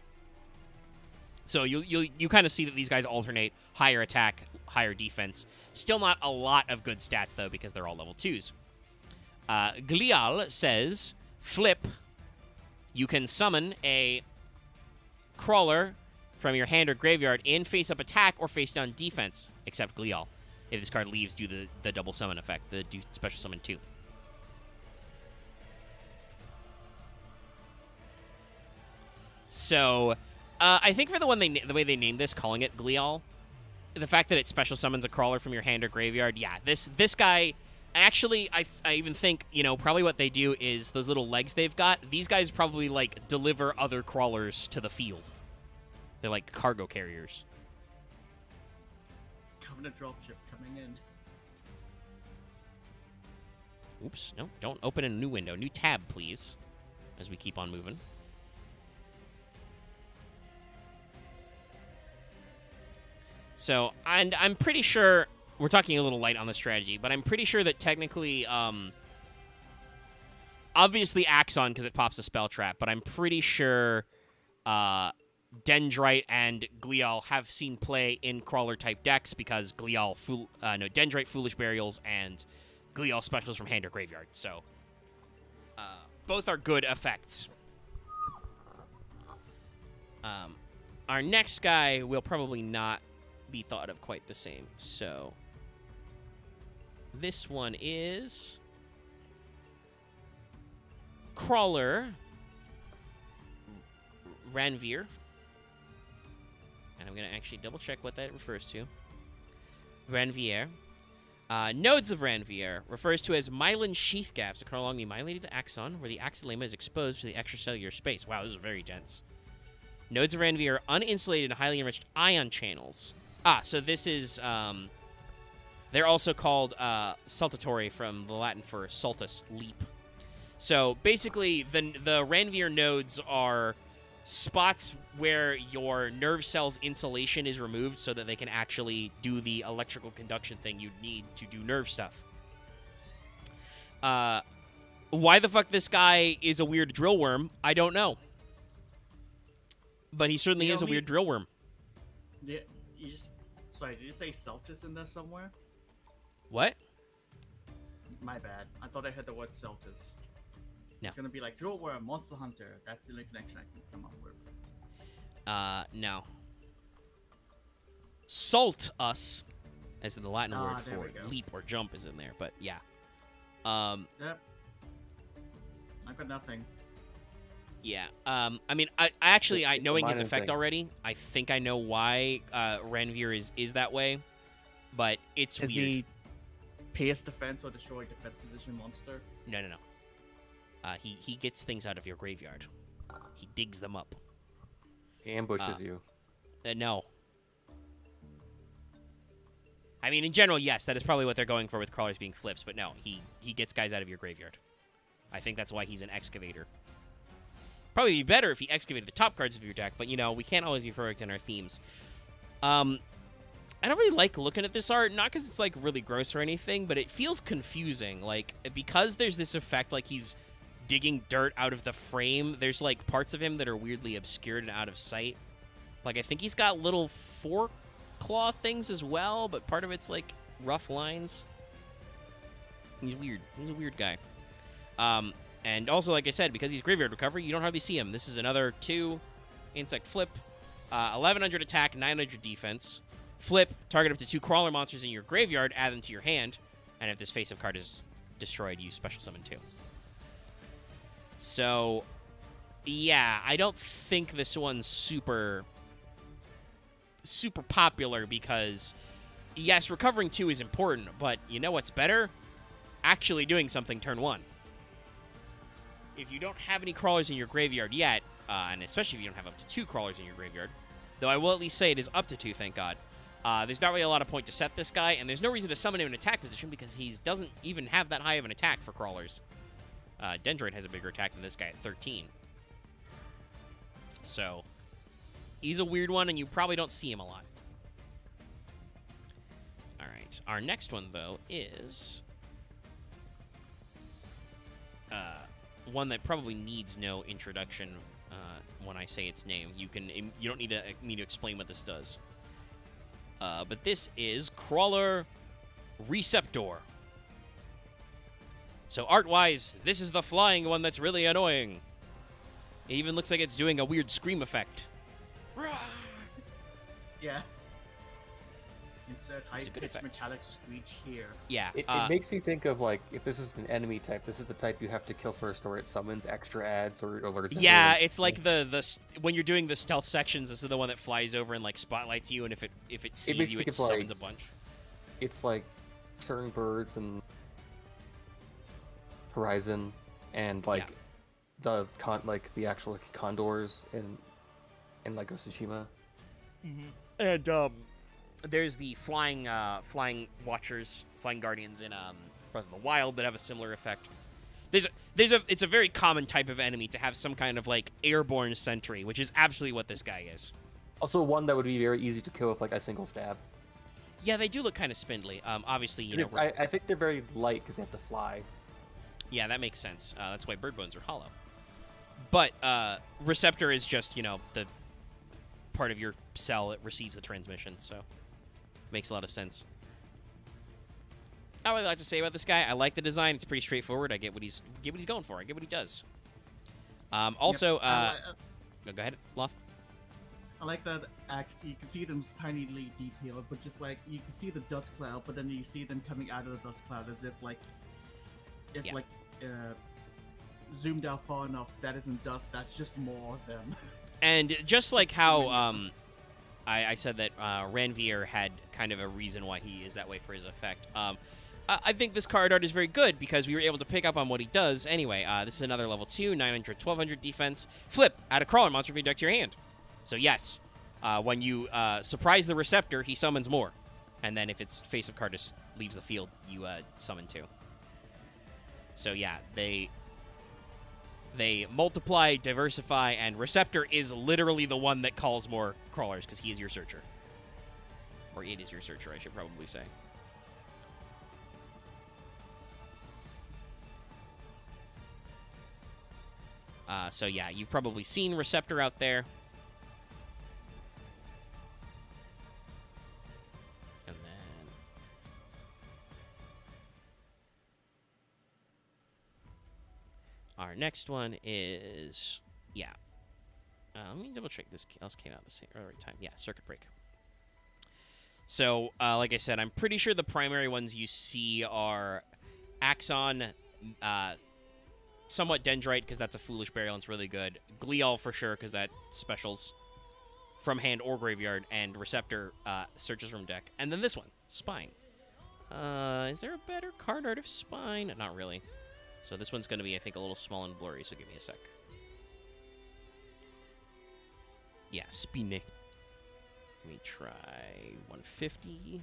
So you kind of see that these guys alternate higher attack, higher defense. Still not a lot of good stats, though, because they're all level 2s. Glial says, flip, you can summon a crawler from your hand or graveyard in face-up attack or face-down defense, except Glial. If this card leaves, do the double summon effect, do special summon 2. So, I think for the way they named this, calling it Glial, the fact that it special summons a crawler from your hand or graveyard, yeah, this guy, actually, I even think, probably what they do is those little legs they've got, these guys probably, like, deliver other crawlers to the field. They're like cargo carriers. Covenant dropship coming in. Oops, no, don't open a new window. New tab, please, as we keep on moving. So, and I'm pretty sure, we're talking a little light on the strategy, but I'm pretty sure that technically, obviously Axon, because it pops a spell trap, but I'm pretty sure Dendrite and Glial have seen play in crawler-type decks, because Dendrite Foolish Burials and Glial specials from hand or graveyard, so both are good effects. Our next guy will probably not be thought of quite the same. So this one is Crawler Ranveer. And I'm going to actually double check what that refers to. Ranveer. Nodes of Ranveer refers to as myelin sheath gaps occur along the myelinated axon where the axillema is exposed to the extracellular space. Wow, this is very dense. Nodes of Ranveer are uninsulated and highly enriched ion channels. So this is, they're also called saltatori, from the Latin for saltus, leap. So basically, the Ranveer nodes are spots where your nerve cell's insulation is removed so that they can actually do the electrical conduction thing you need to do nerve stuff. Why the fuck this guy is a weird drill worm, I don't know. But he certainly is a weird drill worm. Yeah, sorry, did you say Celtis in there somewhere? What? My bad. I thought I heard the word Celtis. No. It's gonna be like drill worm, Monster Hunter. That's the only connection I can come up with. No. Salt us, as in the Latin word for leap or jump, is in there. But yeah. Yep. I've got nothing. Yeah. I mean, I knowing his effect already, I think I know why Ranveer is that way. But it's weird. Is he pierce defense or destroy defense position monster? No. He gets things out of your graveyard. He digs them up. He ambushes you. No. I mean, in general, yes, that is probably what they're going for with crawlers being flips. But no, he gets guys out of your graveyard. I think that's why he's an excavator. Probably be better if he excavated the top cards of your deck, but, we can't always be perfect in our themes. I don't really like looking at this art, not because it's, like, really gross or anything, but it feels confusing. Like, because there's this effect, like, he's digging dirt out of the frame, there's, like, parts of him that are weirdly obscured and out of sight. Like, I think he's got little four-claw things as well, but part of it's, like, rough lines. He's weird. He's a weird guy. And also, like I said, because he's graveyard recovery, you don't hardly see him. This is another 2 insect flip, 1100 attack, 900 defense. Flip, target up to 2 crawler monsters in your graveyard, add them to your hand, and if this face-up card is destroyed, you special summon 2. So, yeah, I don't think this one's super popular because, yes, recovering 2 is important, but you know what's better? Actually doing something turn 1. if you don't have any crawlers in your graveyard yet, and especially if you don't have up to 2 crawlers in your graveyard, though I will at least say it is up to 2, thank God, there's not really a lot of point to set this guy, and there's no reason to summon him in attack position because he doesn't even have that high of an attack for crawlers. Dendroid has a bigger attack than this guy at 13. So, he's a weird one, and you probably don't see him a lot. Alright, our next one, though, is one that probably needs no introduction when I say its name. You don't need me to explain what this does. But this is Crawler Receptor. So art-wise, this is the flying one that's really annoying. It even looks like it's doing a weird scream effect. Yeah. Insert high-pitched metallic screech here. Yeah. It makes you think of, like, if this is an enemy type, this is the type you have to kill first, or it summons extra ads or alerts. Yeah, it's like the when you're doing the stealth sections, this is the one that flies over and, like, spotlights you, and if it sees you, it summons a bunch. It's like certain birds and Horizon, and like the actual condors in like Ghost of Tsushima. And there's the flying watchers, flying guardians in Breath of the Wild that have a similar effect. It's a very common type of enemy to have some kind of like airborne sentry, which is absolutely what this guy is. Also, one that would be very easy to kill with like a single stab. Yeah, they do look kind of spindly. Obviously, you know. I think they're very light because they have to fly. Yeah, that makes sense. That's why bird bones are hollow. But Receptor is just, you know, the part of your cell that receives the transmission, so makes a lot of sense. I would like to say about this guy, I like the design. It's pretty straightforward. I get what he's going for. I get what he does. Also, go ahead, Loft. I like that you can see them tinily detailed, but just like you can see the dust cloud, but then you see them coming out of the dust cloud as if zoomed out far enough, that isn't dust, that's just more of them. And just like how I said that Ranvier had kind of a reason why he is that way for his effect. I think this card art is very good because we were able to pick up on what he does. Anyway, this is another level 2, 900, 1200 defense. Flip, add a crawler monster from your deck to your hand. So yes, when you surprise the Receptor, he summons more. And then if its face-up card just leaves the field, you summon 2. So yeah, they multiply, diversify, and Receptor is literally the one that calls more crawlers because he is your searcher. Or it is your searcher, I should probably say. So yeah, you've probably seen Receptor out there. And then our next one is, let me double check this else came out at the same right time. Yeah, Circuit Break. So, like I said, I'm pretty sure the primary ones you see are Axon, somewhat Dendrite, because that's a Foolish Burial and it's really good. Glial for sure, because that specials from hand or graveyard, and Receptor searches from deck. And then this one, Spine. Is there a better card art of Spine? Not really. So this one's going to be, I think, a little small and blurry, so give me a sec. Yeah, Spine. Let me try 150.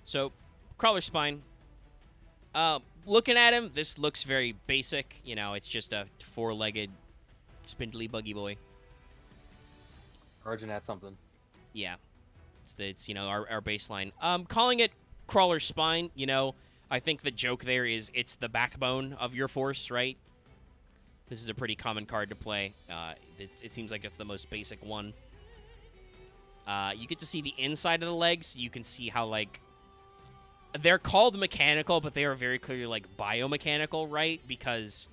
So, Crawler Spine. Looking at him, this looks very basic. You know, it's just a 4-legged, spindly buggy boy. Origin had something. Yeah. It's you know, our baseline. Calling it Crawler Spine, you know, I think the joke there is it's the backbone of your force, right? This is a pretty common card to play. It seems like it's the most basic one. You get to see the inside of the legs. You can see how, like, they're called mechanical, but they are very clearly, like, biomechanical, right? Because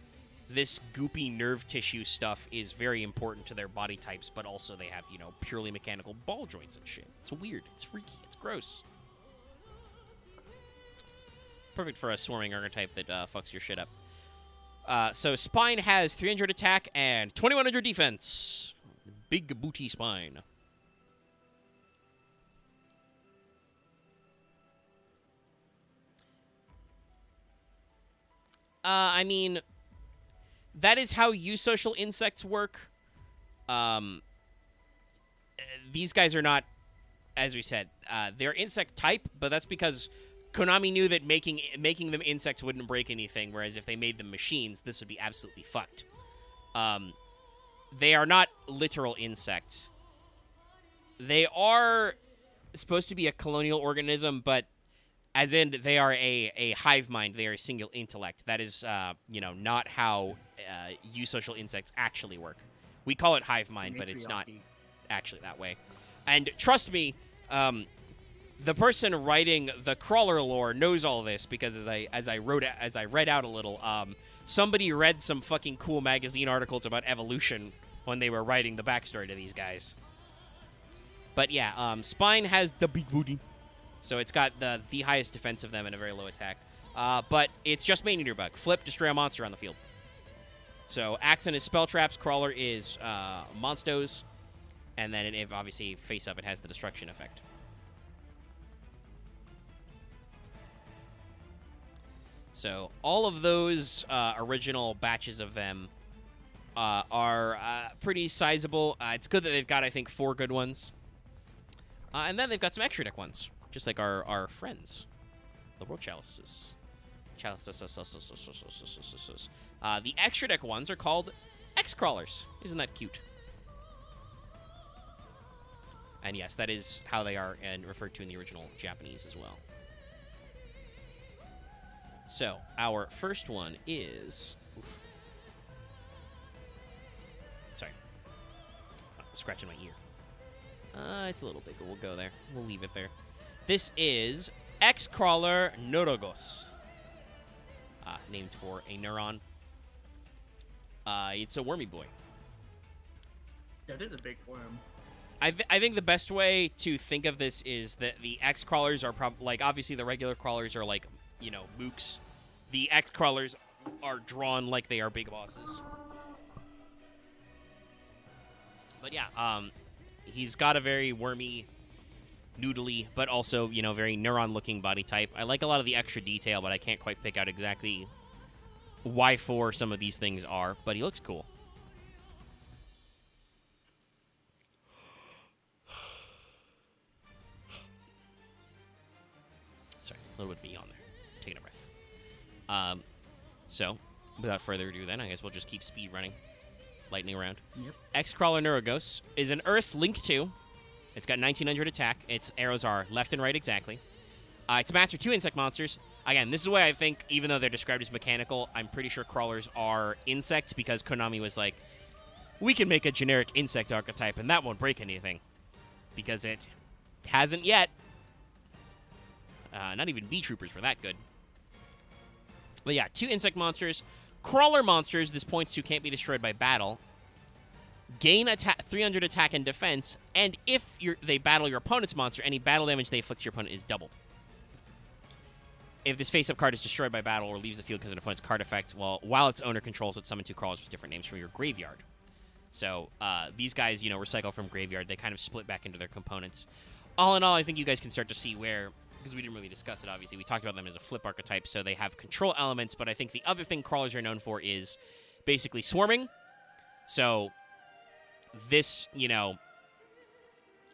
this goopy nerve tissue stuff is very important to their body types, but also they have, you know, purely mechanical ball joints and shit. It's weird. It's freaky. It's gross. Perfect for a swarming archetype that fucks your shit up. So Spine has 300 attack and 2100 defense. Big booty Spine. I mean, that is how eusocial insects work. These guys are not, as we said, they're insect type, but that's because Konami knew that making them insects wouldn't break anything, whereas if they made them machines, this would be absolutely fucked. They are not literal insects. They are supposed to be a colonial organism, but as in they are a hive mind. They are a single intellect. That is, not how eusocial insects actually work. We call it hive mind, but it's not actually that way. And trust me, the person writing the crawler lore knows all this because as I read out a little, somebody read some fucking cool magazine articles about evolution when they were writing the backstory to these guys. But yeah, Spine has the big booty, so it's got the highest defense of them and a very low attack. But it's just Maneater Bug. Flip, destroy a monster on the field. So Accent is Spell Traps, Crawler is Monstos, and then if obviously face up, it has the destruction effect. So all of those original batches of them are pretty sizable. It's good that they've got, I think, 4 good ones. And then they've got some extra deck ones, just like our friends, the World Chalices. The extra deck ones are called X-Crawlers. Isn't that cute? And yes, that is how they are and referred to in the original Japanese as well. So, our first one is... Sorry. Scratching my ear. It's a little big, but we'll go there. We'll leave it there. This is X-Crawler Neurogos. Named for a neuron. It's a wormy boy. That is a big worm. I think the best way to think of this is that the X-Crawlers are obviously the regular crawlers are mooks. The X-Crawlers are drawn like they are big bosses. But yeah, he's got a very wormy, noodly, but also, very neuron-looking body type. I like a lot of the extra detail, but I can't quite pick out exactly why for some of these things are, but he looks cool. Sorry, a little bit of me on there. Taking a breath. So, without further ado then, I guess we'll just keep speed running. Lightning around. Yep. X-Crawler Neurogos is an Earth Link 2. It's got 1900 attack. Its arrows are left and right exactly. It's a master 2 insect monsters. Again, this is why I think, even though they're described as mechanical, I'm pretty sure crawlers are insects because Konami was like, we can make a generic insect archetype and that won't break anything. Because it hasn't yet. Not even B-Troopers were that good. But yeah, 2 insect monsters. Crawler monsters, this points to can't be destroyed by battle. Gain 300 attack and defense, and if they battle your opponent's monster, any battle damage they inflict to your opponent is doubled. If this face-up card is destroyed by battle or leaves the field because of an opponent's card effect, while its owner controls it, summon 2 crawlers with different names from your graveyard. So these guys, recycle from graveyard. They kind of split back into their components. All in all, I think you guys can start to see where... Because we didn't really discuss it, obviously. We talked about them as a flip archetype, so they have control elements, but I think the other thing crawlers are known for is basically swarming. So this,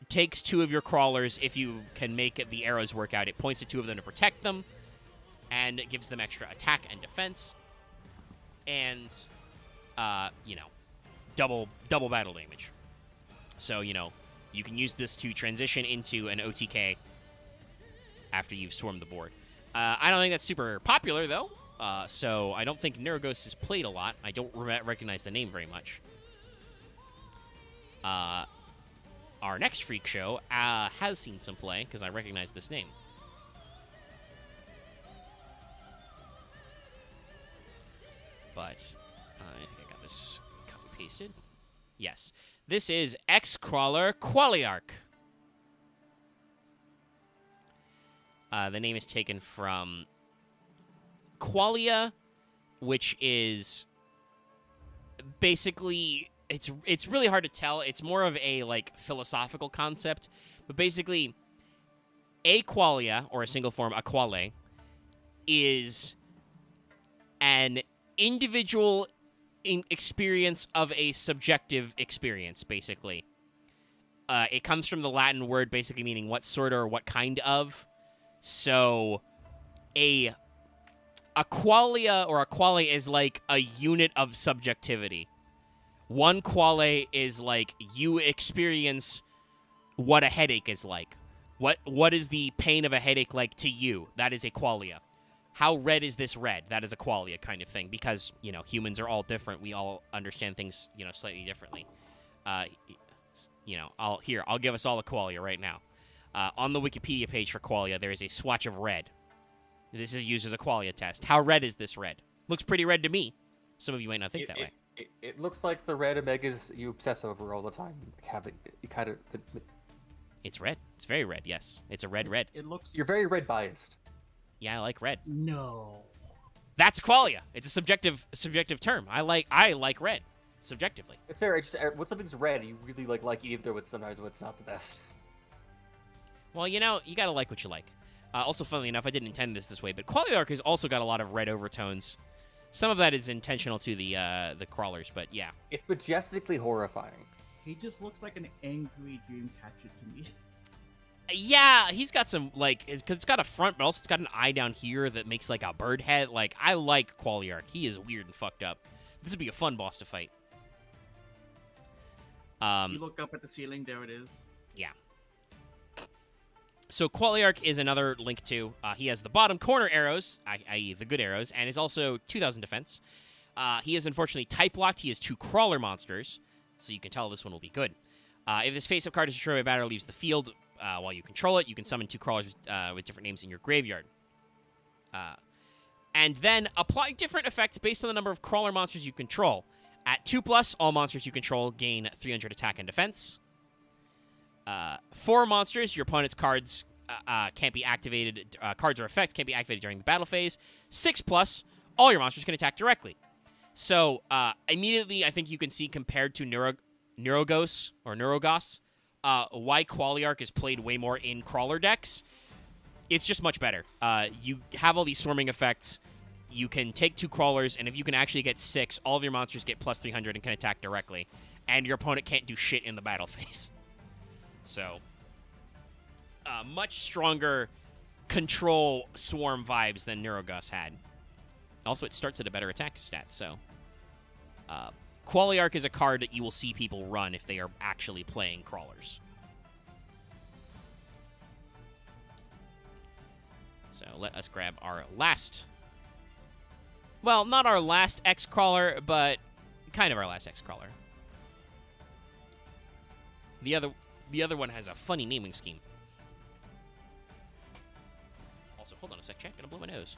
takes 2 of your crawlers. If you can make the arrows work out, it points to 2 of them to protect them, and it gives them extra attack and defense, and, double battle damage. So, you can use this to transition into an OTK after you've swarmed the board. I don't think that's super popular, though, so I don't think Neurogos is played a lot. I don't recognize the name very much. Our next freak show has seen some play, because I recognize this name. But I think I got this copy-pasted. Yes. This is X-Crawler Qualiarch. The name is taken from qualia, which is basically it's really hard to tell. It's more of a philosophical concept, but basically, a qualia or a single form a quale is an individual experience of a subjective experience, basically. It comes from the Latin word basically meaning what sort or what kind of. So a qualia or a quale is like a unit of subjectivity. One quale is like you experience what a headache is like. What is the pain of a headache like to you? That is a qualia. How red is this red? That is a qualia kind of thing, because, humans are all different. We all understand things, slightly differently. I'll give us all a qualia right now. On the Wikipedia page for qualia, there is a swatch of red. This is used as a qualia test. How red is this red? Looks pretty red to me. Some of you might not think that way. It looks like the red omegas you obsess over all the time. It's red. It's very red, yes. It's a red. It looks... You're very red biased. Yeah, I like red. No. That's qualia. It's a subjective term. I like red, subjectively. It's fair. When something's red, you really like it, even though sometimes it's not the best. Well, you gotta like what you like. Also, funnily enough, I didn't intend this way, but Qualyark has also got a lot of red overtones. Some of that is intentional to the crawlers, but yeah. It's majestically horrifying. He just looks like an angry Dreamcatcher to me. Yeah, he's got some, because it's got a front, but also it's got an eye down here that makes, like, a bird head. Like, I like Qualyark. He is weird and fucked up. This would be a fun boss to fight. You look up at the ceiling, there it is. Yeah. So Qualyark is another Link 2. He has the bottom corner arrows, i.e. the good arrows, and is also 2,000 defense. He is unfortunately type-locked. He has 2 crawler monsters, so you can tell this one will be good. If this face-up card is destroyed by battle or leaves the field while you control it, you can summon 2 crawlers with different names in your graveyard. And then apply different effects based on the number of crawler monsters you control. At 2+, all monsters you control gain 300 attack and defense. 4 monsters, your opponent's cards can't be activated. Cards or effects can't be activated during the battle phase. 6+, all your monsters can attack directly. So immediately, I think you can see compared to Neurogos why Qualyark is played way more in crawler decks. It's just much better. You have all these swarming effects. You can take 2 crawlers, and if you can actually get 6, all of your monsters get plus 300 and can attack directly. And your opponent can't do shit in the battle phase. So, much stronger control swarm vibes than Neurogos had. Also, it starts at a better attack stat, so... Qualyark is a card that you will see people run if they are actually playing crawlers. So, let us grab our last... Well, not our last X-Crawler, but kind of our last X-Crawler. The other one has a funny naming scheme. Also, hold on a sec, chat. Gonna blow my nose.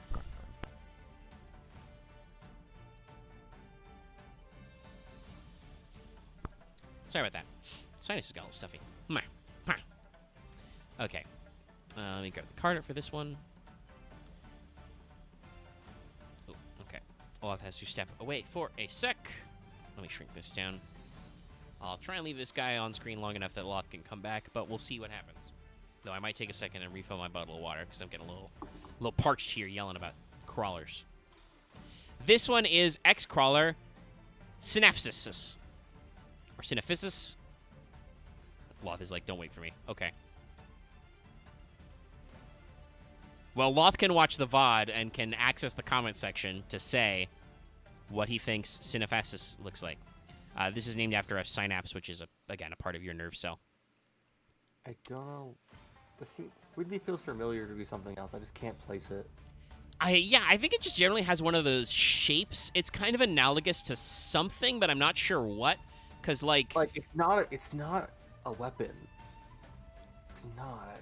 Sorry about that. Sinus got a little stuffy. Okay. Let me grab the card for this one. Oh, okay. Olaf has to step away for a sec. Let me shrink this down. I'll try and leave this guy on screen long enough that Loth can come back, but we'll see what happens. Though I might take a second and refill my bottle of water because I'm getting a little parched here yelling about crawlers. This one is X-Crawler Synapsis. Or Synaphysis. Loth is like, don't wait for me. Okay. Well, Loth can watch the VOD and can access the comment section to say what he thinks Synaphysis looks like. This is named after a synapse, which is, again, a part of your nerve cell. I don't know. This weirdly feels familiar to be something else. I just can't place it. I think it just generally has one of those shapes. It's kind of analogous to something, but I'm not sure what. Because, like it's not a weapon. It's not.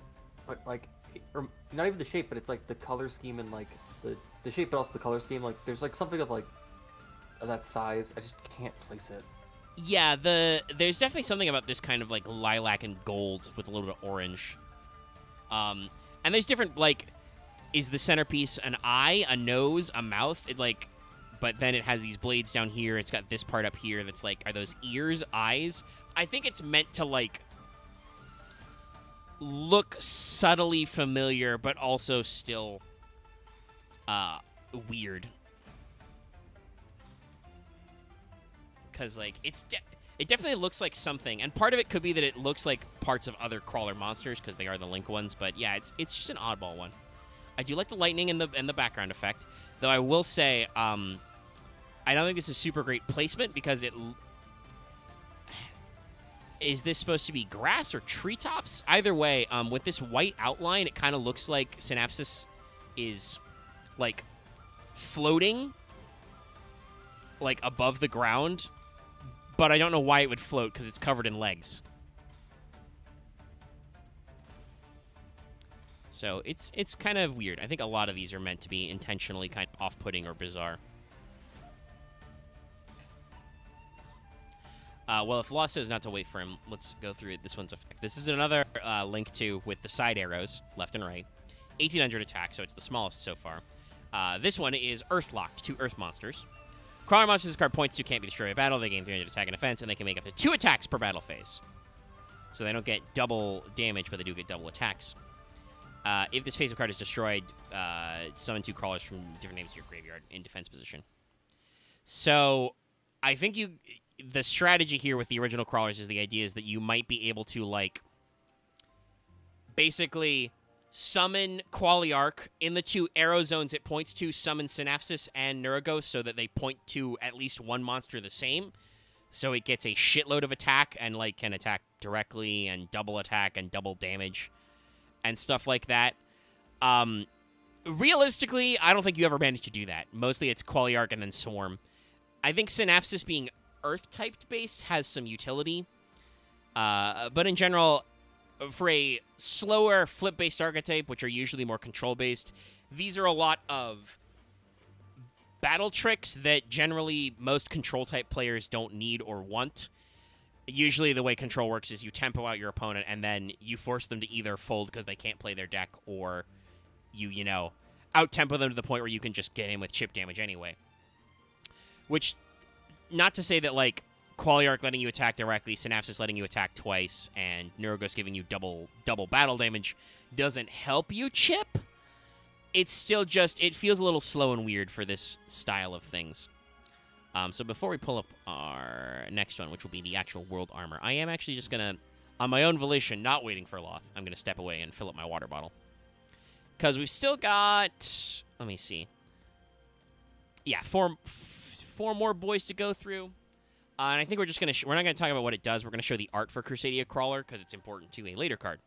But, like, or not even the shape, but it's, like, the color scheme and, like, the shape, but also the color scheme. Like, there's, like, something of, like, of that size. I just can't place it. Yeah, there's definitely something about this kind of, like, lilac and gold with a little bit of orange. And there's different, like, is the centerpiece an eye, a nose, a mouth? But then it has these blades down here. It's got this part up here that's, like, are those ears, eyes? I think it's meant to, like, look subtly familiar, but also still, weird. because like it definitely looks like something, and part of it could be that it looks like parts of other crawler monsters because they are the Link ones. But yeah, it's just an oddball one. I do like the lightning and the background effect, though. I will say, I don't think this is super great placement because it. Is this supposed to be grass or treetops? Either way, with this white outline, it kind of looks like Synapsis is, like, floating, like, above the ground. But I don't know why it would float, because it's covered in legs. So, it's kind of weird. I think a lot of these are meant to be intentionally kind of off-putting or bizarre. Well, if Law says not to wait for him, let's go through this one's effect. This is another Link 2 with the side arrows, left and right. 1800 attack, so it's the smallest so far. This one is Earth-locked, 2 Earth monsters. Crawler monsters this card points to can't be destroyed by battle. They gain 300 attack and defense, and they can make up to 2 attacks per battle phase. So they don't get double damage, but they do get double attacks. If this phase of card is destroyed, summon 2 crawlers from different names to your graveyard in defense position. So I think the strategy here with the original crawlers is the idea is that you might be able to, like, basically summon Qualiarch in the 2 arrow zones it points to, summon Synapsis and Neuroghost so that they point to at least one monster the same. So it gets a shitload of attack and, like, can attack directly and double attack and double damage and stuff like that. Realistically, I don't think you ever manage to do that. Mostly it's Qualiarch and then Swarm. I think Synapsis being Earth-typed based has some utility. But in general, for a slower flip-based archetype, which are usually more control-based, these are a lot of battle tricks that generally most control-type players don't need or want. Usually the way control works is you tempo out your opponent, and then you force them to either fold because they can't play their deck, or you know, out-tempo them to the point where you can just get in with chip damage anyway. Which, not to say that, like, Qualiarch letting you attack directly, Synapsis letting you attack twice, and Neuroghost giving you double battle damage doesn't help you chip. It's still just, it feels a little slow and weird for this style of things. So before we pull up our next one, which will be the actual world armor, I am actually just going to, on my own volition, not waiting for Loth, I'm going to step away and fill up my water bottle. Because we've still got, let me see. Yeah, four more boys to go through. And I think we're just going to, we're not going to talk about what it does. We're going to show the art for Crusadia Crawler, because it's important to a later card.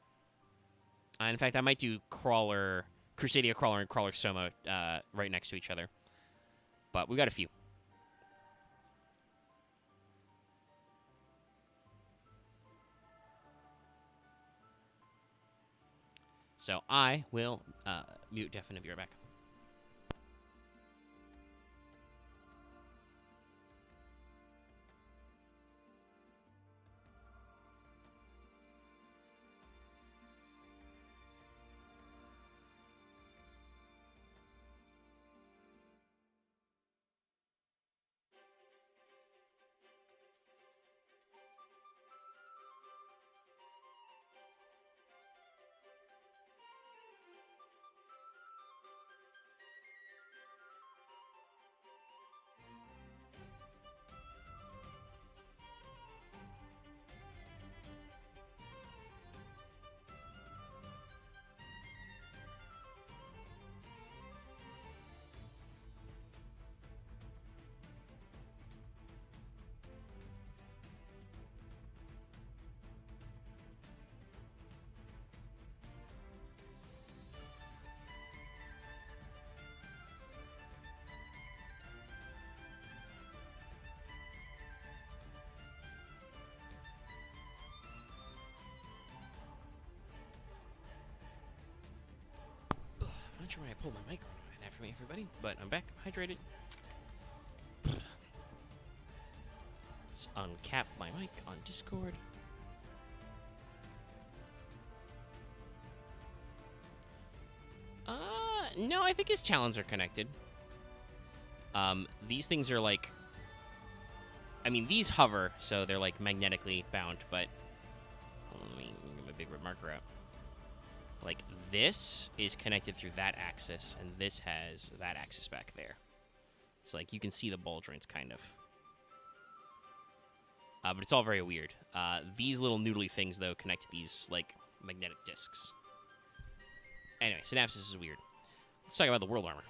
In fact, I might do Crusadia Crawler and Crawler Soma right next to each other. But we got a few. So I will mute Deaf and be right back. Not sure why I pulled my mic right after me, everybody, but I'm back, hydrated. Let's uncap my mic on Discord. No, I think his talons are connected. These things are like, I mean, these hover, so they're like magnetically bound, but let me get my big red marker out. Like, this is connected through that axis, and this has that axis back there. So, like, you can see the ball joints, kind of. But it's all very weird. These little noodly things, though, connect to these, like, magnetic discs. Anyway, synapsis is weird. Let's talk about the world armor.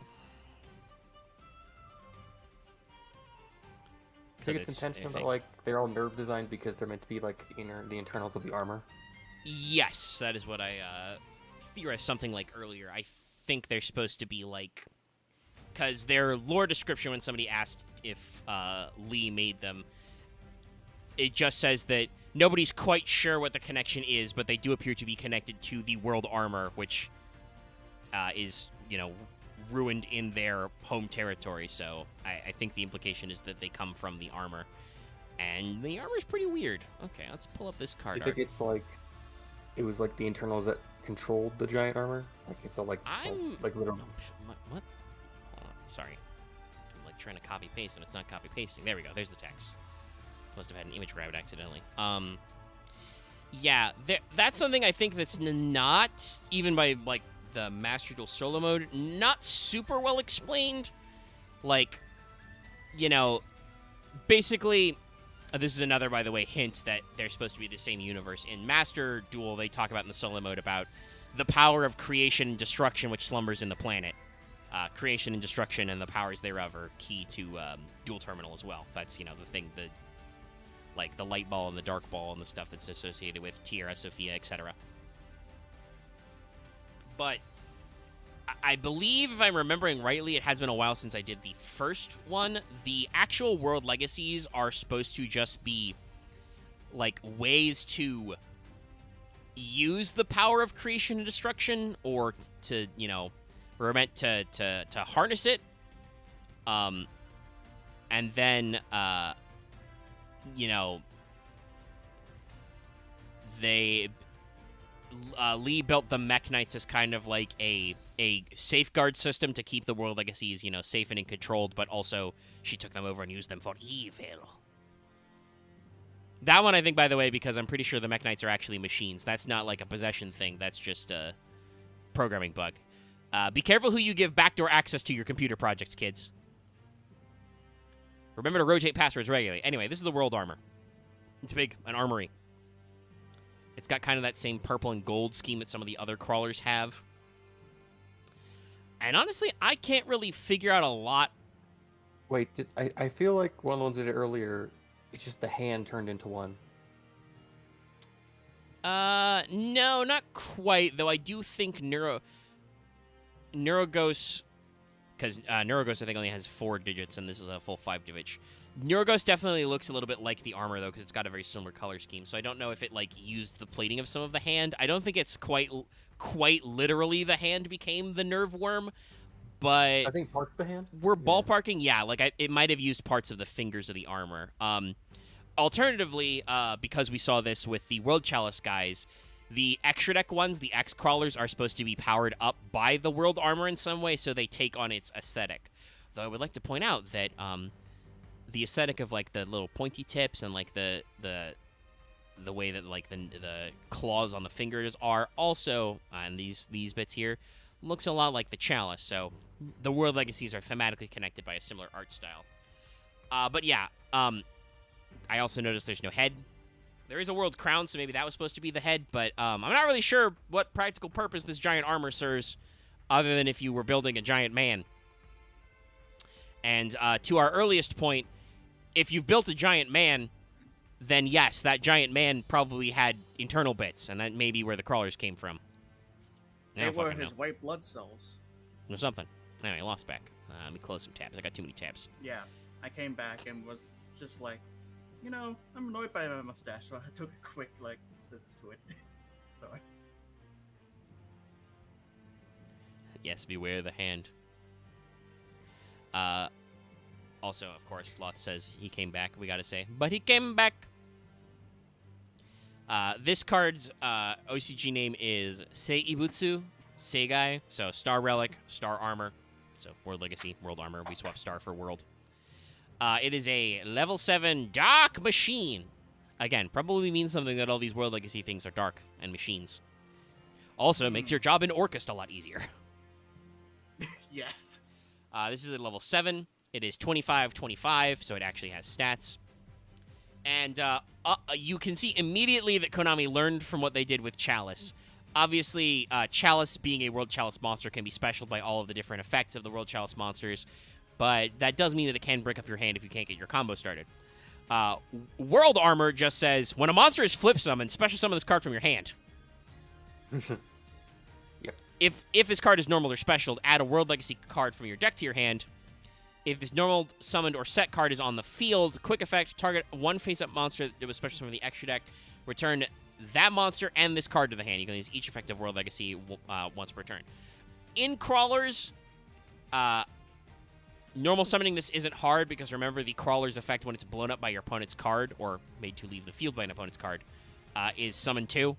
I think it's intentional that, like, they're all nerve designed because they're meant to be, like, the internals of the armor. Yes, that is what I theorized something like earlier. I think they're supposed to be, like... Because their lore description, when somebody asked if Lee made them, it just says that nobody's quite sure what the connection is, but they do appear to be connected to the world armor, which is, ruined in their home territory. So I think the implication is that they come from the armor. And the armor's pretty weird. Okay, let's pull up this card I think it's like... It was, like, the internals that controlled the giant armor? Like, it's all, like... Like, literally... What? Sorry. I'm, like, trying to copy-paste, and it's not copy-pasting. There we go. There's the text. Must have had an image grabbed accidentally. Yeah, that's something I think that's not, even by, like, the Master Duel solo mode, not super well explained. Like, basically, this is another, by the way, hint that they're supposed to be the same universe. In Master Duel, they talk about in the solo mode about the power of creation and destruction which slumbers in the planet. Creation and destruction and the powers thereof are key to Dual Terminal as well. That's, the thing, like the light ball and the dark ball and the stuff that's associated with Tierra, Sophia, etc. But I believe, if I'm remembering rightly, it has been a while since I did the first one. The actual world legacies are supposed to just be, like, ways to use the power of creation and destruction, or to, we're meant to harness it. And then, Lee built the Mech Knights as kind of like a safeguard system to keep the world legacies, safe and controlled, but also she took them over and used them for evil. That one, I think, by the way, because I'm pretty sure the Mech Knights are actually machines. That's not like a possession thing. That's just a programming bug. Be careful who you give backdoor access to your computer projects, kids. Remember to rotate passwords regularly. Anyway, this is the world armor. It's big, an armory. It's got kind of that same purple and gold scheme that some of the other crawlers have. And honestly, I can't really figure out a lot. Wait, I feel like one of the ones I did earlier, it's just the hand turned into one. No, not quite, though I do think Neurogos, because Neurogos, I think, only has 4 digits, and this is a full 5 digits. Neurogos definitely looks a little bit like the armor, though, because it's got a very similar color scheme, so I don't know if it, like, used the plating of some of the hand. I don't think it's quite literally the hand became the nerve worm, but... I think parts of the hand? We're ballparking, yeah, like, it might have used parts of the fingers of the armor. Alternatively, because we saw this with the World Chalice guys, the extra deck ones, the X crawlers, are supposed to be powered up by the world armor in some way, so they take on its aesthetic. Though I would like to point out that the aesthetic of, like, the little pointy tips and, like, the way that, like, the claws on the fingers are also, and these bits here, looks a lot like the Chalice. So the world legacies are thematically connected by a similar art style. But yeah, I also noticed there's no head. There is a world crown, so maybe that was supposed to be the head, but I'm not really sure what practical purpose this giant armor serves, other than if you were building a giant man. And to our earliest point, if you've built a giant man, then yes, that giant man probably had internal bits, and that may be where the crawlers came from. They were his white blood cells. Or something. Anyway, I lost back. Let me close some tabs. I got too many tabs. Yeah, I came back and was just like, I'm annoyed by my mustache, so I took a quick, scissors to it. Sorry. Yes, beware the hand. Also, of course, Lot says he came back. We gotta say, but he came back. This card's OCG name is Seibutsu Seigai, so Star Relic, Star Armor. So World Legacy, World Armor. We swap Star for World. It is a level 7 Dark Machine. Again, probably means something that all these World Legacy things are dark and machines. Also, makes your job in Orcust a lot easier. Yes. This is a level 7. It is 25/25, so it actually has stats. And you can see immediately that Konami learned from what they did with Chalice. Obviously, Chalice, being a World Chalice monster, can be specialed by all of the different effects of the World Chalice monsters, but that does mean that it can break up your hand if you can't get your combo started. World Armor just says, when a monster is flip summoned, special summon this card from your hand. Yep. If this card is normal or special, add a World Legacy card from your deck to your hand. If this normal, summoned, or set card is on the field, quick effect, target one face-up monster that was special summoned from the extra deck, return that monster and this card to the hand. You can use each effective World Legacy once per turn. In Crawlers, normal summoning this isn't hard because remember the Crawler's effect when it's blown up by your opponent's card or made to leave the field by an opponent's card is summon 2.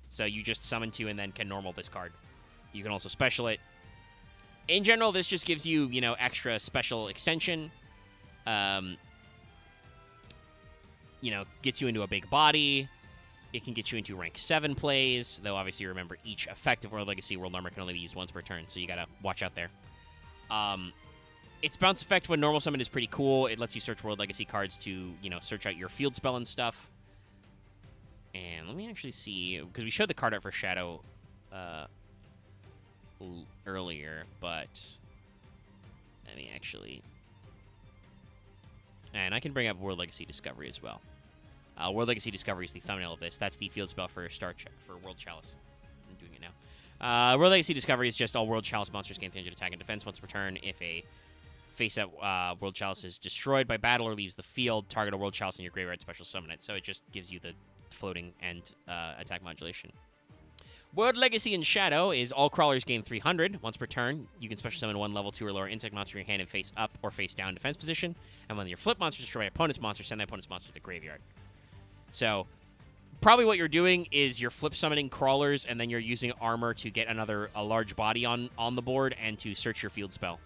So you just summon 2 and then can normal this card. You can also special it. In general, this just gives you, extra special extension. Gets you into a big body. It can get you into rank 7 plays, though obviously remember each effective World Legacy World Armor can only be used once per turn, so you gotta watch out there. Its bounce effect when normal summon is pretty cool. It lets you search World Legacy cards to, search out your field spell and stuff. And let me actually see, because we showed the card art for Shadow earlier, but let me actually... And I can bring up World Legacy Discovery as well. World Legacy Discovery is the thumbnail of this. That's the field spell for for World Chalice. I'm doing it now. World Legacy Discovery is just all World Chalice monsters gain 300 attack and defense once per turn. If a face-up World Chalice is destroyed by battle or leaves the field, target a World Chalice in your graveyard, special summon it. So it just gives you the floating and attack modulation. World Legacy in Shadow is all crawlers gain 300 once per turn. You can special summon one level 2 or lower insect monster in your hand in face up or face down defense position. And when your flip monster destroys an opponent's monster, send that opponent's monster to the graveyard. So probably what you're doing is you're flip summoning crawlers and then you're using armor to get a large body on the board and to search your field spell.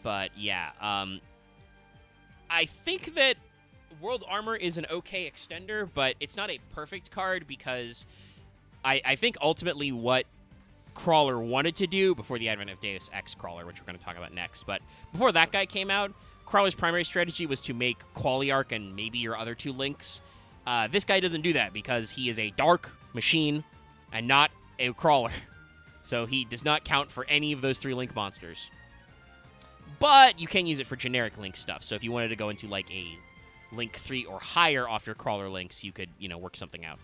But yeah, I think that World Armor is an okay extender, but it's not a perfect card because I think ultimately what Crawler wanted to do before the advent of Deus Ex Crawler, which we're going to talk about next, but before that guy came out, Crawler's primary strategy was to make Qualiarch and maybe your other 2 links. This guy doesn't do that because he is a dark machine and not a Crawler. So he does not count for any of those 3 link monsters. But you can use it for generic link stuff. So if you wanted to go into like a link 3 or higher off your Crawler links, you could, work something out.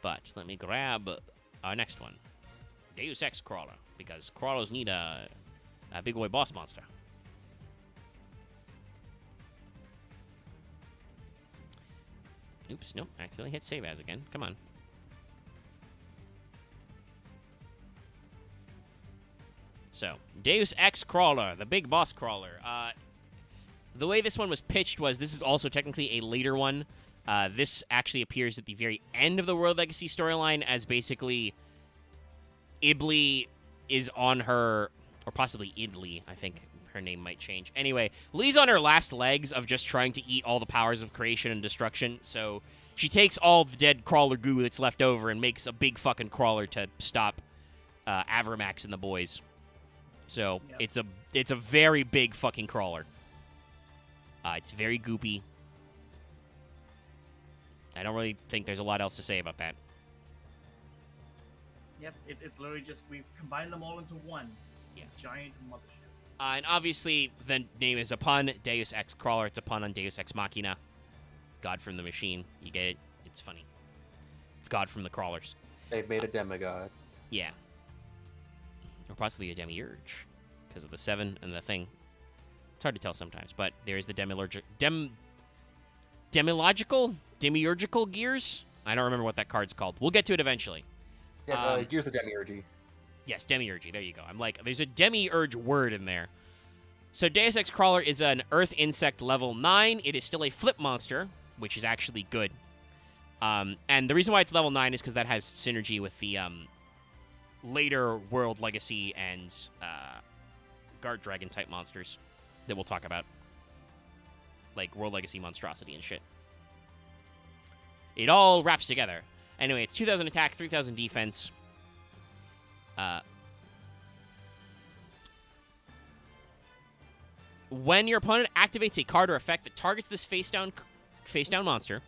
But let me grab our next one. Deus Ex Crawler, because Crawlers need a big boy boss monster. Oops, nope, accidentally hit save as again. Come on. So, Deus Ex Crawler, the big boss crawler. The way this one was pitched was this is also technically a later one. This actually appears at the very end of the World Legacy storyline as basically Ibli is on her, or possibly Idli, I think her name might change. Anyway, Lee's on her last legs of just trying to eat all the powers of creation and destruction, so she takes all the dead crawler goo that's left over and makes a big fucking crawler to stop Avramax and the boys. So, yep. It's a very big fucking crawler. It's very goopy. I don't really think there's a lot else to say about that. Yep, it's literally just, we've combined them all into one. Yeah. Giant mothership. And obviously, the name is a pun. Deus Ex Crawler, it's a pun on Deus Ex Machina. God from the machine. You get it? It's funny. It's God from the crawlers. They've made a demigod. Yeah. Or possibly a demiurge. Because of the 7 and the thing. It's hard to tell sometimes, but there's the demiurgical gears? I don't remember what that card's called. We'll get to it eventually. Yeah, Gears of Demiurgy. Yes, Demiurgy. There you go. I'm like, there's a demiurge word in there. So Deus Ex Crawler is an Earth Insect level 9. It is still a flip monster, which is actually good. And the reason why it's level 9 is because that has synergy with the later World Legacy and Guard Dragon type monsters that we'll talk about. Like World Legacy Monstrosity and shit. It all wraps together. Anyway, it's 2,000 attack, 3,000 defense. When your opponent activates a card or effect that targets this face-down monster,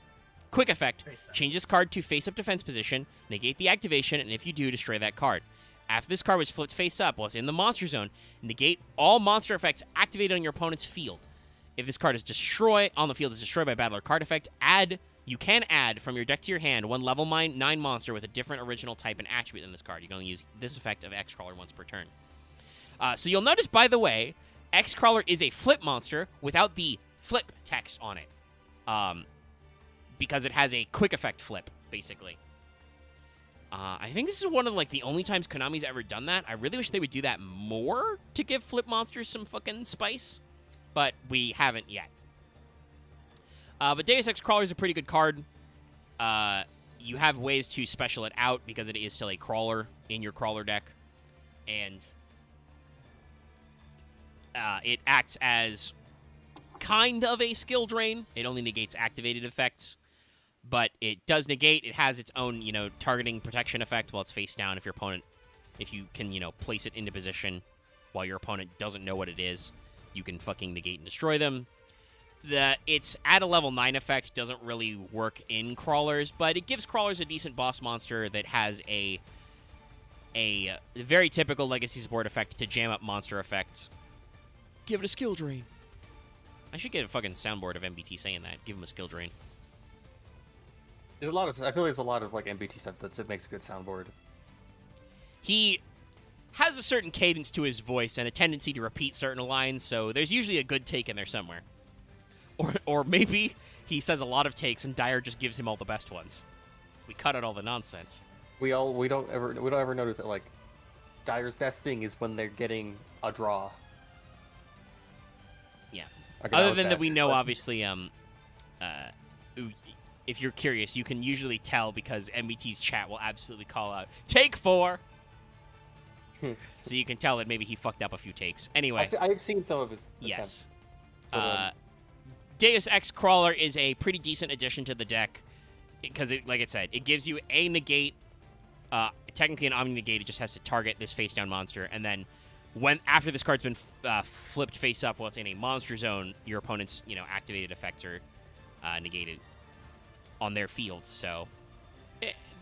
quick effect, change this card to face-up defense position, negate the activation, and if you do, destroy that card. After this card was flipped face-up while it's in the monster zone, negate all monster effects activated on your opponent's field. If this card is destroyed on the field is destroyed by battle or card effect, you can add from your deck to your hand one level 9 monster with a different original type and attribute than this card. You can only use this effect of X-Crawler once per turn. So you'll notice, by the way, X-Crawler is a flip monster without the flip text on it. Because it has a quick effect flip, basically. I think this is one of, like, the only times Konami's ever done that. I really wish they would do that more to give flip monsters some fucking spice. But we haven't yet. But Deus Ex Crawler is a pretty good card. You have ways to special it out because it is still a crawler in your crawler deck. And it acts as kind of a skill drain. It only negates activated effects. But it does negate. It has its own, targeting protection effect while it's face down if you can, place it into position while your opponent doesn't know what it is. You can fucking negate and destroy them. It's at a level 9 effect doesn't really work in crawlers, but it gives crawlers a decent boss monster that has a very typical legacy support effect to jam up monster effects. Give it a skill drain. I should get a fucking soundboard of MBT saying that. Give him a skill drain. I feel like there's a lot of like MBT stuff that makes a good soundboard. He has a certain cadence to his voice and a tendency to repeat certain lines, so there's usually a good take in there somewhere. Or maybe he says a lot of takes and Dyer just gives him all the best ones. We cut out all the nonsense. We don't ever notice that like Dyer's best thing is when they're getting a draw. Yeah. Okay, Other than that, we know obviously if you're curious, you can usually tell because MBT's chat will absolutely call out take 4. So you can tell that maybe he fucked up a few takes. Anyway. I've seen some of his yes. attempts. Deus Ex Crawler is a pretty decent addition to the deck because, like I said, it gives you a negate. Technically, an Omni negate. It just has to target this face-down monster, and then after this card's been flipped face-up while it's in a monster zone, your opponent's activated effects are negated on their field. So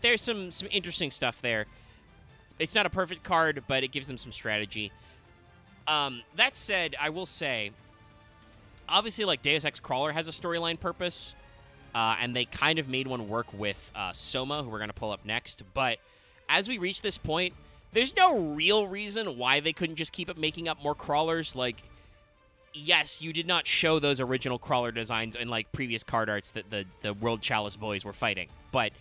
there's some interesting stuff there. It's not a perfect card, but it gives them some strategy. That said, I will say, obviously, like, Deus Ex Crawler has a storyline purpose, and they kind of made one work with Soma, who we're going to pull up next. But as we reach this point, there's no real reason why they couldn't just keep making up more crawlers. Like, yes, you did not show those original crawler designs in, like, previous card arts that the World Chalice boys were fighting, but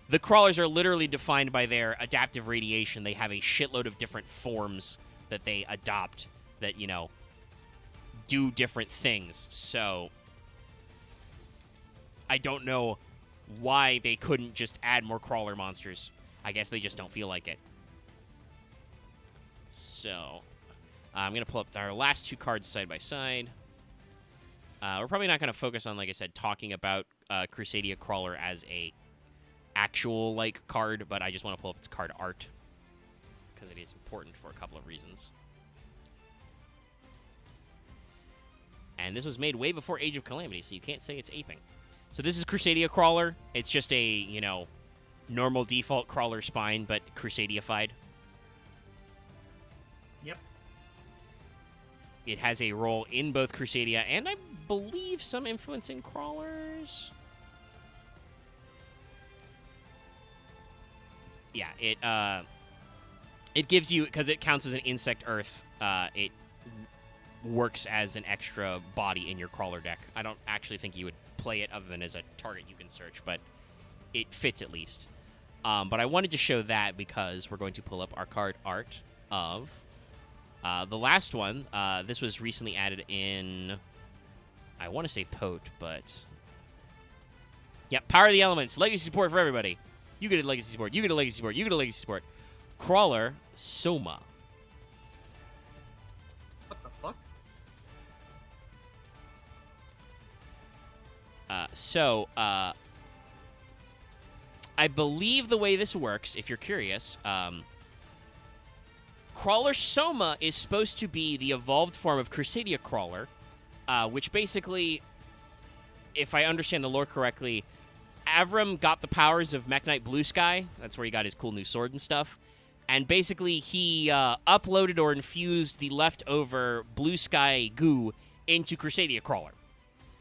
the crawlers are literally defined by their adaptive radiation. They have a shitload of different forms that they adopt that, do different things. So I don't know why they couldn't just add more crawler monsters. I guess they just don't feel like it. So I'm going to pull up our last 2 cards side by side. We're probably not going to focus on, like I said, talking about Crusadia Crawler as a actual card, but I just want to pull up its card art because it is important for a couple of reasons. And this was made way before Age of Calamity, so you can't say it's aping. So this is Crusadia Crawler. It's just a, normal default crawler spine, but Crusadified. Yep. It has a role in both Crusadia and I believe some influence in crawlers. Yeah, it gives you, because it counts as an insect earth, it works as an extra body in your crawler deck. I don't actually think you would play it other than as a target you can search, but it fits at least. But I wanted to show that because we're going to pull up our card art of the last one. This was recently added in, I want to say Pote, but yeah, Power of the Elements, legacy support for everybody. You get a legacy support, you get a legacy support, you get a legacy support. Crawler Soma. What the fuck? I believe the way this works, if you're curious, Crawler Soma is supposed to be the evolved form of Crusadia Crawler, which basically, if I understand the lore correctly, Avram got the powers of Mech Knight Blue Sky. That's where he got his cool new sword and stuff. And basically, he uploaded or infused the leftover Blue Sky goo into Crusadia Crawler.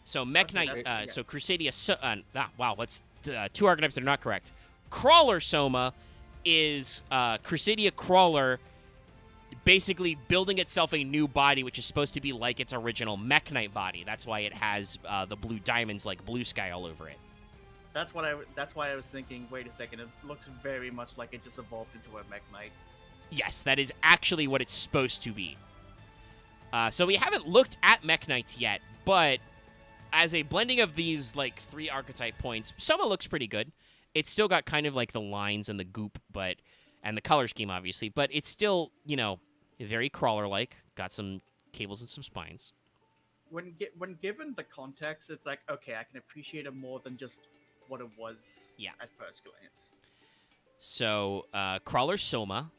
So Mech Knight, so Crusadia, wow, that's two archetypes that are not correct. Crawler Soma is Crusadia Crawler basically building itself a new body, which is supposed to be like its original Mech Knight body. That's why it has the blue diamonds like Blue Sky all over it. That's why I was thinking, wait a second, it looks very much like it just evolved into a Mech Knight. Yes, that is actually what it's supposed to be. So we haven't looked at Mech Knights yet, but as a blending of these, like, 3 archetype points, Soma looks pretty good. It's still got kind of, like, the lines and the goop, and the color scheme, obviously, but it's still, you know, very Crawler-like. Got some cables and some spines. When given the context, it's like, okay, I can appreciate it more than just what it was at first glance. So, Crawler Soma,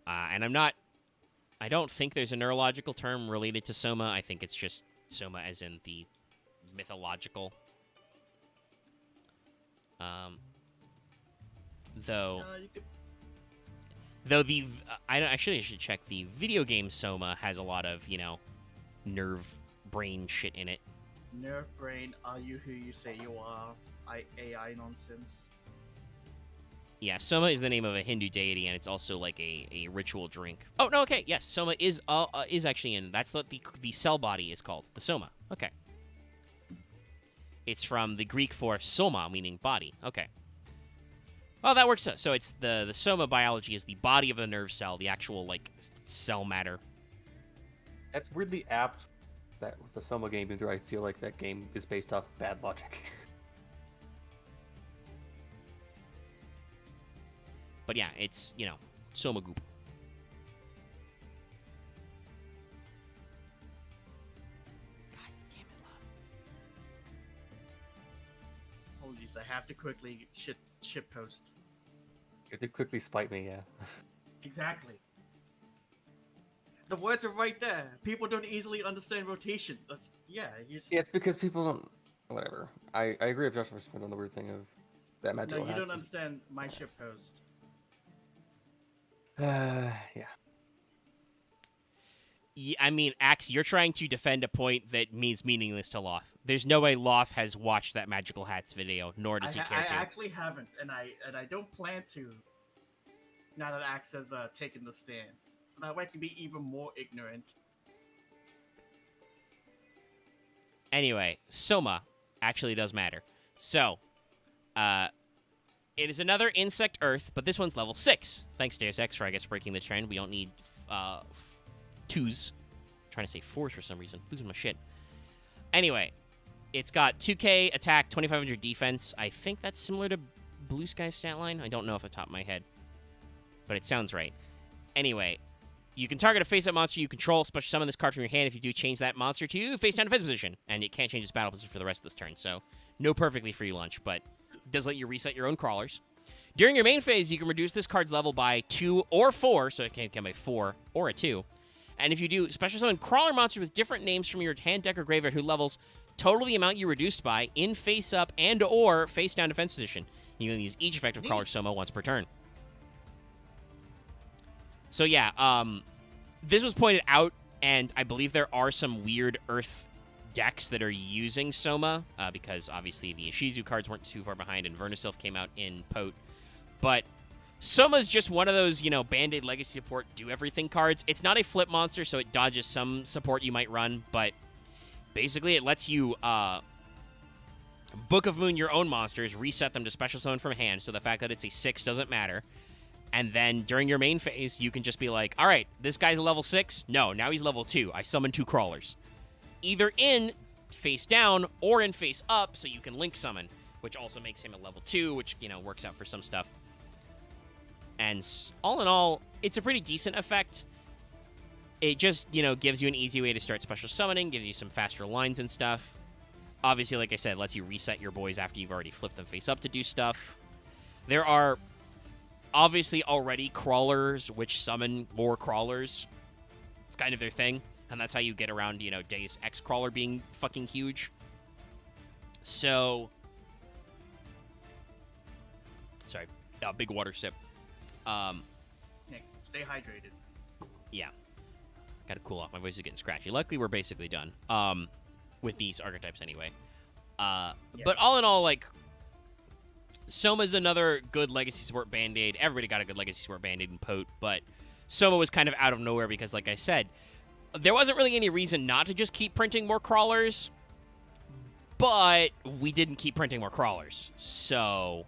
and I don't think there's a neurological term related to Soma. I think it's just Soma as in the mythological. Though I should check. The video game Soma has a lot of, you know, nerve brain shit in it. Nerve brain, are you who you say you are? AI nonsense. Yeah, Soma is the name of a Hindu deity, and it's also like a ritual drink. Oh no, okay, yes, Soma is actually in. That's what the cell body is called, the Soma. Okay, it's from the Greek for soma, meaning body. Okay. Well, that works. So it's the Soma biology is the body of the nerve cell, the actual like cell matter. That's weirdly apt. That with the Soma game, I feel like that game is based off bad logic. But yeah, it's, you know, Soma goop. God damn it, love. Apologies, I have to quickly ship post. It did quickly spite me, yeah. Exactly. The words are right there. People don't easily understand rotation. Yeah, it's because people don't. Whatever. I agree with Josh Smith on the weird thing of that magical. No, you don't understand my ship post. Yeah. I mean, Axe, you're trying to defend a point that means meaningless to Loth. There's no way Loth has watched that Magical Hats video, nor does he care to. I actually haven't, and I don't plan to. Now that Axe has taken the stance, so that way I can be even more ignorant. Anyway, Soma actually does matter. So, it is another Insect Earth, but this one's level 6. Thanks, Deus Ex, for, I guess, breaking the trend. We don't need 2s. I'm trying to say 4s for some reason. Losing my shit. Anyway, it's got 2k attack, 2500 defense. I think that's similar to Blue Sky stat line. I don't know off the top of my head, but it sounds right. Anyway, you can target a face-up monster you control, special summon this card from your hand. If you do, change that monster to face-down defense position, and it can't change its battle position for the rest of this turn. So, no perfectly free lunch, but does let you reset your own crawlers. During your main phase, you can reduce this card's level by 2 or 4, so it can come by 4 or a 2. And if you do, special summon crawler monsters with different names from your hand, deck, or graveyard who levels total the amount you reduced by in face-up and or face-down defense position. You can use each effective crawler Soma once per turn. So yeah, this was pointed out, and I believe there are some weird Earth decks that are using Soma, because obviously the Ishizu cards weren't too far behind, and Vernisylph came out in Pote. But Soma's just one of those, you know, Band-Aid Legacy Support do-everything cards. It's not a flip monster, so it dodges some support you might run, but basically it lets you Book of Moon your own monsters, reset them to special summon from hand, so the fact that it's a 6 doesn't matter. And then during your main phase, you can just be like, all right, this guy's a level 6? No, now he's level 2. I summon 2 crawlers. Either in face down or in face up, so you can link summon, which also makes him a level 2, which, you know, works out for some stuff. And all in all, it's a pretty decent effect. It just, you know, gives you an easy way to start special summoning, gives you some faster lines and stuff. Obviously, like I said, lets you reset your boys after you've already flipped them face up to do stuff. There are obviously already crawlers which summon more crawlers. It's kind of their thing, and that's how you get around, Deus Ex crawler being fucking huge. So, sorry, big water sip. Nick, stay hydrated. Yeah, gotta cool off. My voice is getting scratchy. Luckily, we're basically done. With these archetypes anyway. Yes. But all in all, like, Soma's another good legacy support Band-Aid. Everybody got a good legacy support Band-Aid in Pote, but Soma was kind of out of nowhere because, like I said, there wasn't really any reason not to just keep printing more crawlers, but we didn't keep printing more crawlers, so...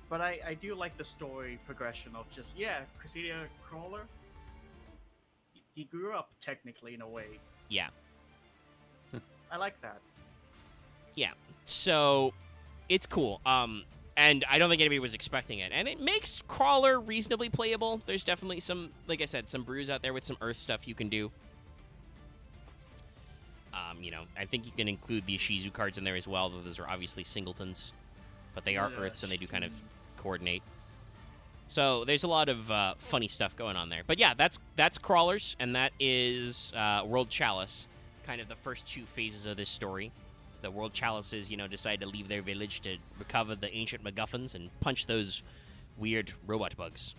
But I do like the story progression of just, Crusader Crawler. He grew up, technically, in a way. Yeah. I like that. Yeah, so it's cool. And I don't think anybody was expecting it. And it makes Crawler reasonably playable. There's definitely some, like I said, some brews out there with some Earth stuff you can do. I think you can include the Ishizu cards in there as well, though those are obviously singletons. But they are Earths, and they do kind of coordinate. So there's a lot of funny stuff going on there. But yeah, that's Crawlers, and that is World Chalice, kind of the first two phases of this story. The World Chalices, decide to leave their village to recover the ancient MacGuffins and punch those weird robot bugs.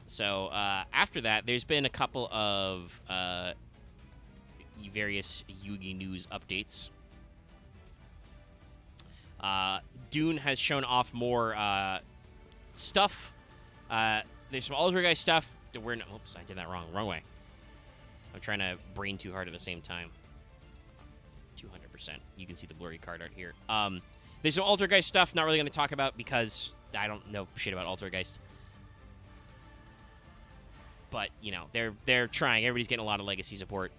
So after that, there's been a couple of various Yugi news updates. Dune has shown off more stuff. There's some Altergeist stuff. Oops, I did that wrong. Wrong way. I'm trying to brain too hard at the same time. 200%. You can see the blurry card art here. There's some Altergeist stuff. Not really going to talk about because I don't know shit about Altergeist. But they're trying. Everybody's getting a lot of legacy support.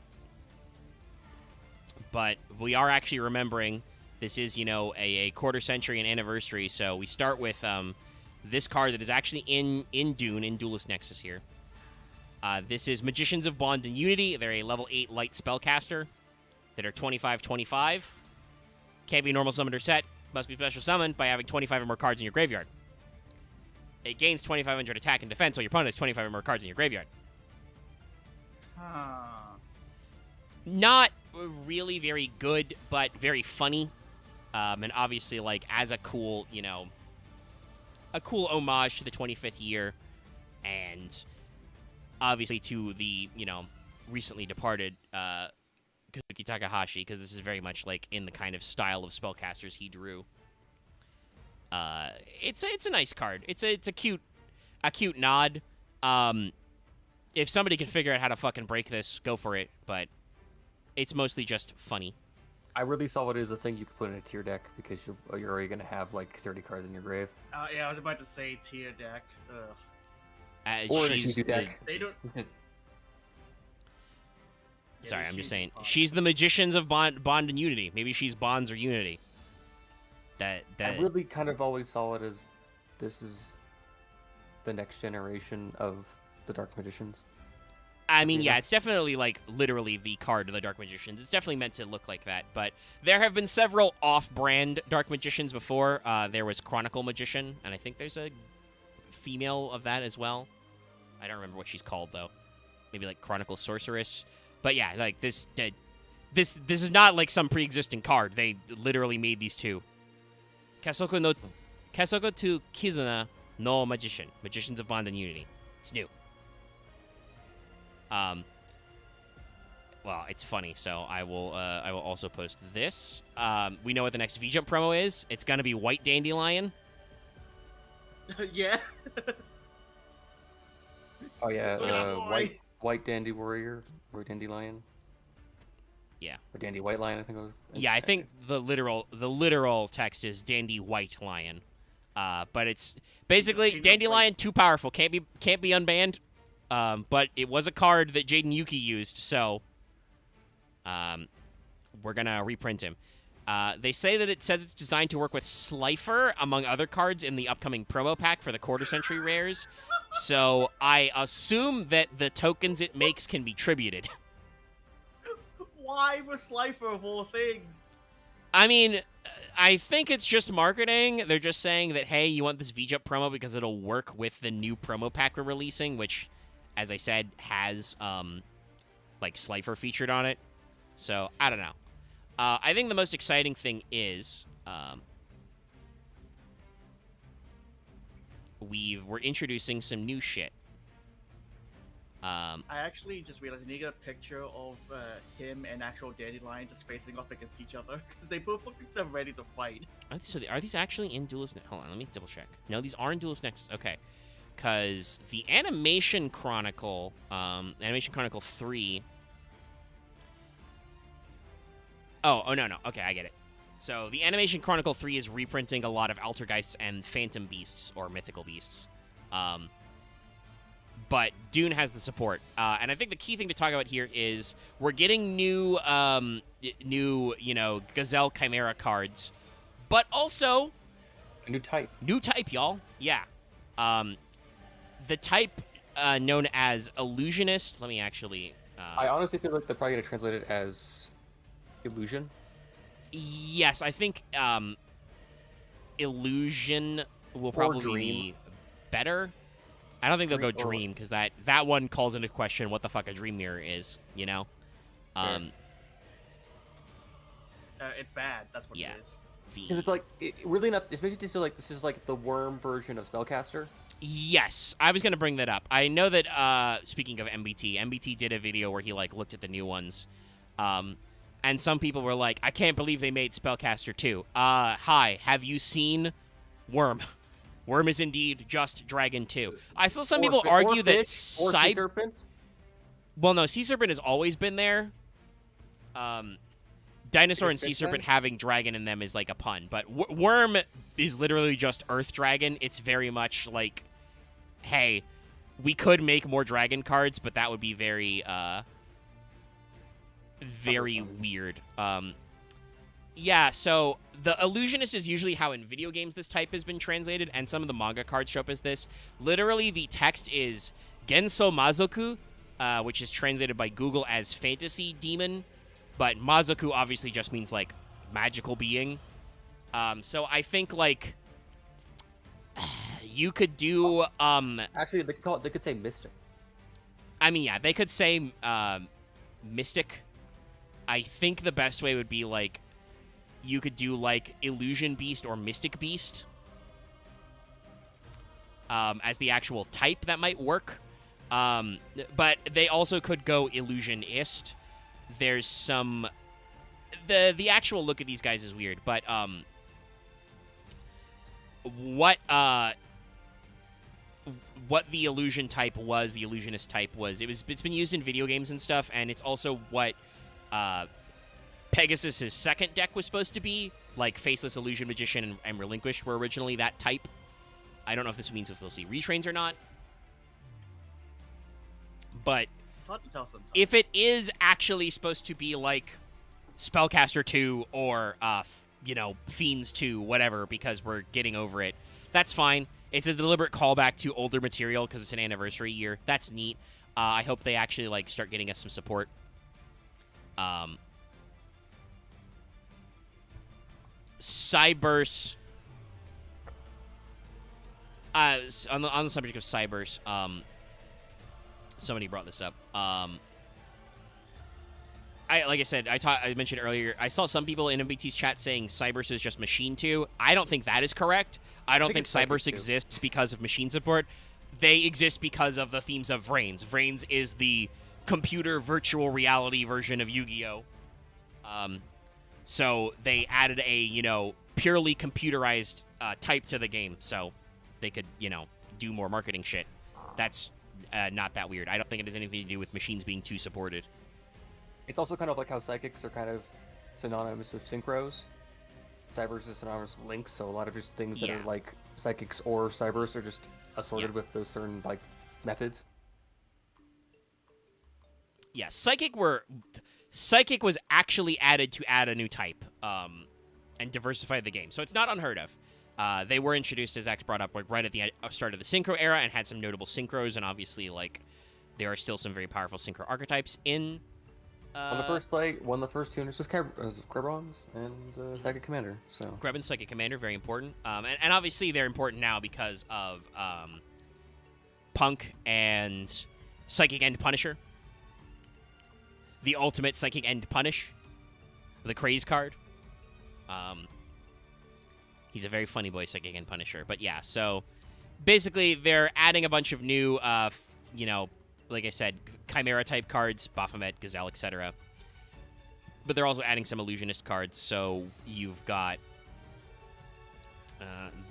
But we are actually remembering this is a quarter century and anniversary. So we start with this card that is actually in Dune in Duelist Nexus here. This is Magicians of Bond and Unity. They're a level 8 light spellcaster that are 25/25. Can't be normal summoned or set. Must be special summoned by having 25 or more cards in your graveyard. It gains 2,500 attack and defense while your opponent has 25 or more cards in your graveyard. Not really very good, but very funny. And obviously, like, as a cool, homage to the 25th year. And obviously to the, recently departed Kazuki Takahashi, because this is very much, like, in the kind of style of spellcasters he drew. It's a nice card. It's a cute nod. If somebody can figure out how to fucking break this, go for it. But it's mostly just funny. I really saw it as a thing you could put in a tier deck because you're already gonna have like 30 cards in your grave. Yeah, I was about to say tier deck. Or an She's Ishizu deck. They don't. Sorry, I'm just saying. She's the Magicians of Bond and Unity. Maybe she's Bonds or Unity. That I really kind of always saw it as this is the next generation of the Dark Magicians. I mean, yeah, it's definitely, like, literally the card of the Dark Magicians. It's definitely meant to look like that, but there have been several off-brand Dark Magicians before. There was Chronicle Magician, and I think there's a female of that as well. I don't remember what she's called, though. Maybe, like, Chronicle Sorceress. But, yeah, like, this is not, like, some pre-existing card. They literally made these two. Kasoku to Kizuna no Magician. Magicians of Bond and Unity. It's new. Well, it's funny, so I will also post this. We know what the next V-Jump promo is. It's gonna be White Dandelion. Yeah. Oh yeah, boy. white Dandy Warrior or Dandelion. Yeah. Or Dandy White Lion, I think it was. Yeah, I think the literal text is Dandy White Lion. But it's basically Dandelion too powerful, can't be unbanned. But it was a card that Jaden Yuki used, so we're gonna reprint him. They say that it says it's designed to work with Slifer, among other cards, in the upcoming promo pack for the quarter century rares. So I assume that the tokens it makes can be tributed. Why was Slifer of all things? I mean, I think it's just marketing. They're just saying that, hey, you want this VJUP promo because it'll work with the new promo pack we're releasing, which, as I said, has, like, Slifer featured on it. So, I don't know. I think the most exciting thing is, we're introducing some new shit. I actually just realized I need to get a picture of him and actual Dandelion just facing off against each other because they both look like they're ready to fight. Are these actually in Duelist Next? Hold on, let me double check. No, these are in Duelist Next. Okay. Because the Animation Chronicle 3. Oh, no. Okay, I get it. So the Animation Chronicle 3 is reprinting a lot of Altergeists and Phantom Beasts, or Mythical Beasts. But Dune has the support. And I think the key thing to talk about here is we're getting new, Gazelle Chimera cards, but also A new type. New type, y'all. Yeah. The type known as Illusionist. Let me actually... I honestly feel like they're probably going to translate it as Illusion. Yes, I think Illusion will probably be better. I don't think they'll go Dream, because that one calls into question what the fuck a Dream Mirror is, you know? It's bad. That's what it is. Because it's like, really not... It's basically still like, this is like the worm version of Spellcaster. Yes, I was going to bring that up. I know that, speaking of MBT did a video where he, like, looked at the new ones. And some people were like, I can't believe they made Spellcaster 2. Hi, have you seen Worm? Worm is indeed just Dragon 2. I saw some people argue that Sea Serpent. Well, no, Sea Serpent has always been there. Dinosaur and Sea Serpent having dragon in them is like a pun, but Worm is literally just Earth Dragon. It's very much like, hey, we could make more dragon cards, but that would be very, very weird. Yeah, so the Illusionist is usually how in video games this type has been translated, and some of the manga cards show up as this. Literally, the text is Genso Mazoku, which is translated by Google as Fantasy Demon, but Mazoku obviously just means, like, magical being. So I think, like, you could do, Actually, they could say Mystic. I mean, yeah, they could say, Mystic. I think the best way would be, like, you could do, like, Illusion Beast or Mystic Beast as the actual type. That might work. But they also could go Illusionist. There's some... The actual look at these guys is weird, but what the Illusion type was, the Illusionist type was, it's been used in video games and stuff, and it's also what Pegasus's second deck was supposed to be, like Faceless Illusion Magician and Relinquished were originally that type. I don't know if this means if we'll see retrains or not. But It's hard to tell sometimes. if it is actually supposed to be like Spellcaster 2 or, Fiends 2, whatever, because we're getting over it, that's fine. It's a deliberate callback to older material because it's an anniversary year. That's neat. I hope they actually, like, start getting us some support. Cyberse. On the subject of Cyberse, somebody brought this up. Like I said, I mentioned earlier, I saw some people in MBT's chat saying Cyberse is just Machine 2. I don't think that is correct. I don't think Cyberse exists because of machine support. They exist because of the themes of Vrains. Vrains is the computer virtual reality version of Yu-Gi-Oh! So they added a, purely computerized type to the game so they could, do more marketing shit. That's not that weird. I don't think it has anything to do with machines being too supported. It's also kind of like how psychics are kind of synonymous with synchros. Cyberse is synonymous with links, so a lot of just things that are like psychics or Cyberse are just assorted with those certain like methods. Yeah, Psychic was actually added to add a new type and diversify the game, so it's not unheard of. They were introduced, as X brought up, like right at the start of the Synchro era and had some notable Synchros, and obviously, like, there are still some very powerful Synchro archetypes in One of the first tuners was Krebrons and Psychic Commander. So Krebin, Psychic Commander, very important. And obviously they're important now because of Punk and Psychic End Punisher. The ultimate Psychic End Punish. The Craze card. He's a very funny boy, Psychic End Punisher. But yeah, so basically they're adding a bunch of new, like I said, Chimera-type cards, Baphomet, Gazelle, etc. But they're also adding some Illusionist cards, so you've got...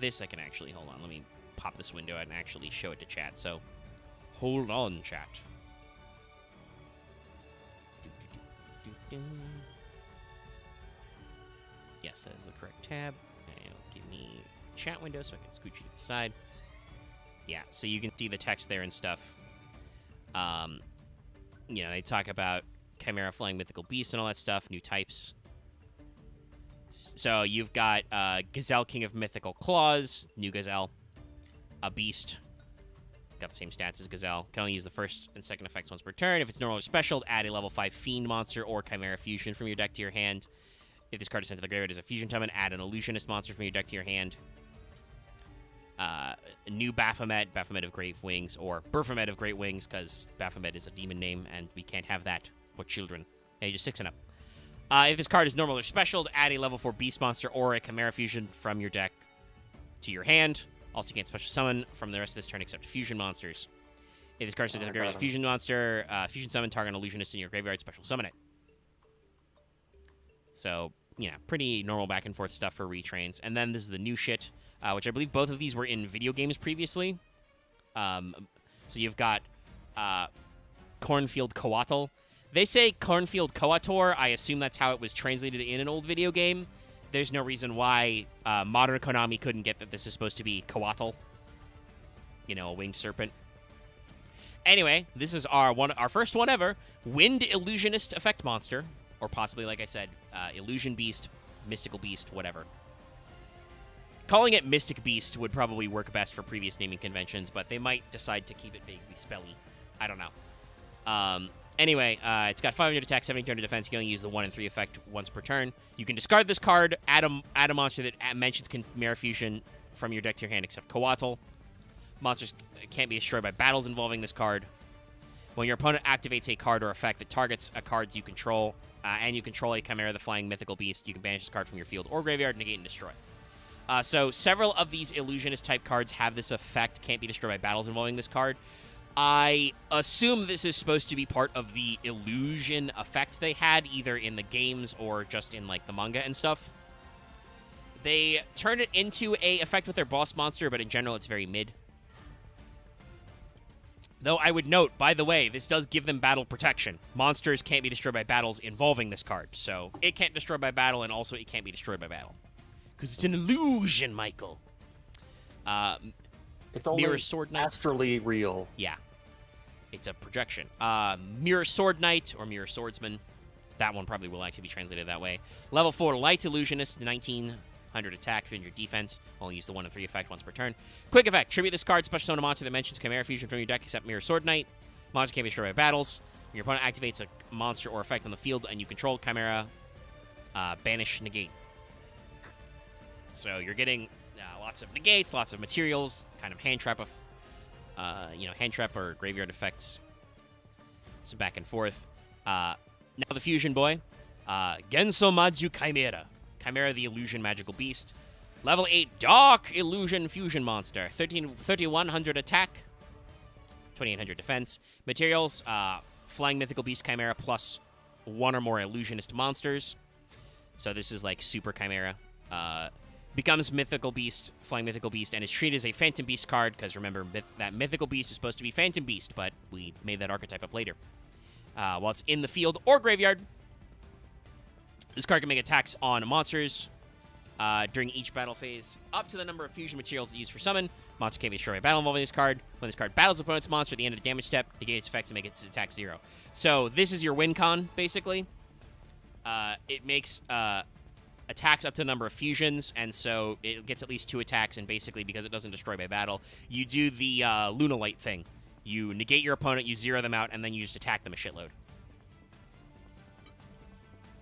this I can actually... Hold on, let me pop this window out and actually show it to chat. So, hold on, chat. Yes, that is the correct tab. And it'll give me chat window so I can scooch you to the side. Yeah, so you can see the text there and stuff. They talk about Chimera Flying Mythical Beast and all that stuff, new types. So you've got Gazelle King of Mythical Claws, new Gazelle, a Beast. Got the same stats as Gazelle. Can only use the first and second effects once per turn. If it's normal or special, add a level 5 Fiend monster or Chimera Fusion from your deck to your hand. If this card is sent to the graveyard as a Fusion Summon, add an Illusionist monster from your deck to your hand. A new Baphomet of Great Wings, or Baphomet of Great Wings, because Baphomet is a demon name, and we can't have that for children. Ages 6 and up. If this card is normal or special, add a level 4 Beast monster or a Chimera Fusion from your deck to your hand. Also, you can't special summon from the rest of this turn except Fusion monsters. If this card is sent to the graveyard as a Fusion monster, Fusion Summon, target an Illusionist in your graveyard, special summon it. So, yeah, pretty normal back and forth stuff for retrains. And then this is the new shit, which I believe both of these were in video games previously. So you've got Cornfield Coatl. They say Cornfield Coator. I assume that's how it was translated in an old video game. There's no reason why modern Konami couldn't get that this is supposed to be Coatl. A winged serpent. Anyway, this is our first one ever. Wind Illusionist effect monster. Or possibly, like I said, Illusion Beast, Mystical Beast, whatever. Calling it Mystic Beast would probably work best for previous naming conventions, but they might decide to keep it vaguely spelly. I don't know. Anyway, it's got 500 attack, 1700 defense. You can only use the 1 and 3 effect once per turn. You can discard this card, add a monster that mentions Chimera Fusion from your deck to your hand, except Coatl. Monsters can't be destroyed by battles involving this card. When your opponent activates a card or effect that targets a card you control, and you control a Chimera the Flying Mythical Beast, you can banish this card from your field or graveyard, negate and destroy. So several of these Illusionist-type cards have this effect, can't be destroyed by battles involving this card. I assume this is supposed to be part of the illusion effect they had, either in the games or just in, the manga and stuff. They turn it into a effect with their boss monster, but in general, it's very mid. Though I would note, by the way, this does give them battle protection. Monsters can't be destroyed by battles involving this card. So it can't destroy by battle, and also it can't be destroyed by battle. Because it's an illusion, Michael. It's only Mirror Sword Knight. astrally real. Yeah. It's a projection. Mirror Sword Knight, or Mirror Swordsman. That one probably will actually be translated that way. Level 4 Light Illusionist, 1900 attack, 300 defense. Only use the 1 and 3 effect once per turn. Quick effect. Tribute this card, special summon a monster that mentions Chimera Fusion from your deck except Mirror Sword Knight. Monster can't be destroyed by battles. When your opponent activates a monster or effect on the field and you control Chimera, banish, negate. So you're getting lots of negates, lots of materials, kind of hand trap or graveyard effects. Some back and forth. Now the Fusion Boy. Genso Maju Chimera. Chimera the Illusion Magical Beast. Level 8 Dark Illusion Fusion Monster. 3100 attack. 2800 defense. Materials. Flying Mythical Beast Chimera plus 1 or more Illusionist monsters. So this is like Super Chimera. Becomes Mythical Beast, Flying Mythical Beast, and is treated as a Phantom Beast card, because remember, that Mythical Beast is supposed to be Phantom Beast, but we made that archetype up later. While it's in the field or graveyard, this card can make attacks on monsters during each battle phase, up to the number of fusion materials it used for summon. Monster can't be destroyed by battle involving this card. When this card battles opponent's monster at the end of the damage step, negate its effects and make its attack 0. So this is your win con, basically. It makes attacks up to the number of fusions, and so it gets at least 2 attacks, and basically, because it doesn't destroy by battle, you do the Lunalight thing. You negate your opponent, you 0 them out, and then you just attack them a shitload.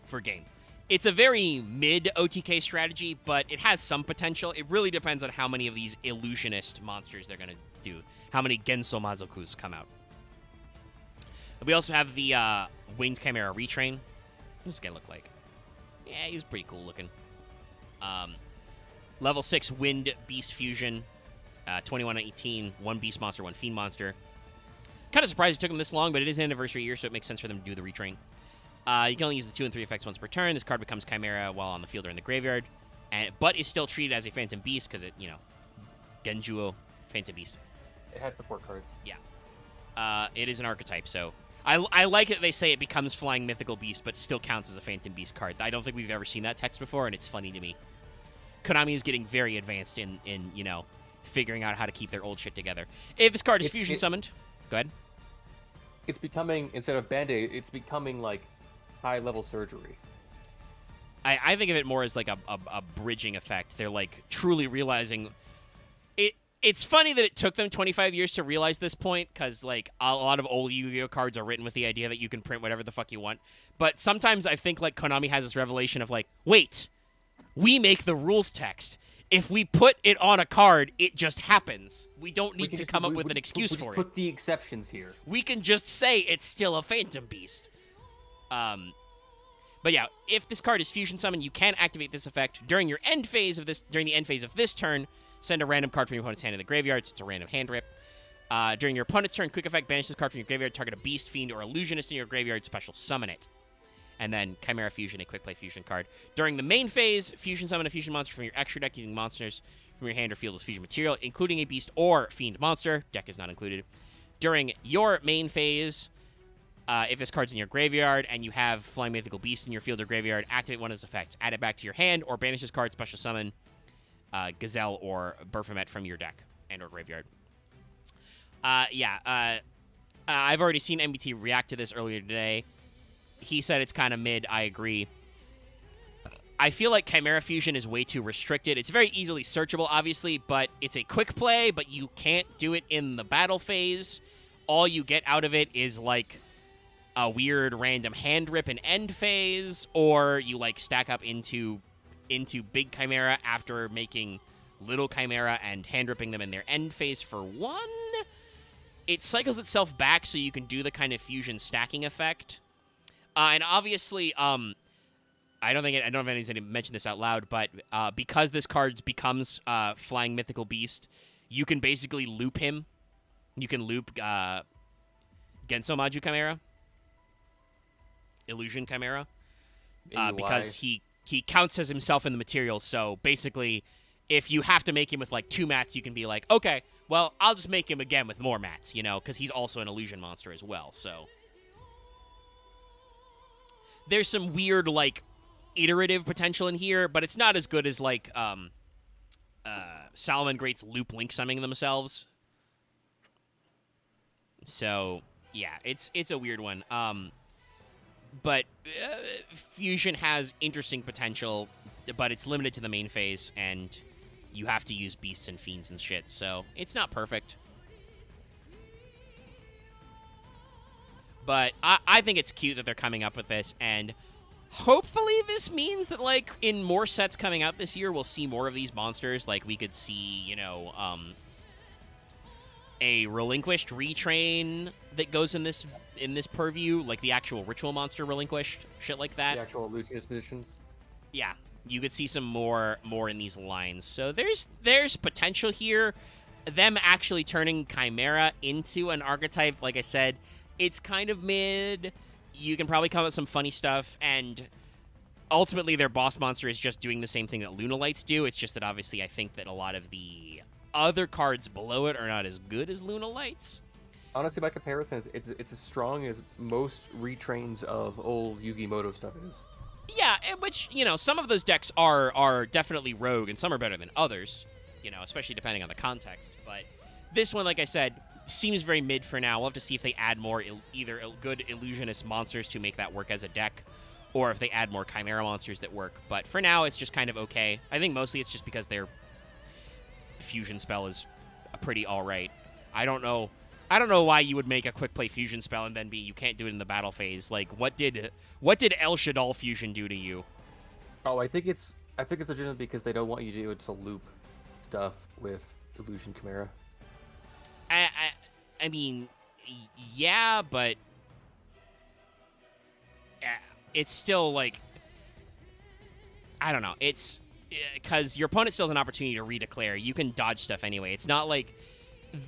for game. It's a very mid OTK strategy, but it has some potential. It really depends on how many of these illusionist monsters they're going to do. How many Genso Mazokus come out. We also have the Winged Chimera Retrain. What's this guy look like? Yeah, he's pretty cool looking. Level 6 Wind Beast Fusion. 21-18. 1 Beast Monster, 1 Fiend Monster. Kind of surprised it took them this long, but it is an anniversary year, so it makes sense for them to do the retrain. You can only use the 2 and 3 effects once per turn. This card becomes Chimera while on the field or in the graveyard, but is still treated as a Phantom Beast because it, Genjuo, Phantom Beast. It has support cards. Yeah. It is an archetype, so I like it. They say it becomes Flying Mythical Beast, but still counts as a Phantom Beast card. I don't think we've ever seen that text before, and it's funny to me. Konami is getting very advanced in figuring out how to keep their old shit together. If this card is fusion summoned, go ahead. It's becoming, instead of Band-Aid, it's becoming like high-level surgery. I think of it more as like a bridging effect. They're like truly realizing it. It's funny that it took them 25 years to realize this point, because like a lot of old Yu-Gi-Oh cards are written with the idea that you can print whatever the fuck you want. But sometimes I think like Konami has this revelation of like, wait, we make the rules text. If we put it on a card, it just happens. We don't need to come up with an excuse for it. Put the exceptions here. We can just say it's still a Phantom Beast. But yeah, if this card is fusion summoned, you can activate this effect during your end phase of this. During the end phase of this turn, send a random card from your opponent's hand to the graveyard. So it's a random hand rip. During your opponent's turn, quick effect, banish this card from your graveyard. Target a beast, fiend, or illusionist in your graveyard. Special summon it. And then Chimera Fusion, a quick play fusion card. During the main phase, fusion summon a fusion monster from your extra deck using monsters from your hand or field as fusion material, including a beast or fiend monster. Deck is not included. During your main phase, if this card's in your graveyard and you have Flying Mythical Beast in your field or graveyard, activate one of its effects. Add it back to your hand or banish this card, special summon Gazelle or Baphomet from your deck and or graveyard. I've already seen MBT react to this earlier today. He said it's kind of mid. I agree. I feel like Chimera Fusion is way too restricted. It's very easily searchable, obviously, but it's a quick play, but you can't do it in the battle phase. All you get out of it is, like, a weird random hand rip in end phase, or you, like, stack up into Big Chimera after making Little Chimera and hand ripping them in their end phase for 1. It cycles itself back so you can do the kind of fusion stacking effect. And obviously, I don't know if anyone's going to mention this out loud, but because this card becomes Flying Mythical Beast, you can basically loop him. You can loop Genso Maju Chimera, Illusion Chimera, because he counts as himself in the material. So basically, if you have to make him with like 2 mats, you can be like, okay, well, I'll just make him again with more mats, because he's also an illusion monster as well. So there's some weird, like, iterative potential in here, but it's not as good as, like, Solomon Great's loop link summoning themselves. So, yeah, it's a weird one. But Fusion has interesting potential, but it's limited to the main phase, and you have to use beasts and fiends and shit, so it's not perfect. But I think it's cute that they're coming up with this, and hopefully this means that, like, in more sets coming out this year, we'll see more of these monsters. Like, we could see, a relinquished retrain that goes in this purview, like the actual ritual monster relinquished, shit like that. The actual illusionist positions. Yeah, you could see some more in these lines. So there's potential here. Them actually turning Chimera into an archetype, like I said, it's kind of mid. You can probably come up with some funny stuff, and ultimately their boss monster is just doing the same thing that Lunalights do. It's just that obviously I think that a lot of the other cards below it are not as good as Lunalights. Honestly, by comparison, it's as strong as most retrains of old Yu-Gi-Oh stuff is. Yeah, which, some of those decks are definitely rogue, and some are better than others, especially depending on the context. But this one, like I said, seems very mid for now. We'll have to see if they add more either good illusionist monsters to make that work as a deck, or if they add more Chimera monsters that work. But for now, it's just kind of okay. I think mostly it's just because their fusion spell is pretty alright. I don't know I don't know why you would make a quick play fusion spell and then you can't do it in the battle phase. Like, what did El Shaddoll fusion do to you? Oh, I think it's legitimate because they don't want you to loop stuff with Illusion Chimera. I mean, yeah, but it's still like, I don't know. It's because your opponent still has an opportunity to redeclare. You can dodge stuff anyway. It's not like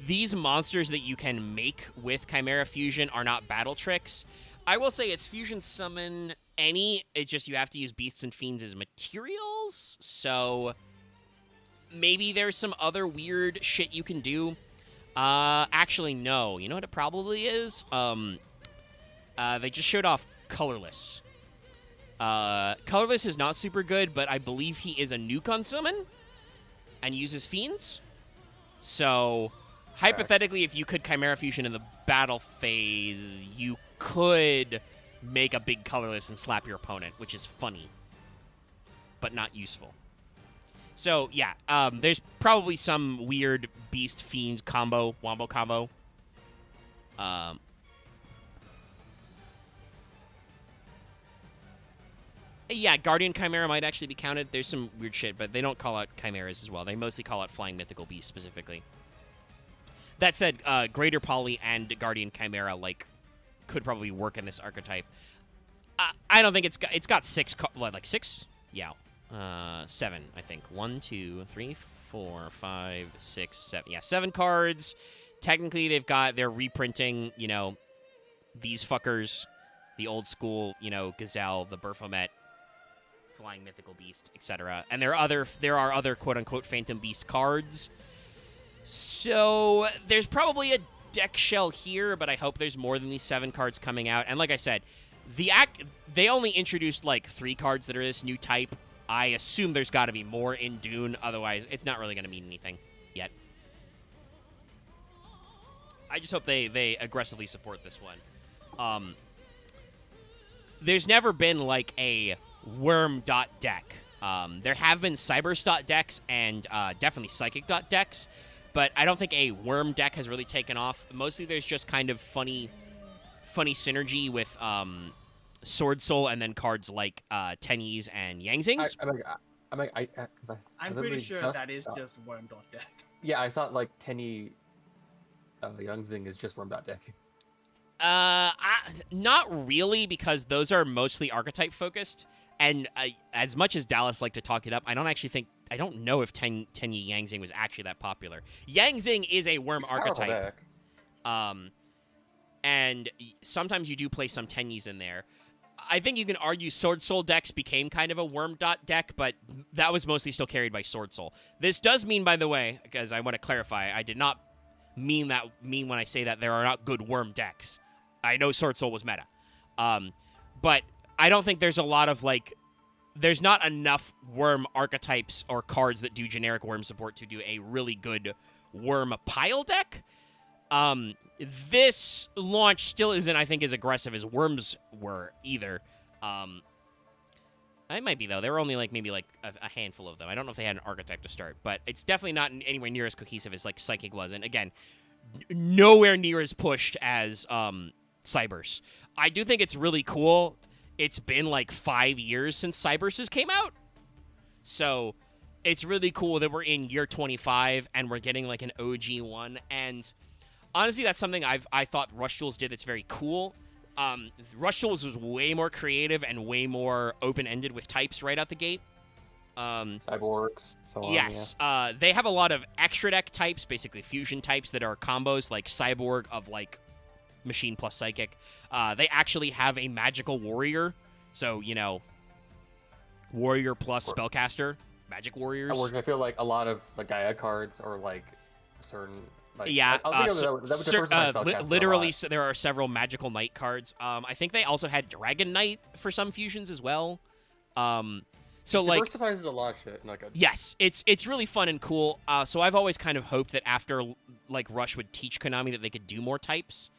these monsters that you can make with Chimera Fusion are not battle tricks. I will say it's Fusion Summon any. It's just you have to use Beasts and Fiends as materials. So maybe there's some other weird shit you can do. Actually, no. You know what it probably is? They just showed off Colorless. Colorless is not super good, but I believe he is a nuke on summon and uses Fiends. So, hypothetically, if you could Chimera Fusion in the battle phase, you could make a big Colorless and slap your opponent, which is funny, but not useful. So, yeah, there's probably some weird Beast Fiend combo, Wombo combo. Yeah, Guardian Chimera might actually be counted. There's some weird shit, but they don't call out Chimeras as well. They mostly call out Flying Mythical Beasts specifically. That said, Greater Poly and Guardian Chimera, like, could probably work in this archetype. I don't think it's got six, like six? Yeah. 7, I think. 1, 2, 3, 4, 5, 6, 7. Yeah, 7 cards. Technically, they're reprinting, you know, these fuckers, the old school, you know, Gazelle, the Baphomet, Flying Mythical Beast, etc. And there are other quote-unquote Phantom Beast cards. So there's probably a deck shell here, but I hope there's more than these 7 cards coming out. And like I said, they only introduced like 3 cards that are this new type. I assume there's got to be more in Dune, otherwise it's not really going to mean anything yet. I just hope they aggressively support this one. There's never been like a Worm dot deck. There have been Cybers dot decks and definitely Psychic dot decks, but I don't think a Worm deck has really taken off. Mostly there's just kind of funny synergy with Sword Soul and then cards like Tenyi's and Yangzings. I'm pretty sure that is just Worm dot deck. Yeah, I thought like Tenyi Yangzing is just Worm dot deck. Not really, because those are mostly archetype focused. And as much as Dallas liked to talk it up, I don't know if Tenyi Yangzing was actually that popular. Yangzing is a worm archetype. And sometimes you do play some Tenyis in there. I think you can argue Sword Soul decks became kind of a worm dot deck, but that was mostly still carried by Sword Soul. This does mean, by the way, because I want to clarify, I did not mean when I say that there are not good worm decks. I know Sword Soul was meta. But I don't think there's a lot of, like, there's not enough worm archetypes or cards that do generic worm support to do a really good worm pile deck. This launch still isn't, I think, as aggressive as worms were either. It might be, though. There were only, like, maybe, like, a handful of them. I don't know if they had an archetype to start, but it's definitely not anywhere near as cohesive as, like, Psychic was. And, again, nowhere near as pushed as Cybers. I do think it's really cool. It's been like 5 years since Cyberses came out. So it's really cool that we're in year 25 and we're getting like an OG one. And honestly, that's something I thought Rush Duels did that's very cool. Rush Duels was way more creative and way more open-ended with types right out the gate. Cyborgs, so on. Yes. Yeah. They have a lot of extra deck types, basically fusion types that are combos like Cyborg of like Machine plus Psychic. They actually have a magical warrior, so you know, warrior plus spellcaster, magic warriors. I feel like a lot of the Gaia cards are like certain. Like, yeah, literally, there are several magical knight cards. I think they also had Dragon Knight for some fusions as well. So like diversifies a lot of shit. Like yes, it's really fun and cool. So I've always kind of hoped that after like Rush would teach Konami that they could do more types.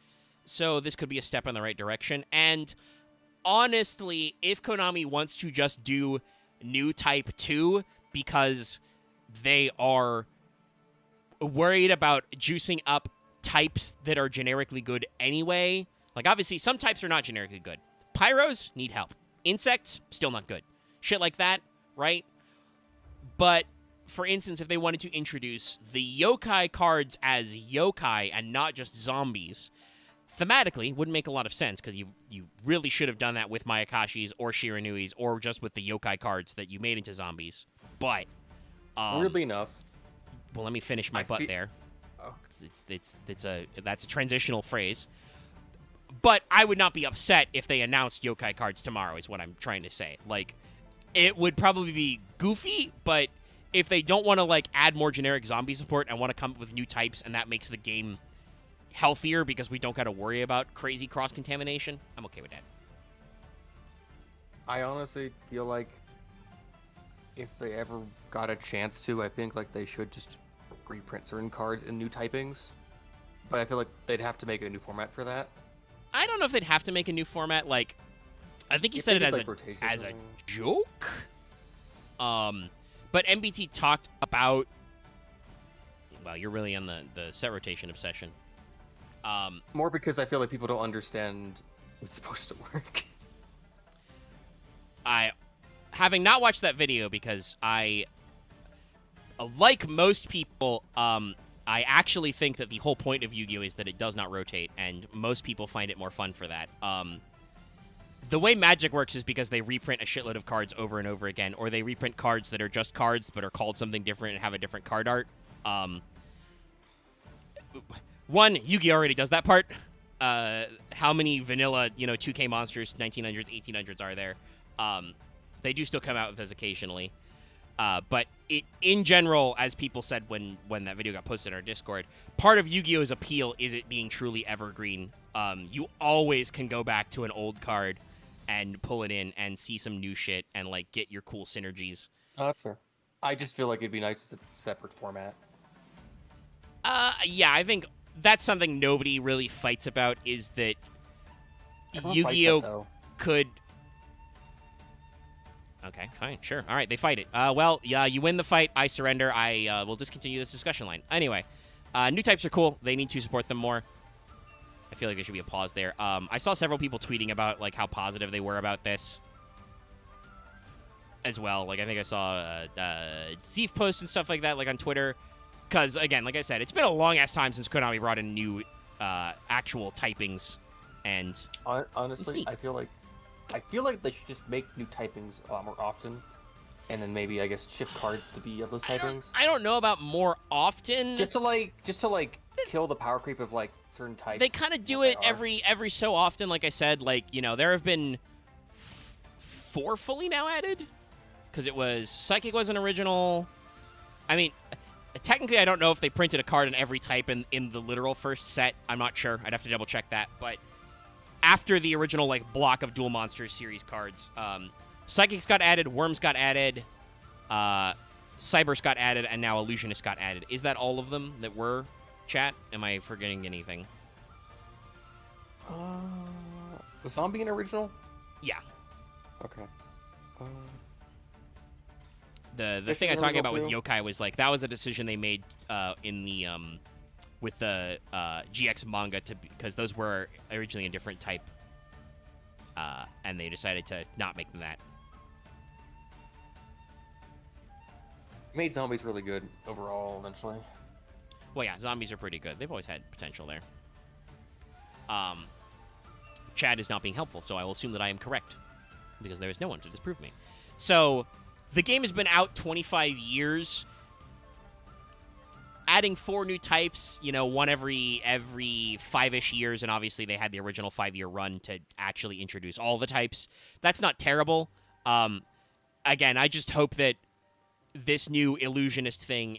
So this could be a step in the right direction. And honestly, if Konami wants to just do new Type 2 because they are worried about juicing up types that are generically good anyway. Like, obviously, some types are not generically good. Pyros need help. Insects, still not good. Shit like that, right? But, for instance, if they wanted to introduce the yokai cards as yokai and not just zombies, thematically, wouldn't make a lot of sense, because you really should have done that with Mayakashis or Shiranuis, or just with the yokai cards that you made into zombies. But, weirdly enough, well, let me finish my butt there. Oh. That's a transitional phrase. But I would not be upset if they announced yokai cards tomorrow, is what I'm trying to say. Like, it would probably be goofy, but if they don't want to, like, add more generic zombie support and want to come up with new types, and that makes the game healthier because we don't got to worry about crazy cross-contamination, I'm okay with that. I honestly feel like if they ever got a chance to, I think, like, they should just reprint certain cards in new typings. But I feel like they'd have to make a new format for that. I don't know if they'd have to make a new format. Like, I think you said it as a joke. But MBT talked about. Well, you're really on the set rotation obsession. More because I feel like people don't understand it's supposed to work. Having not watched that video, because like most people, I actually think that the whole point of Yu-Gi-Oh! Is that it does not rotate, and most people find it more fun for that. The way Magic works is because they reprint a shitload of cards over and over again, or they reprint cards that are just cards but are called something different and have a different card art. One, Yu-Gi-Oh! Already does that part. How many vanilla, 2K monsters, 1900s, 1800s are there? They do still come out with those occasionally. But in general, as people said when that video got posted on our Discord, part of Yu-Gi-Oh's appeal is it being truly evergreen. You always can go back to an old card and pull it in and see some new shit and, like, get your cool synergies. Oh, that's fair. I just feel like it'd be nice as a separate format. Yeah, I think that's something nobody really fights about, is that Yu-Gi-Oh could... Okay, fine, sure. All right, they fight it. Well, yeah, you win the fight. I surrender. I will discontinue this discussion line. Anyway, new types are cool. They need to support them more. I feel like there should be a pause there. I saw several people tweeting about, like, how positive they were about this as well. Like, I think I saw Steve posts and stuff like that, like, on Twitter. Because, again, like I said, it's been a long-ass time since Konami brought in new actual typings. And honestly, I feel like they should just make new typings a lot more often, and then maybe, I guess, shift cards to be of those typings. I don't know about more often. Just to kill the power creep of, like, certain types. They kind of do it every so often. Like I said, like, there have been 4 fully now added, because it was Psychic was an original. I mean, technically, I don't know if they printed a card in every type in the literal first set. I'm not sure. I'd have to double check that, but. After the original, like, block of Duel Monsters series cards, Psychics got added, Worms got added, Cybers got added, and now Illusionist got added. Is that all of them that were, chat? Am I forgetting anything? Was Zombie an original? Yeah. Okay. The thing I'm talking about with Yokai was, like, that was a decision they made in the with the GX manga, because those were originally a different type, and they decided to not make them that. Made zombies really good overall, eventually. Well, yeah, zombies are pretty good. They've always had potential there. Chad is not being helpful, so I will assume that I am correct, because there is no one to disprove me. So, the game has been out 25 years. Adding 4 new types, one every 5-ish years, and obviously they had the original 5-year run to actually introduce all the types. That's not terrible. Again, I just hope that this new Illusionist thing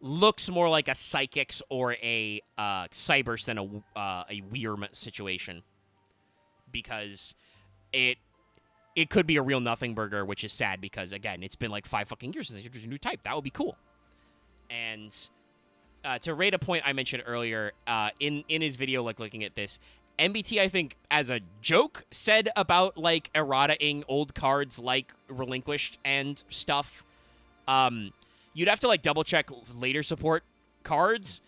looks more like a Psychics or a Cybers than a Wyrm situation, because it could be a real nothing burger, which is sad, because, again, it's been like 5 fucking years since they introduced a new type. That would be cool. And to rate a point I mentioned earlier, in his video, like, looking at this, MBT, I think, as a joke, said about, like, errata-ing old cards like Relinquished and stuff. You'd have to, like, double-check later support cards,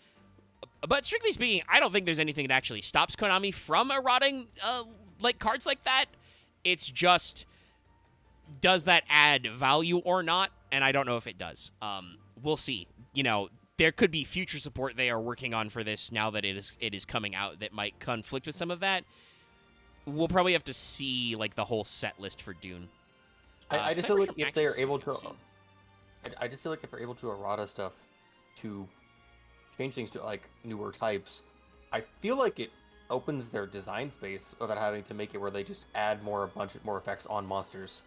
But strictly speaking, I don't think there's anything that actually stops Konami from eroding like cards like that. It's just, does that add value or not? And I don't know if it does. We'll see. You know, there could be future support they are working on for this now that it is coming out that might conflict with some of that. We'll probably have to see like the whole set list for Dune. I just feel like if they're able to, I just feel like if they're able to errata stuff to change things to like newer types, I feel like it opens their design space without having to make it where they just add a bunch more effects on monsters.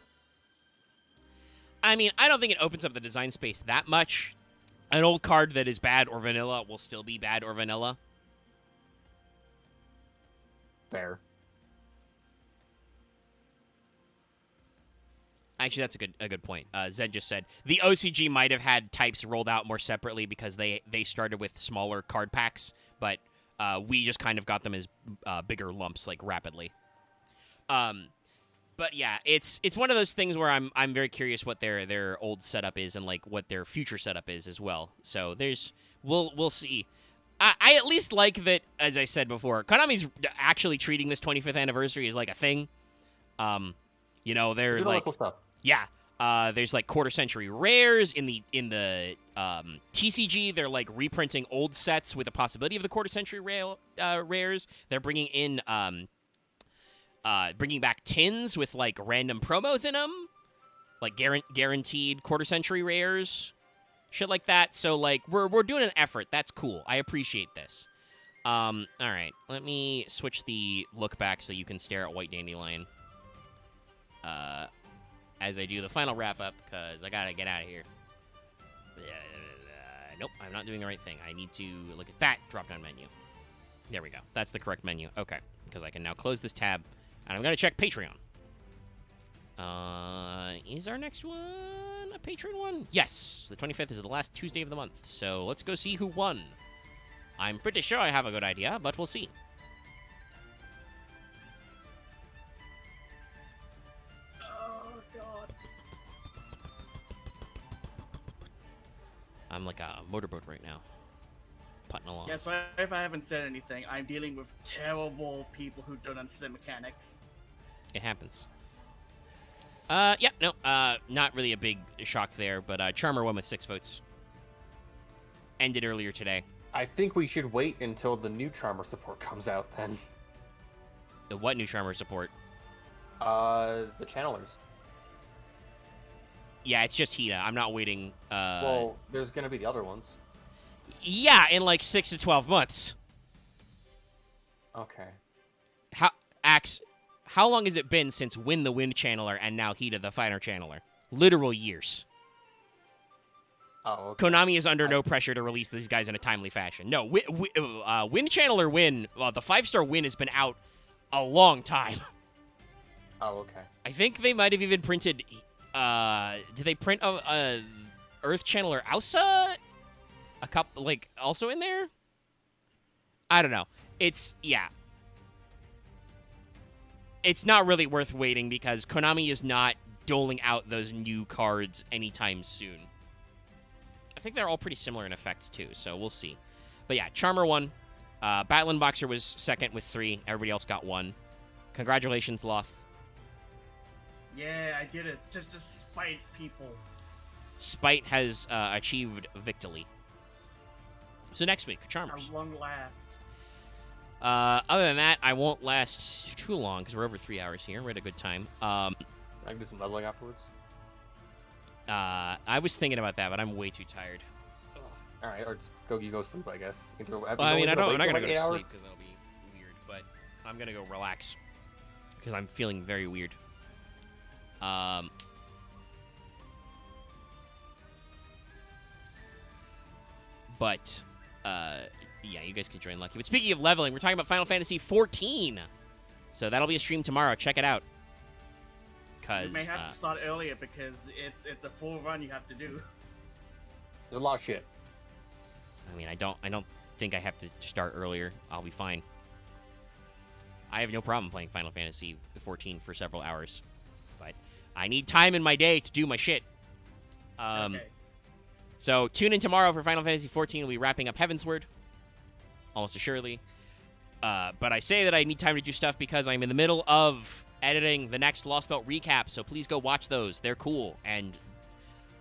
I mean, I don't think it opens up the design space that much. An old card that is bad or vanilla will still be bad or vanilla. Fair. Actually, that's a good point. Zed just said the OCG might have had types rolled out more separately because they started with smaller card packs, but we just kind of got them as bigger lumps like rapidly. But yeah, it's one of those things where I'm very curious what their old setup is and like what their future setup is as well. So we'll see. I at least like that, as I said before, Konami's actually treating this 25th anniversary as like a thing. You know, they're like cool stuff. Yeah. There's like quarter century rares in the TCG. They're like reprinting old sets with the possibility of the quarter century rares. They're bringing in bringing back tins with like random promos in them, like guaranteed quarter century rares, shit like that. So like we're doing an effort. That's cool. I appreciate this. All right, let me switch the look back so you can stare at White Dandelion. As I do the final wrap-up, because I gotta get out of here. Nope, I'm not doing the right thing. I need to look at that drop-down menu. There we go. That's the correct menu. Okay, because I can now close this tab, and I'm gonna check Patreon. Is our next one a Patreon one? Yes, the 25th is the last Tuesday of the month, so let's go see who won. I'm pretty sure I have a good idea, but we'll see. I'm like a motorboat right now, putting along. Yeah, so if I haven't said anything, I'm dealing with terrible people who don't understand mechanics. It happens. Yeah, no, not really a big shock there, but Charmer won with 6 votes. Ended earlier today. I think we should wait until the new Charmer support comes out then. The what new Charmer support? The Channelers. Yeah, it's just Hina. I'm not waiting. Well, there's gonna be the other ones. Yeah, in like 6 to 12 months. Okay. How long has it been since Win the Wind Channeler and now Hina the Finer Channeler? Literal years. Oh, okay. Konami is under no pressure to release these guys in a timely fashion. No, Wind Channeler Win, the 5-star Win has been out a long time. Oh, okay. I think they might have even printed. Did they print a Earth Channeler Ausa? A couple, like, also in there? I don't know. It's not really worth waiting because Konami is not doling out those new cards anytime soon. I think they're all pretty similar in effects, too, so we'll see. But yeah, Charmer won. Battling Boxer was second with 3. Everybody else got 1. Congratulations, Loth. Yeah, I did it. Just to spite people. Spite has achieved victory. So next week, Charmers. At long last. Other than that, I won't last too long because we're over 3 hours here. We're at a good time. I can do some leveling afterwards. I was thinking about that, but I'm way too tired. All right, or just go sleep, I guess. I'm not gonna go to sleep because that'll be weird. But I'm gonna go relax because I'm feeling very weird. But yeah, you guys can join Lucky. But speaking of leveling, we're talking about Final Fantasy 14. So that'll be a stream tomorrow. Check it out. You may have to start earlier because it's a full run you have to do. There's a lot of shit. I mean, I don't think I have to start earlier. I'll be fine. I have no problem playing Final Fantasy 14 for several hours. But I need time in my day to do my shit. Okay. So tune in tomorrow for Final Fantasy 14. We'll be wrapping up Heavensward. almost assuredly. But I say that I need time to do stuff because I'm in the middle of editing the next Lost Belt recap, so please go watch those. They're cool, and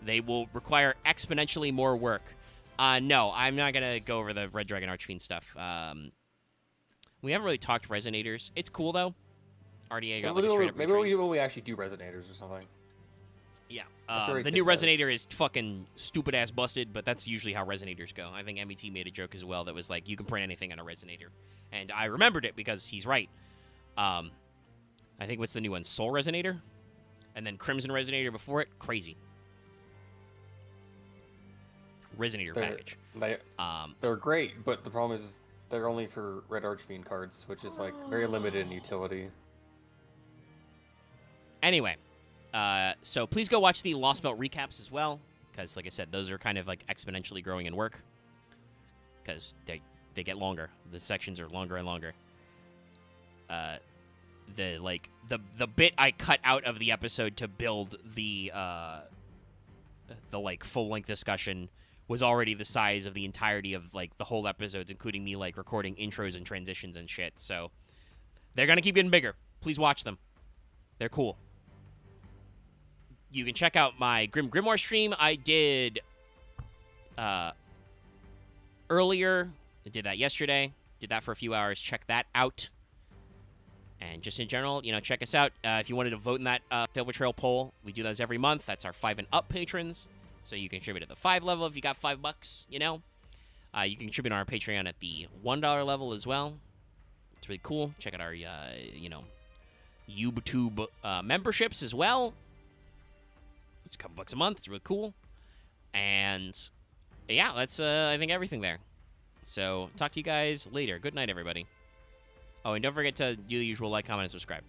they will require exponentially more work. No, I'm not going to go over the Red Dragon Archfiend stuff. We haven't really talked Resonators. It's cool, though. RDA got like a straight up maybe when we actually do Resonators or something. Yeah. very The new thick Resonator is fucking stupid-ass busted, but that's usually how Resonators go. I think MET made a joke as well that was like, you can print anything on a Resonator. And I remembered it because he's right. I think what's the new one? Soul Resonator? And then Crimson Resonator before it? Crazy. Resonator package. They're great, but the problem is they're only for Red Archfiend cards, which is like very limited in utility. Anyway, so please go watch the Lost Belt recaps as well, because like I said, those are kind of like exponentially growing in work, because they get longer. The sections are longer and longer. The bit I cut out of the episode to build the like full length discussion was already the size of the entirety of like the whole episodes, including me like recording intros and transitions and shit. So they're gonna keep getting bigger. Please watch them. They're cool. You can check out my Grim Grimoire stream. I did earlier. I did that yesterday. Did that for a few hours. Check that out. And just in general, check us out. If you wanted to vote in that Fail Portrayal poll, we do those every month. That's our 5 and up patrons. So you can contribute at the 5 level if you got $5, You can contribute on our Patreon at the $1 level as well. It's really cool. Check out our, YouTube memberships as well. It's a couple bucks a month. It's really cool. And, yeah, that's, I think, everything there. So, talk to you guys later. Good night, everybody. Oh, and don't forget to do the usual like, comment, and subscribe.